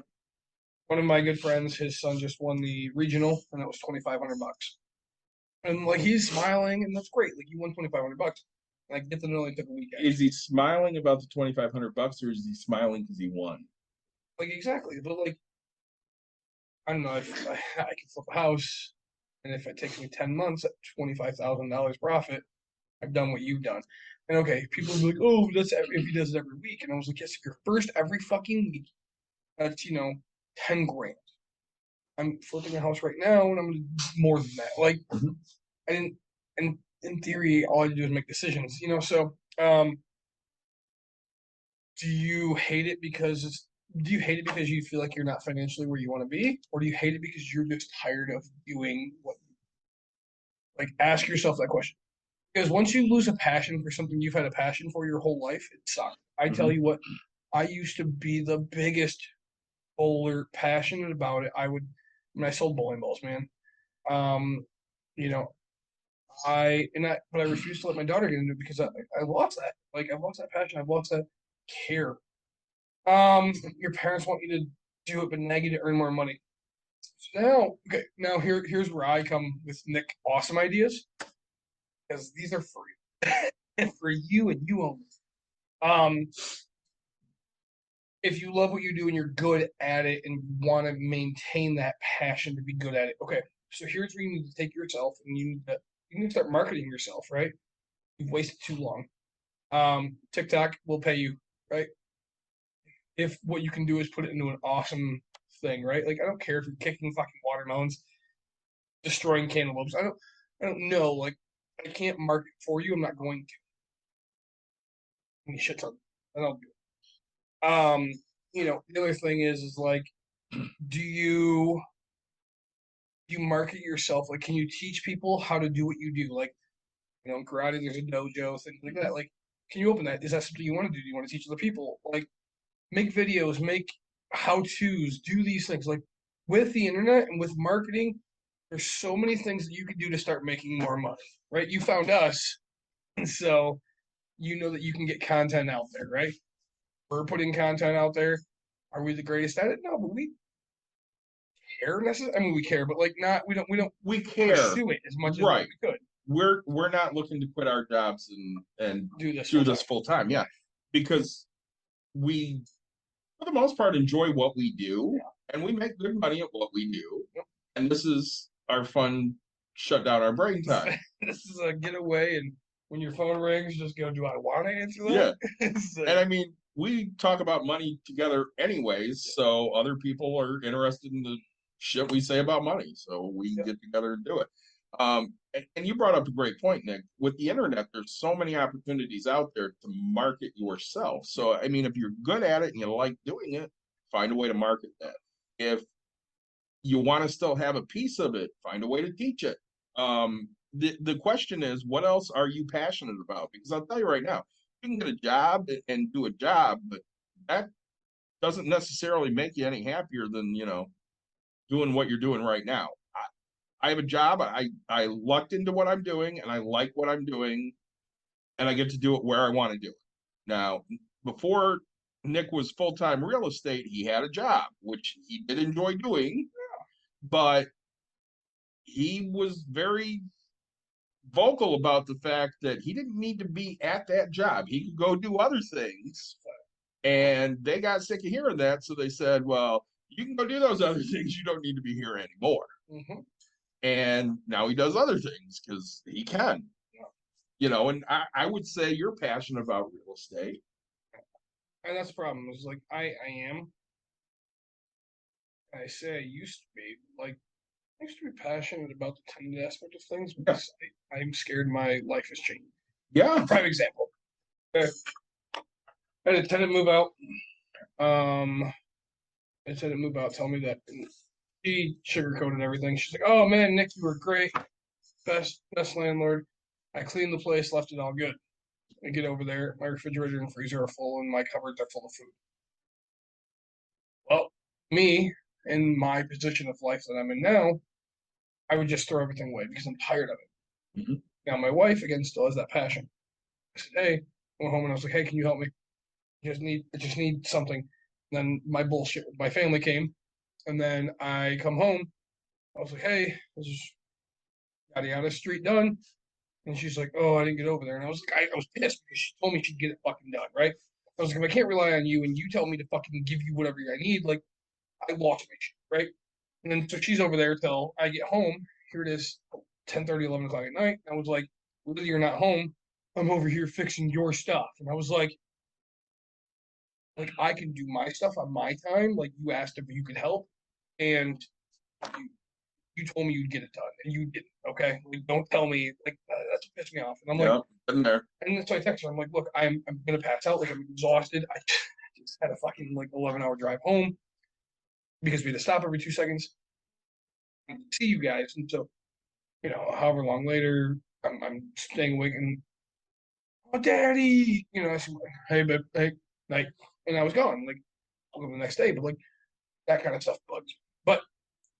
S5: one of my good friends, his son just won the regional, and that was $2,500. And like he's smiling, and that's great. Like you won $2,500. And I get to know it took a weekend.
S6: Is he smiling about the 2,500 bucks, or is he smiling because he won?
S5: Like exactly, but like I don't know if I can flip a house, and if it takes me 10 months at $25,000 profit, I've done what you've done. And okay, people will be like, oh, if he does it every week. And I was like, yes, if you're first every fucking week, that's 10 grand. I'm flipping a house right now, and I'm gonna do more than that. Like, I didn't, and in theory, all I do is make decisions. So do you hate it because you feel like you're not financially where you want to be, or do you hate it because you're just tired of doing what? Like, ask yourself that question. Because once you lose a passion for something you've had a passion for your whole life, it sucks. I tell you what, I used to be the biggest bowler, passionate about it. When I sold bowling balls, man. You know, but I refused to let my daughter get into it because I lost that. Like, I've lost that passion. I've lost that care. Your parents want you to do it, but nag you to earn more money. So now here's where I come with Nick awesome ideas, because these are free and for you and you only. If you love what you do and you're good at it and want to maintain that passion to be good at it, okay. So here's where you need to take yourself, and you need to start marketing yourself, right? You've wasted too long. TikTok will pay you, right? If what you can do is put it into an awesome thing, right? Like I don't care if you're kicking fucking watermelons, destroying cantaloupes. I don't know. Like I can't market for you. I'm not going to. Any shit ton, and I'll do it. The other thing is like, do you market yourself? Like, can you teach people how to do what you do? Like, in karate, there's a dojo, things like that. Like, can you open that? Is that something you want to do? Do you want to teach other people? Like, make videos, make how-tos, do these things. Like, with the internet and with marketing, there's so many things that you can do to start making more money, right? You found us, and so you know that you can get content out there, right? We're putting content out there. Are we the greatest at it? No, but we care necessarily. I mean, we care, but like not
S6: We care,
S5: pursue it as much as
S6: right?
S5: we could.
S6: We're not looking to quit our jobs and
S5: Do this
S6: do this full time, yeah, because we, for the most part, enjoy what we do, and we make good money at what we do, and this is our fun, shut down our brain time.
S5: This is a getaway, and when your phone rings, just go, "Do I want to answer
S6: Yeah,
S5: that?" So,
S6: and I mean, we talk about money together anyways, so other people are interested in the shit we say about money, so we
S5: Yep.
S6: get together and do it. And you brought up a great point, Nick. With the internet, there's so many opportunities out there to market yourself. So, I mean, if you're good at it and you like doing it, find a way to market that. If you want to still have a piece of it, find a way to teach it. The question is, what else are you passionate about? Because I'll tell you right now, you can get a job and do a job, but that doesn't necessarily make you any happier than, doing what you're doing right now. I have a job. I lucked into what I'm doing, and I like what I'm doing, and I get to do it where I want to do it. Now, before Nick was full-time real estate, he had a job, which he did enjoy doing, but he was very vocal about the fact that he didn't need to be at that job. He could go do other things. And they got sick of hearing that, so they said, well, you can go do those other things. You don't need to be here anymore.
S5: Mhm.
S6: And now he does other things because he can. And I would say you're passionate about real estate.
S5: And that's the problem. Is like I am. I say I used to be like I used to be passionate about the tenant aspect of things because I'm scared my life has changed.
S6: Yeah.
S5: Prime example. Okay. I had a tenant move out. I tenant move out, tell me that she sugarcoated everything. She's like, "Oh man, Nick, you were great, best landlord. I cleaned the place, left it all good. I get over there, my refrigerator and freezer are full, and my cupboards are full of food. Well, me in my position of life that I'm in now, I would just throw everything away because I'm tired of it.
S6: Mhm.
S5: Now my wife again still has that passion. I said, "Hey," I went home and I was like, "Hey, can you help me? I just need something." And then my bullshit with my family came, and then I come home. I was like, "Hey, this is yada yada street done." And she's like, "Oh, I didn't get over there." And I was like, I was pissed because she told me she'd get it fucking done, right? I was like, if I can't rely on you and you tell me to fucking give you whatever I need, like, I lost my shit, right? And then so she's over there till I get home. Here it is, 10:30, 11 o'clock at night. I was like, whether you're not home, I'm over here fixing your stuff. And I was like I can do my stuff on my time. Like you asked if you could help, and you, you told me you'd get it done, and you didn't. Okay, like don't tell me like that's what pissed me off. And I'm like,
S6: Been there.
S5: and so I texted her. I'm like, look, I'm gonna pass out. Like I'm exhausted. I just had a fucking like 11-hour drive home because we had to stop every 2 seconds. I see you guys, and so however long later, I'm staying awake and oh, daddy, I said, hey, babe, hey, night, and I was gone. Like I'll go the next day, but like that kind of stuff bugs. But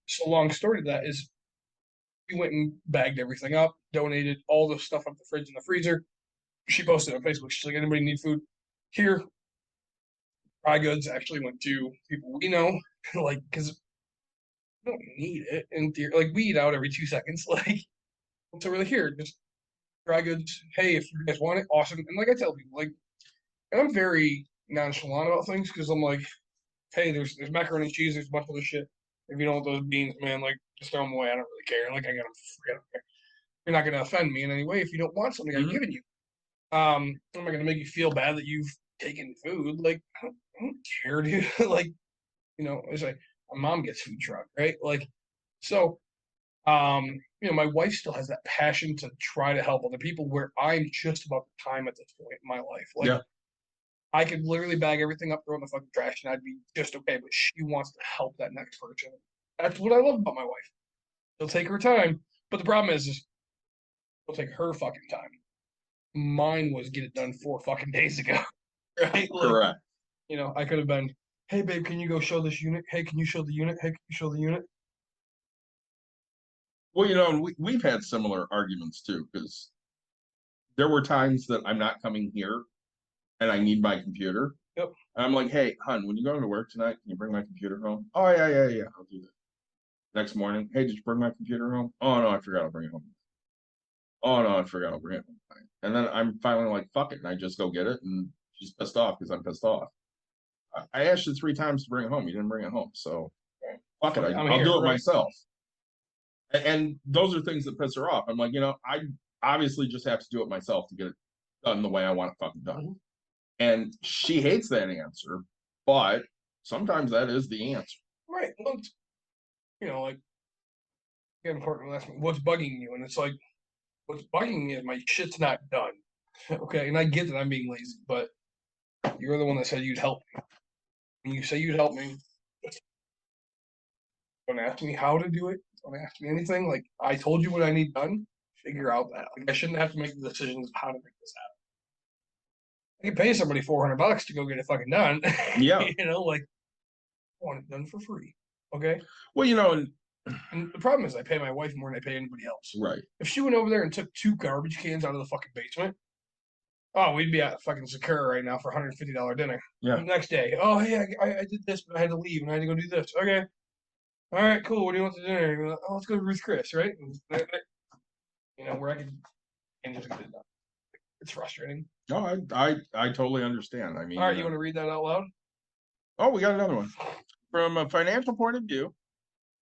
S5: so long story to that is we went and bagged everything up, donated all the stuff up the fridge and the freezer. She posted on Facebook. She's like, anybody need food? Here, dry goods actually went to people we know, like, because we don't need it. And like, we eat out every 2 seconds. Like, so we're like, here, just dry goods. Hey, if you guys want it, awesome. And like I tell people, like, and I'm very nonchalant about things because I'm like, hey, there's macaroni and cheese, there's a bunch of other shit. If you don't want those beans, man, like, just throw them away. I don't really care. Like, I got them free. I don't care. You're not going to offend me in any way if you don't want something I've given you. I'm not going to make you feel bad that you've taken food. Like, I don't care, dude. Like, it's like my mom gets food truck, right? Like, so, my wife still has that passion to try to help other people where I'm just about the time at this point in my life. Like,
S6: Yeah.
S5: I could literally bag everything up, throw it in the fucking trash, and I'd be just okay. But she wants to help that next person. That's what I love about my wife. She'll take her time, but the problem is she'll take her fucking time. Mine was get it done 4 fucking days ago, right? Like,
S6: Correct.
S5: I could have been, hey babe, can you go show this unit? Hey, can you show the unit? Hey, can you show the unit?
S6: Well, and we've had similar arguments too, because there were times that I'm not coming here and I need my computer.
S5: Yep.
S6: And I'm like, hey, hun, when you go to work tonight, can you bring my computer home? Oh, yeah, I'll do that. Next morning, hey, did you bring my computer home? Oh, no, I forgot I'll bring it home. Oh, no, I forgot I'll bring it home. And then I'm finally like, fuck it. And I just go get it. And she's pissed off because I'm pissed off. I asked you 3 times to bring it home. You didn't bring it home. So fuck it. I'll do it myself. And those are things that piss her off. I'm like, I obviously just have to do it myself to get it done the way I want it fucking done. Mm-hmm. And she hates that answer, but sometimes that is the answer.
S5: Right. Well, like, again, partner will ask me, what's bugging you? And it's like, what's bugging me is my shit's not done. Okay. And I get that I'm being lazy, but you're the one that said you'd help me. When you say you'd help me, don't ask me how to do it. Don't ask me anything. Like, I told you what I need done. Figure out that. Like, I shouldn't have to make the decisions of how to make this happen. I can pay somebody $400 to go get it fucking done.
S6: Yeah.
S5: Like, I want it done for free. Okay.
S6: Well,
S5: and the problem is I pay my wife more than I pay anybody else.
S6: Right.
S5: If she went over there and took 2 garbage cans out of the fucking basement, oh, we'd be at fucking Sakura right now for $150 dinner.
S6: Yeah.
S5: The next day, oh, hey, I did this, but I had to leave and I had to go do this. Okay. All right, cool. What do you want to dinner? Oh, let's go to Ruth Chris, right? Where I can and just get it done. It's frustrating.
S6: No, I totally understand. I mean,
S5: all right, you want to read that out loud?
S6: Oh, we got another one. From a financial point of view,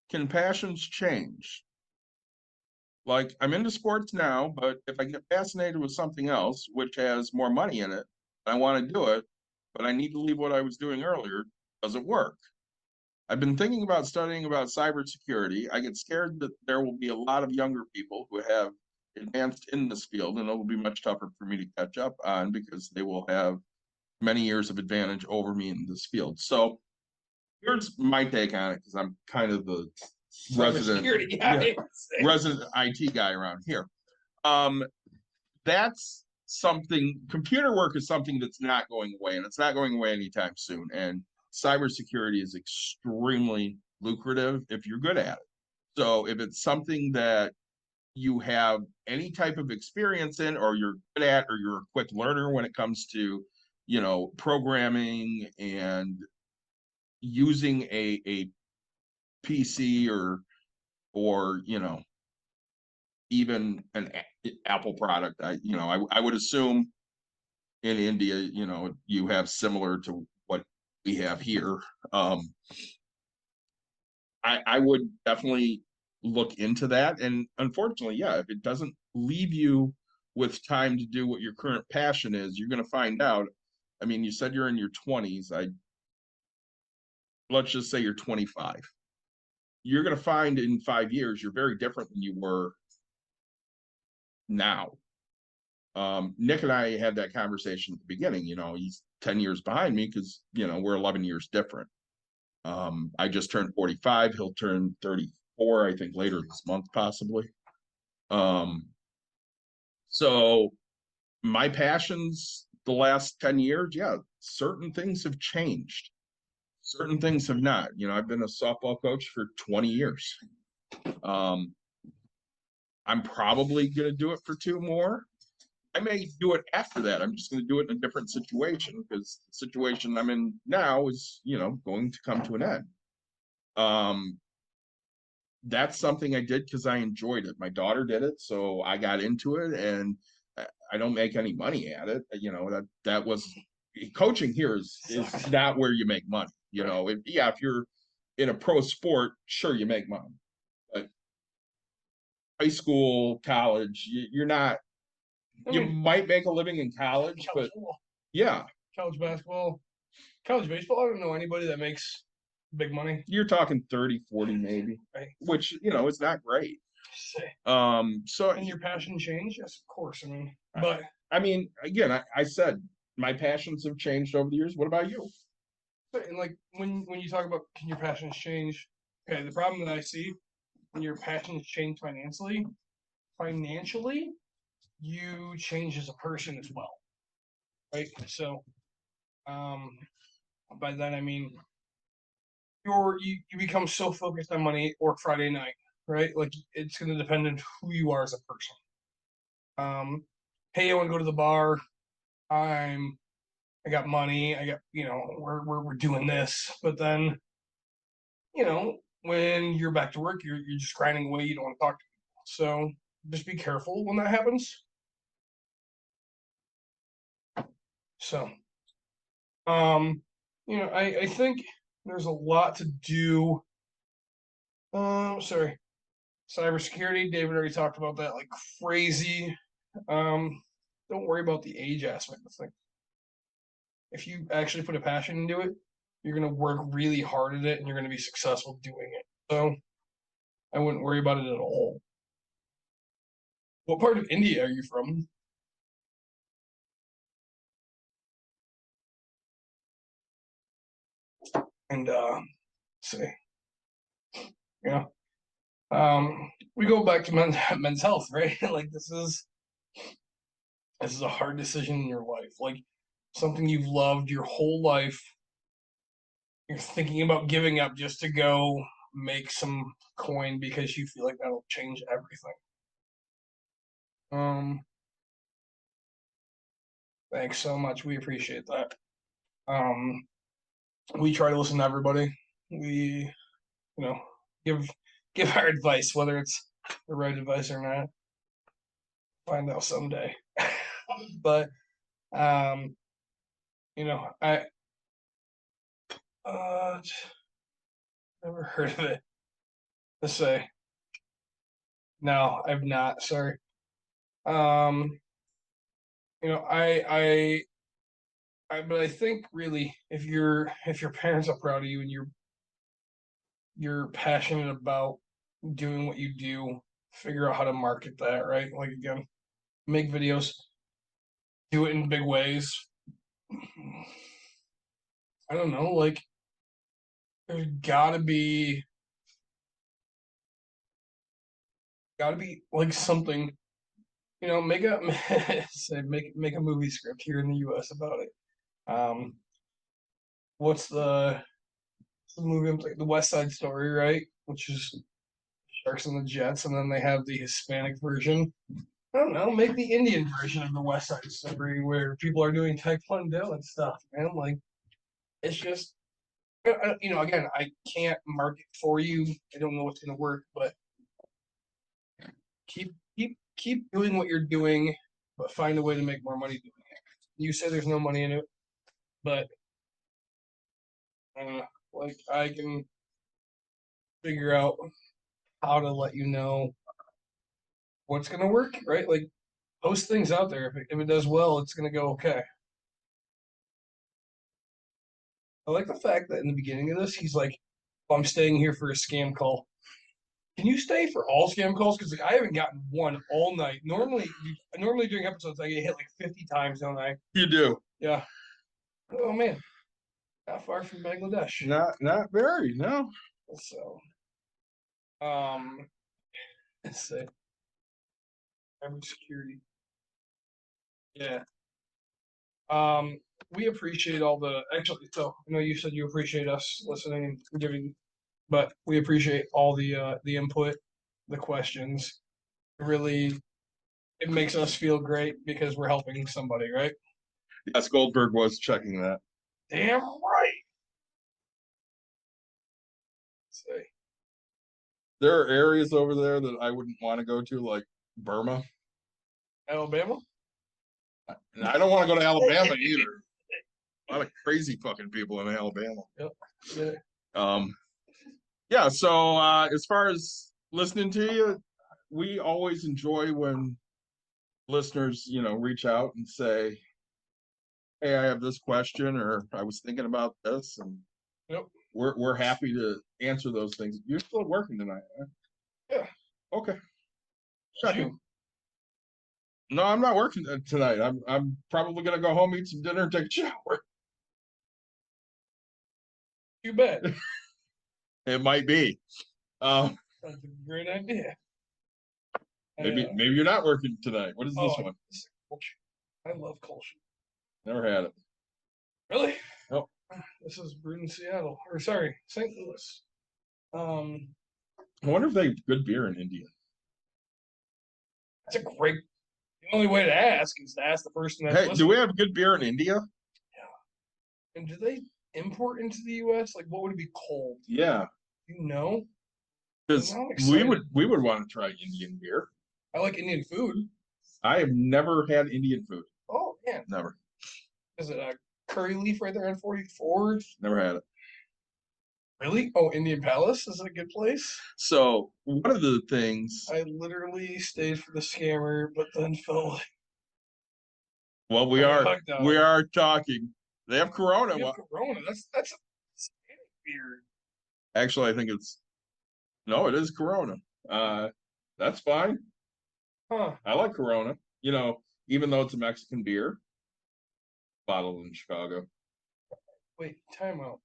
S6: can passions change? Like, I'm into sports now, but if I get fascinated with something else, which has more money in it, and I want to do it, but I need to leave what I was doing earlier, does it work? I've been thinking about studying about cybersecurity. I get scared that there will be a lot of younger people who have advanced in this field, and it will be much tougher for me to catch up on because they will have many years of advantage over me in this field. So here's my take on it, because I'm kind of the resident IT guy around here. That's something. Computer work is something that's not going away, and it's not going away anytime soon. And cybersecurity is extremely lucrative if you're good at it. So if it's something that you have any type of experience in, or you're good at, or you're a quick learner when it comes to, programming and using a PC or even an Apple product, I would assume in India, you have similar to what we have here. I would definitely look into that. And unfortunately, yeah, if it doesn't leave you with time to do what your current passion is, you're going to find out. I mean, you said you're in your 20s. Let's just say you're 25. You're going to find in 5 years, you're very different than you were now. Nick and I had that conversation at the beginning. He's 10 years behind me because, we're 11 years different. I just turned 45. He'll turn 34, I think, later this month, possibly. So my passions the last 10 years, yeah, certain things have changed. Certain things have not. I've been a softball coach for 20 years. I'm probably going to do it for 2 more. I may do it after that. I'm just going to do it in a different situation, because the situation I'm in now is, going to come to an end. That's something I did because I enjoyed it. My daughter did it, so I got into it, and I don't make any money at it. That was coaching here is not where you make money. If you're in a pro sport, sure, you make money, but high school, college, you're not. You might make a living in college, but yeah,
S5: college basketball, college baseball. I don't know anybody that makes big money.
S6: You're talking 30, 40 maybe,
S5: right?
S6: Which, it's not great.
S5: Say,
S6: So
S5: and your passion change? Yes, of course. I mean, but
S6: I mean, again, I said my passions have changed over the years. What about you?
S5: and like when you talk about can your passions change? Okay, the problem that I see when your passions change financially, you change as a person as well, right? So, um, by that I mean you become so focused on money or Friday night, right? Like it's going to depend on who you are as a person. Hey, I want to go to the bar. I got money. I got we're doing this, but then when you're back to work, you're just grinding away. You don't want to talk to people, so just be careful when that happens. So, um, I think there's a lot to do. Sorry, cybersecurity. David already talked about that like crazy. Um, don't worry about the age aspect of things. If you actually put a passion into it, you're going to work really hard at it and you're going to be successful doing it. So I wouldn't worry about it at all. What part of India are you from? And say, you know, we go back to men's health, right? Like this is a hard decision in your life. Like something you've loved your whole life. You're thinking about giving up just to go make some coin because you feel like that'll change everything. Um, Thanks so much. We appreciate that. Um, we try to listen to everybody. We, give give our advice, whether it's the right advice or not. Find out someday. But um, I uh never heard of it. Let's say no, I've not. Sorry. Um, but I think really, if your parents are proud of you and you're passionate about doing what you do, figure out how to market that, right? Like again, make videos, do it in big ways. I don't know, like there's gotta be like something, make a say make a movie script here in the US about it. Um what's the movie I'm thinking, the West Side Story, right? Which is Sharks and the Jets, and then they have the Hispanic version. I don't know, make the Indian version of the West Side Story where people are doing Taekwondo and stuff, man. Like it's just again, I can't market for you. I don't know what's gonna work, but keep doing what you're doing, but find a way to make more money doing it. You say there's no money in it, but like I can figure out how to let you know what's gonna work, right? Like post things out there. If it does well, it's gonna go okay. I like the fact that in the beginning of this, he's like, oh, "I'm staying here for a scam call." Can you stay for all scam calls? Because like, I haven't gotten one all night. Normally during episodes, I get hit like 50 times, don't I?
S6: You do.
S5: Yeah. Oh man, not far from Bangladesh.
S6: Not very, no.
S5: So, let's see. Cybersecurity. Yeah. We appreciate all the actually. So I know you said you appreciate us listening and giving, but we appreciate all the input, the questions. Really, it makes us feel great because we're helping somebody, right?
S6: Yes, Goldberg was checking that.
S5: Damn right. Say,
S6: There are areas over there that I wouldn't want to go to, like Burma.
S5: Alabama.
S6: And I don't want to go to Alabama either. A lot of crazy fucking people in Alabama.
S5: Yep. Yeah.
S6: Yeah, so as far as listening to you, we always enjoy when listeners, reach out and say, hey, I have this question, or I was thinking about this, and
S5: Yep.
S6: we're happy to answer those things. You're still working tonight, huh?
S5: Yeah.
S6: Okay. Checking. No, I'm not working tonight. I'm probably gonna go home, eat some dinner, and take a shower.
S5: You bet.
S6: It might be.
S5: That's a great idea.
S6: Maybe you're not working tonight. What is this one?
S5: This is culture. I love culture.
S6: Never had it.
S5: Really?
S6: Nope.
S5: This is brewed in Seattle, or sorry, St. Louis.
S6: I wonder if they have good beer in India.
S5: That's a great. The only way to ask is to ask the person that's
S6: Hey, do
S5: listening.
S6: we have good beer in India?
S5: And do they import into the U.S.? Like, what would it be called?
S6: Yeah,
S5: You know?
S6: because
S5: I'm
S6: we
S5: excited.
S6: would want to try Indian beer.
S5: I like Indian food.
S6: I have never had Indian food.
S5: Oh man,
S6: Never.
S5: is it a curry leaf right there on 44?
S6: Never had it.
S5: Really? Oh, Indian Palace is a good place.
S6: So one of the things,
S5: I literally stayed for the scammer, but then felt
S6: well, we
S5: I
S6: are
S5: hugged out.
S6: we are talking. They have Corona.
S5: we have
S6: Well,
S5: Corona. That's a Hispanic beer.
S6: actually, I think it is Corona. That's fine.
S5: Huh.
S6: I like Corona. You know, even though it's a Mexican beer, bottled in Chicago.
S5: Wait, time out.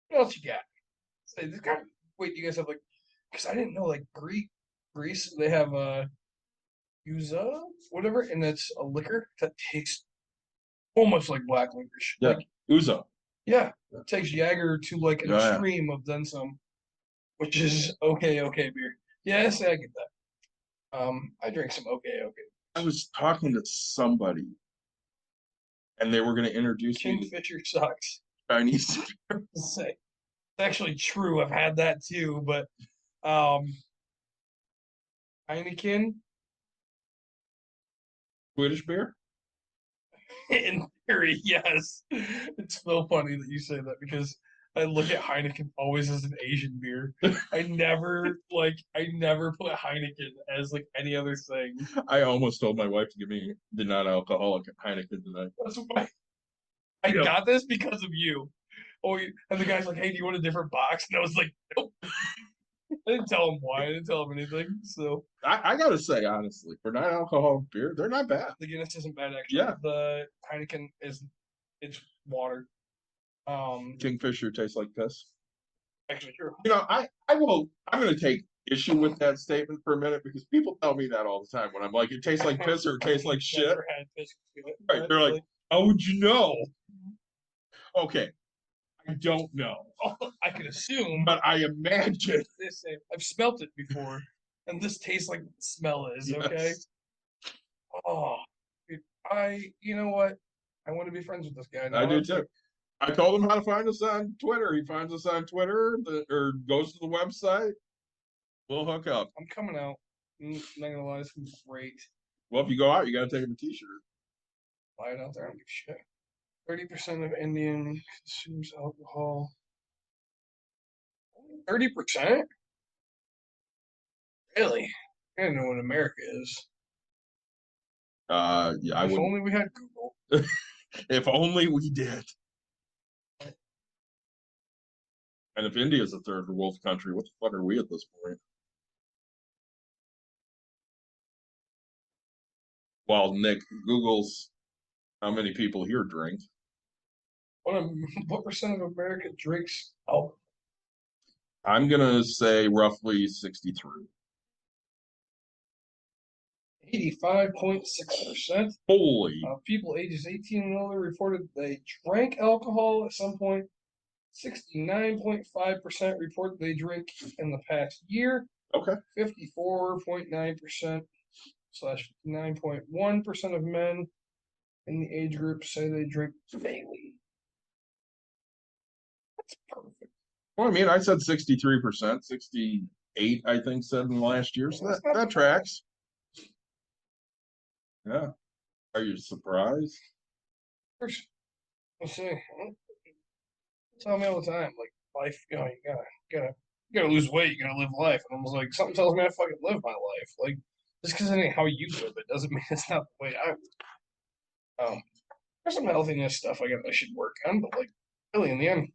S5: What else you got? Say this guy. Wait, you guys have like, because I didn't know like Greece. They have Yuza, whatever, and it's a liquor that tastes almost like black licorice.
S6: Yeah.
S5: Like,
S6: Uzo.
S5: yeah, it takes Jagger to like an
S6: Oh, yeah.
S5: extreme of then some, which is okay beer. Yes, I get that. I drink some okay.
S6: I was talking to somebody, and they were going to introduce me to
S5: Kingfisher sucks.
S6: Chinese.
S5: Say, it's actually true. I've had that too, but Heineken,
S6: Swedish beer.
S5: in theory, yes. It's so funny that you say that because I look at Heineken always as an Asian beer. I never put Heineken as like any other thing.
S6: I almost told my wife to give me the non-alcoholic Heineken tonight.
S5: That's why I
S6: Yeah.
S5: got this because of you. Oh, and the guy's like, "Hey, do you want a different box?" And I was like, "Nope." I didn't tell him why. I didn't tell him anything. So
S6: I gotta say honestly, for non-alcoholic beer, they're not bad.
S5: the Guinness isn't bad actually.
S6: Yeah.
S5: The Heineken it's water.
S6: Kingfisher tastes like piss.
S5: Actually true.
S6: You know, I'm going to take issue with that statement for a minute because people tell me that all the time when I'm like, it tastes like piss or it tastes like shit.
S5: Never had piss.
S6: Right? They're like, how would you know? Okay, I don't know,
S5: I could assume,
S6: but I imagine.
S5: this. I've smelt it before, and this tastes like the smell is okay.
S6: Yes.
S5: Oh, dude, you know what? I want to be friends with this guy.
S6: I
S5: Now
S6: do
S5: I'm
S6: too.
S5: like,
S6: I told him how to find us on Twitter. He finds us on Twitter or goes to the website. We'll hook up.
S5: I'm coming out. I'm not gonna lie, this is great.
S6: Well, if you go out, you got to take him a T-shirt.
S5: Buy it out there. I don't give a shit. 30% of Indian consumes alcohol. 30%? Really? I don't know what America is.
S6: Yeah, I
S5: If
S6: would.
S5: only we had Google.
S6: If only we did. And if India's a third world country, what the fuck are we at this point? While Nick Googles how many people here drink.
S5: What percent of America drinks alcohol?
S6: I'm gonna say roughly 63.
S5: 85.6%
S6: Holy.
S5: of people ages 18 and older reported they drank alcohol at some point. 69.5% report they drink in the past year.
S6: Okay.
S5: 54.9% / 9.1% of men in the age group say they drink daily. That's perfect.
S6: Well, I mean, I said 63%, 68, I think, said in the last year. So that tracks. Yeah. Are you surprised?
S5: Let's see. Tell me all the time, like life, you gotta lose weight, you gotta live life. And I was like, something tells me I fucking live my life. Like just because it ain't how you live it doesn't mean it's not the way I live. There's some healthiness stuff I should work on, but like really in the end,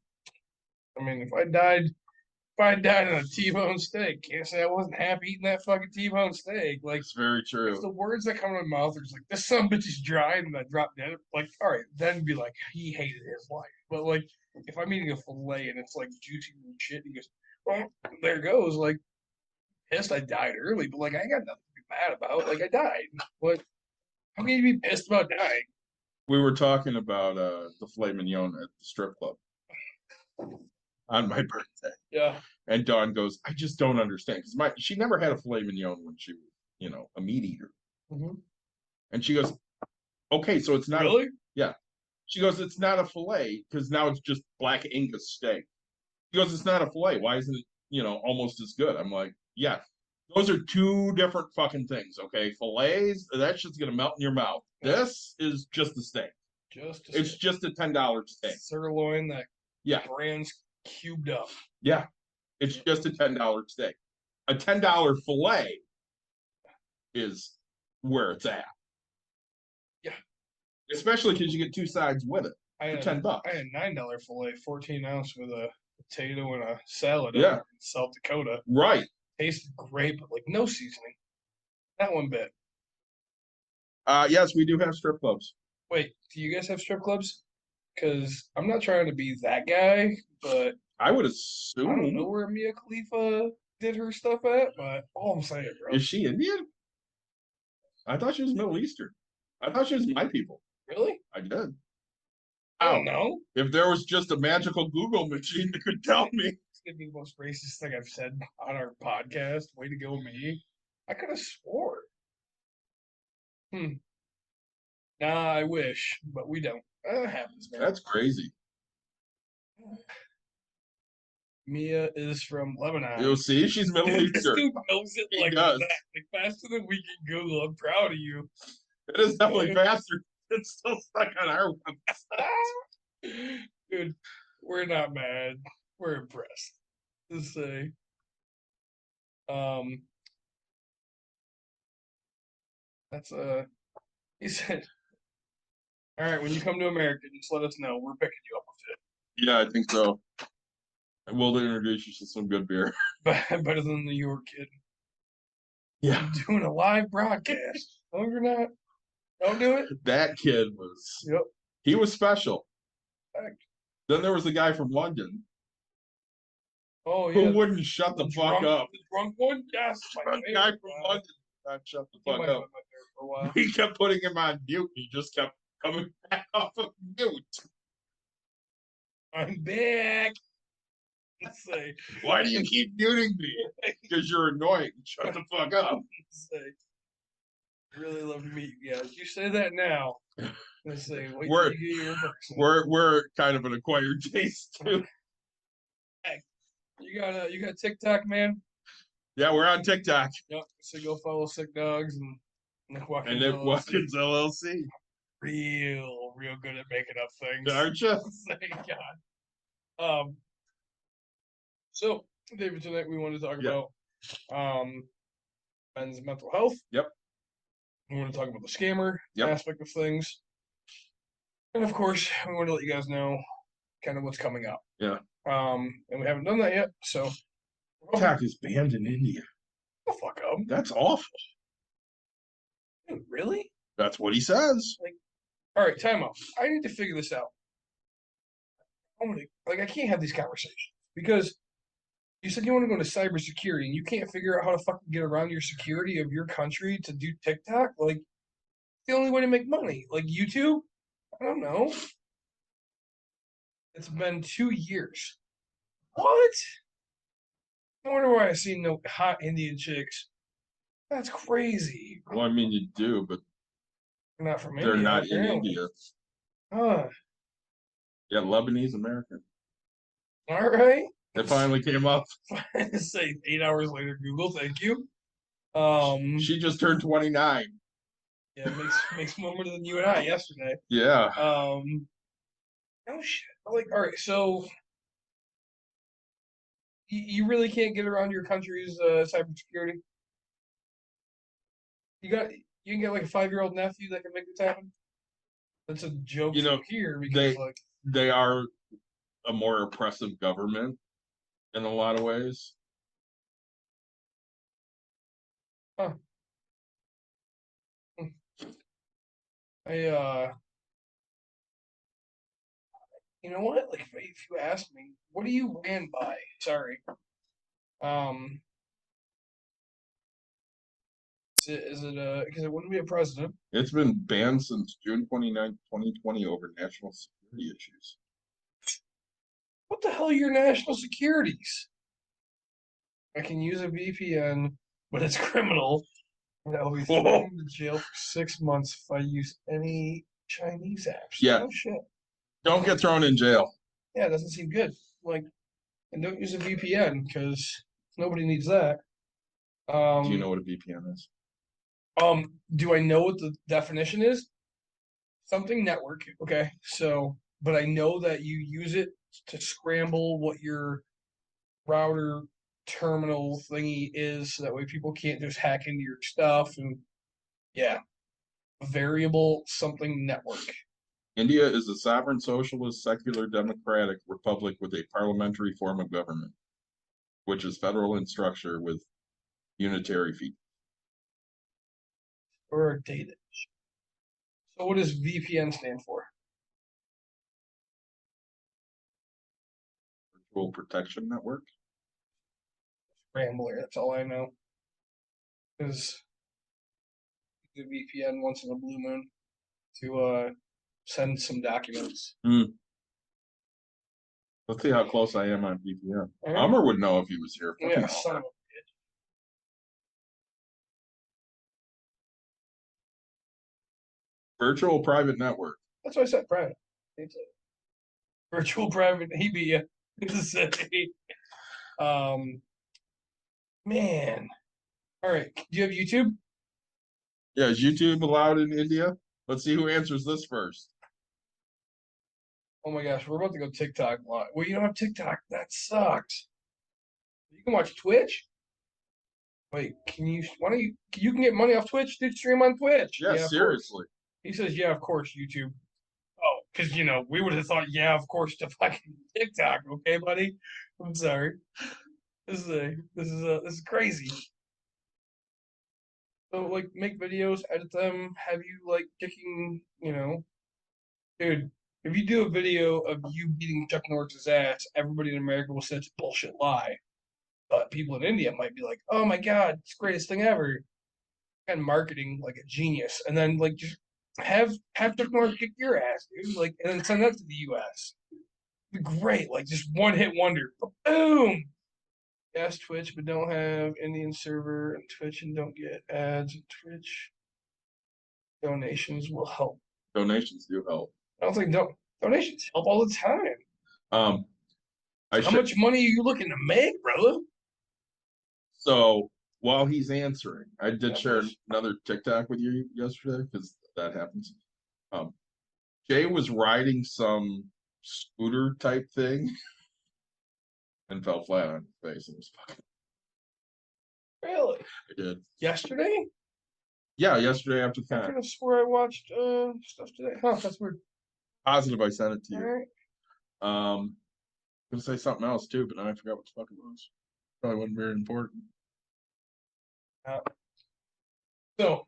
S5: I mean, if I died I died on a T-bone steak, can't say I wasn't happy eating that fucking T-bone steak. Like,
S6: It's very
S5: if
S6: true.
S5: the words that come to my mouth are just like, this son of a bitch is dry and I drop dead, like, all right, then be like, he hated his life. But like, if I'm eating a fillet and it's like juicy and shit, he goes, well, there goes. Like, pissed I died early, but like, I ain't got nothing to be mad about. Like, I died. What? How can you be pissed about dying?
S6: We were talking about the filet mignon at the strip club on my birthday.
S5: Yeah.
S6: And Dawn goes, I just don't understand. Because she never had a filet mignon when she was, a meat eater.
S5: Mm-hmm.
S6: And she goes, okay, so it's not
S5: Really?
S6: yeah. She goes, it's not a filet because now it's just black Angus steak. She goes, it's not a filet. Why isn't it, almost as good? I'm like, yeah, those are two different fucking things. Okay, fillets, that shit's gonna melt in your mouth. This is just a steak. It's just a $10 steak.
S5: Sirloin that
S6: Yeah,
S5: brand's cubed up.
S6: yeah, it's just a $10 steak. A $10 filet is where it's at.
S5: Yeah.
S6: Especially because you get two sides with it
S5: I
S6: for
S5: had
S6: $10.
S5: I had $9 filet, 14-ounce with a potato and a salad.
S6: Yeah.
S5: Over in South Dakota.
S6: Right.
S5: Tasted great, but like no seasoning. Not one bit.
S6: Yes, we do have strip clubs.
S5: Wait, do you guys have strip clubs? Because I'm not trying to be that guy, but
S6: I would
S5: I don't know
S6: assume.
S5: where Mia Khalifa did her stuff at. But all I'm saying, bro.
S6: Is she Indian? I thought she was Middle Eastern. I thought she was my people.
S5: Really?
S6: I did.
S5: I don't know.
S6: If there was just a magical Google machine that could tell me.
S5: It's gonna be the most racist thing I've said on our podcast. Way to go, me. I could have swore. Nah, I wish, but we don't. That happens, man.
S6: That's crazy.
S5: Mia is from Lebanon.
S6: You'll see, she's Middle
S5: This
S6: Eastern.
S5: dude knows it
S6: He
S5: like
S6: does.
S5: that. Like faster than we can Google. I'm proud of you.
S6: It is definitely faster. It's still stuck on our website.
S5: Dude, we're not mad. We're impressed. To say. That's he said, all right, when you come to America, just let us know. We're picking you up with it.
S6: Yeah, I think so. I will introduce you to some good beer.
S5: Better than the New York kid.
S6: Yeah.
S5: Doing a live broadcast. No, you're not. Don't do it.
S6: That kid was.
S5: Yep.
S6: He was special.
S5: Fact.
S6: Then there was the guy from London
S5: Oh yeah.
S6: who wouldn't shut the fuck up.
S5: The drunk one? Yes.
S6: The guy from London would not shut the fuck up.
S5: For a while.
S6: We kept putting him on mute. He just kept coming back off of mute.
S5: I'm back. Let's say.
S6: Why do you keep muting me? Because you're annoying. Shut the fuck up.
S5: Really love to meet you guys. You say that now. Let's say, wait
S6: We're-
S5: till you get your person.
S6: We're kind of an acquired taste too.
S5: You got TikTok, man?
S6: Yeah, we're on TikTok
S5: Yep. So go follow Sick Dogs and Nick Watkins.
S6: and then
S5: LLC.
S6: Watkins LLC.
S5: Real good at making up things.
S6: Aren't you?
S5: Thank God. So David, tonight we want to talk about men's mental health.
S6: Yep.
S5: We want to talk about the scammer
S6: Yep.
S5: aspect of things. And of course, we want to let you guys know kind of what's coming up.
S6: Yeah.
S5: And we haven't done that yet, so
S6: TikTok is banned in India.
S5: the fuck up.
S6: That's awful.
S5: Dude, really?
S6: That's what he says.
S5: All right, time out. I need to figure this out. I can't have these conversations because you said you want to go into cybersecurity and you can't figure out how to fucking get around your security of your country to do TikTok. Like, the only way to make money. Like YouTube? I don't know. It's been 2 years. What? I wonder why I see no hot Indian chicks. That's crazy.
S6: Well, I mean, you do, but
S5: They're not from
S6: they're
S5: India.
S6: not in
S5: apparently.
S6: India.
S5: Huh.
S6: Yeah, Lebanese American.
S5: All right.
S6: It finally came up.
S5: Say 8 hours later, Google. Thank you.
S6: She just turned 29.
S5: Yeah, it makes more money than you and I yesterday.
S6: Yeah.
S5: Oh shit. Like, all right, so you really can't get around your country's cybersecurity. You can get like a 5-year-old nephew that can make this happen. That's a joke
S6: You know,
S5: here because
S6: they are a more oppressive government, in a lot of ways.
S5: You know what? Like, if you ask me, what do you ran by? Sorry. Is it because it wouldn't be a president?
S6: It's been banned since June 29th, 2020 over national security issues.
S5: What the hell are your national securities? I can use a VPN, but it's criminal. And I'll be thrown to jail for 6 months if I use any Chinese apps.
S6: Yeah.
S5: Oh shit.
S6: Don't get thrown in jail.
S5: Yeah, it doesn't seem good. Like, and don't use a VPN because nobody needs that.
S6: Do you know what a VPN is?
S5: Do I know what the definition is? Something network, okay. So, but I know that you use it to scramble what your router terminal thingy is, so that way people can't just hack into your stuff. And yeah, variable something network.
S6: India is a sovereign, socialist, secular, democratic republic with a parliamentary form of government, which is federal in structure with unitary features.
S5: Or data. So what does VPN stand for?
S6: Virtual protection network.
S5: Rambler, that's all I know. Because the VPN once in a blue moon to send some documents.
S6: Let's see how close I am on VPN.
S5: Right.
S6: Umar would know if he was here.
S5: Yeah, son of a bitch.
S6: Virtual private network.
S5: That's why I said private. It's a virtual private. He be ya. To say. Man. All right. Do you have YouTube?
S6: Yeah, is YouTube allowed in India? Let's see who answers this first.
S5: Oh my gosh, we're about to go TikTok live. Well, you don't have TikTok. That sucks. You can watch Twitch. Wait, can you? Why don't you can get money off Twitch? Dude, stream on Twitch.
S6: Yeah,
S5: of
S6: seriously.
S5: course. He says, yeah, of course, YouTube. Oh, because we would have thought, yeah, of course, to fucking TikTok. Okay, buddy. I'm sorry. This is crazy. So like, make videos, edit them, have you like kicking, dude. If you do a video of you beating Chuck Norris's ass, everybody in America will say it's a bullshit lie. But people in India might be like, "Oh my god, it's the greatest thing ever!" And marketing like a genius, and then like just have Chuck Norris kick your ass, dude. Like, and then send that to the U.S. Great, like just one hit wonder. Boom. Yes, Twitch, but don't have Indian server and Twitch, and don't get ads. And Twitch donations will help.
S6: Donations do help.
S5: I don't think donations help all the time. How much money are you looking to make, brother?
S6: So while he's answering, I did share another TikTok with you yesterday because that happens. Jay was riding some scooter type thing and fell flat on his face and was fucking.
S5: Really?
S6: I did.
S5: Yesterday?
S6: Yeah, yesterday after
S5: I
S6: that.
S5: could have swore I watched stuff today. Huh, that's weird.
S6: Positive I sent it to
S5: All
S6: you.
S5: right.
S6: Gonna say something else too, but then I forgot what the fuck it was. Probably wasn't very important.
S5: So,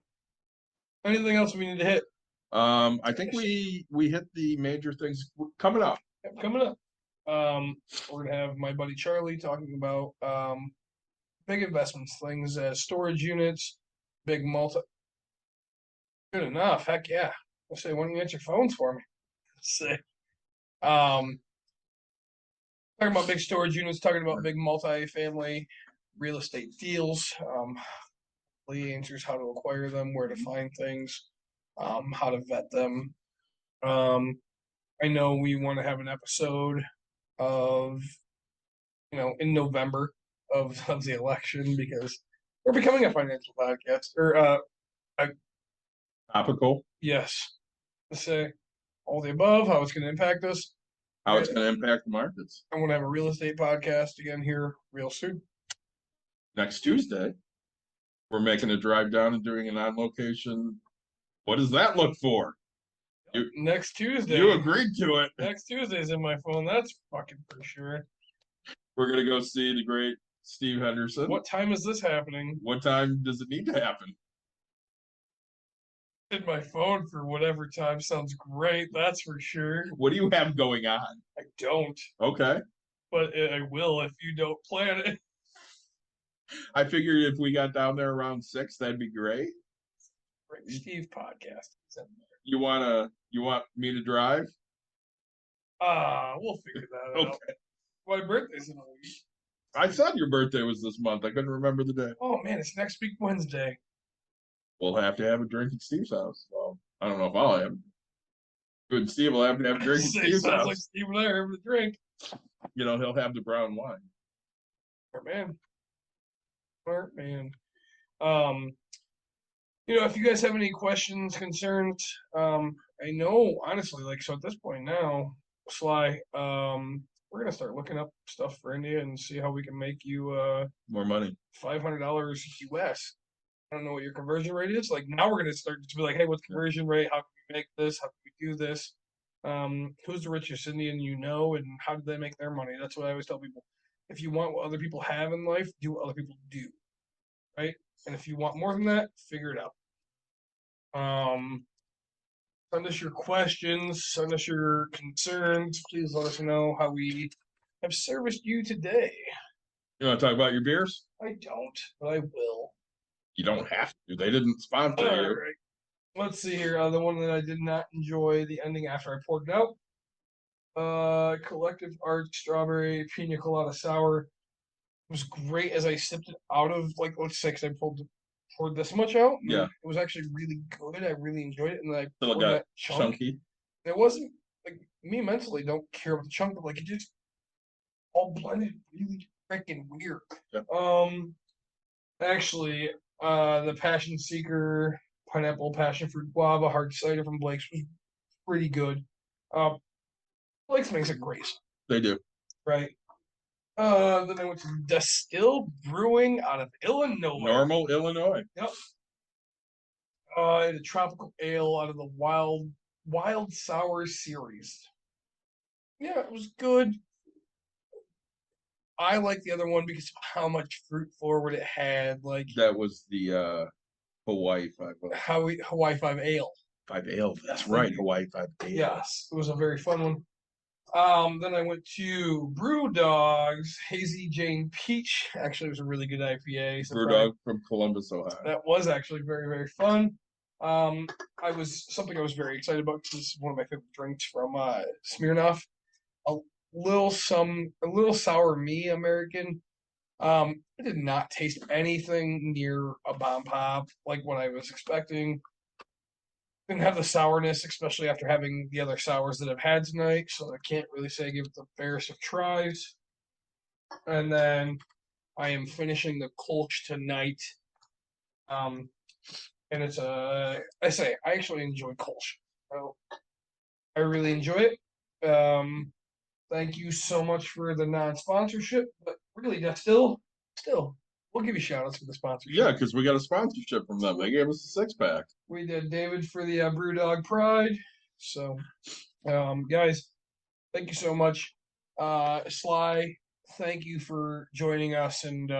S5: anything else we need to hit?
S6: I think we hit the major things coming up.
S5: Yep, coming up. We're gonna have my buddy Charlie talking about big investments, things as storage units, big multi. Good enough. Heck yeah. I'll say, why don't you answer phones for me? Say, talking about big storage units, talking about big multi-family real estate deals. Lee answers how to acquire them, where to find things, how to vet them. I know we want to have an episode of, in November of the election, because we're becoming a financial podcast or
S6: Topical.
S5: yes, to say all the above, how it's going to impact us.
S6: How it's going to impact the markets.
S5: I'm going to have a real estate podcast again here real soon.
S6: Next Tuesday, we're making a drive down and doing an on location. What does that look for?
S5: Next Tuesday.
S6: You agreed to it.
S5: Next Tuesday's in my phone. That's fucking for sure.
S4: We're gonna go see the great Steve Henderson.
S5: What time is this happening?
S4: What time does it need to happen?
S5: In my phone for whatever time sounds great. That's for sure.
S4: What do you have going on?
S5: I don't,
S4: Okay.
S5: but I will if you don't plan it.
S4: I figured if we got down there around 6, that'd be great.
S5: Rick Steve podcast.
S4: You want me to drive?
S5: We'll figure that out.
S4: Okay.
S5: My birthday's in a week.
S4: I thought your birthday was this month. I couldn't remember the day.
S5: Oh man, it's next week Wednesday.
S4: We'll have to have a drink at Steve's house. Well, I don't know if I'll have. Good and Steve will have to have a drink at Steve's
S5: Sounds
S4: house.
S5: like Steve and I are having a drink.
S4: You know, he'll have the brown wine.
S5: Smart man. Smart man. If you guys have any questions, concerns, I know honestly, like, so at this point now, Sly, we're gonna start looking up stuff for India and see how we can make you
S4: More money.
S5: $500 US. I don't know what your conversion rate is. Like now we're gonna start to be like, hey, what's conversion rate? How can we make this? How can we do this? Who's the richest Indian you know, and how did they make their money? That's what I always tell people. If you want what other people have in life, do what other people do, right? And if you want more than that, figure it out. Send us your questions, send us your concerns. Please let us know how we have serviced you today.
S4: You want to talk about your beers?
S5: I don't, but I will.
S4: You don't have to. They didn't sponsor
S5: All
S4: you.
S5: right. Let's see here. The one that I did not enjoy the ending after I poured it out. Collective Art Strawberry Pina Colada Sour. It was great as I sipped it out of, like, let's say, because I poured this much out.
S4: Yeah.
S5: It was actually really good. I really enjoyed it. And then I
S4: Still
S5: poured
S4: got
S5: that chunk.
S4: chunky.
S5: It wasn't, like, me mentally don't care about the chunk, but, like, it just all blended really freaking weird.
S4: Yeah.
S5: Actually, the Passion Seeker Pineapple Passion Fruit Guava Hard Cider from Blake's was pretty good. Blake's makes it great,
S4: They do.
S5: right? Then I went to Distill Brewing out of Illinois.
S4: Normal Illinois.
S5: Yep. I had a tropical ale out of the Wild Sour series. Yeah, it was good. I like the other one because of how much fruit forward it had. Like
S4: That was the Hawaii 5
S5: Hawaii 5 Ale.
S4: 5 ale. That's right. Hawaii 5 ale.
S5: Yes, it was a very fun one. Then I went to Brew Dog's Hazy Jane Peach. Actually, it was a really good IPA.
S4: Brewdog from Columbus, Ohio.
S5: That was actually very, very fun. I was very excited about because this is one of my favorite drinks from Smirnoff. A little sour me American. It did not taste anything near a bomb pop like what I was expecting. Didn't have the sourness, especially after having the other sours that I've had tonight, so I can't really say I give it the fairest of tries. And then I am finishing the Kolsch tonight. And it's I actually enjoy Kolsch. So I really enjoy it. Thank you so much for the non-sponsorship, but really, that's still, we'll give you shout-outs for the sponsorship.
S4: Yeah, because we got a sponsorship from them. They gave us a 6-pack.
S5: We did David for the Brewdog Pride. So, guys, thank you so much. Sly, thank you for joining us and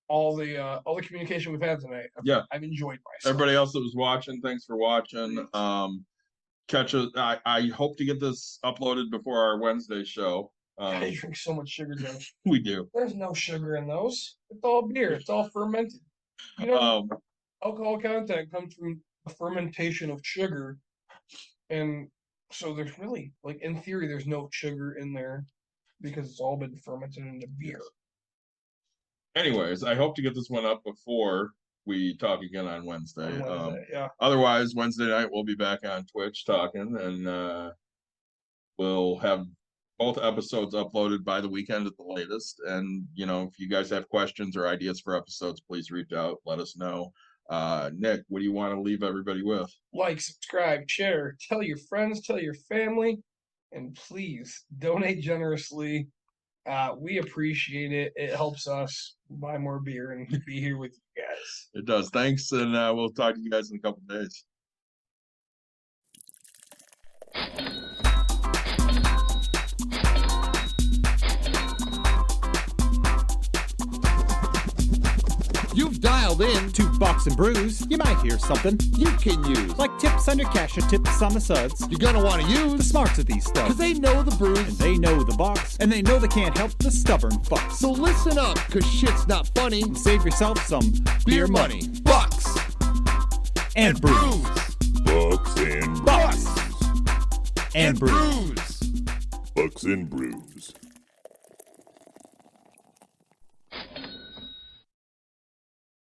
S5: all the communication we've had tonight. I've enjoyed myself.
S4: Everybody else that was watching, thanks for watching. I hope to get this uploaded before our Wednesday show.
S5: I drink so much sugar, Josh.
S4: We do.
S5: There's no sugar in those. It's all beer. It's all fermented. Alcohol content comes from the fermentation of sugar, and so there's really, like, in theory, there's no sugar in there because it's all been fermented into beer.
S4: Anyways, I hope to get this one up before we talk again on Wednesday.
S5: Yeah.
S4: Otherwise, Wednesday night we'll be back on Twitch talking, and we'll have both episodes uploaded by the weekend at the latest. And if you guys have questions or ideas for episodes, please reach out. Let us know. Nick, what do you want to leave everybody with?
S5: Like, subscribe, share, tell your friends, tell your family, and please donate generously. We appreciate it. It helps us buy more beer and be here with you guys.
S4: It does. Thanks, and we'll talk to you guys in a couple days.
S1: dialed in.
S2: To Bucks and Brews, you might hear something
S1: You can use.
S2: like tips on your cash or tips on the suds.
S1: You're gonna want to
S2: The
S1: use.
S2: smarts of these
S1: Cause
S2: studs.
S1: they know the
S2: And
S1: brews.
S2: they know the Bucks, and they know they can't help the stubborn fucks.
S1: So listen up, cause shit's not funny.
S2: Save yourself some
S1: Beer money. Bucks.
S2: and brews.
S3: Bucks and
S2: Bucks
S3: brews.
S2: and brews.
S1: Brews.
S3: Bucks and brews.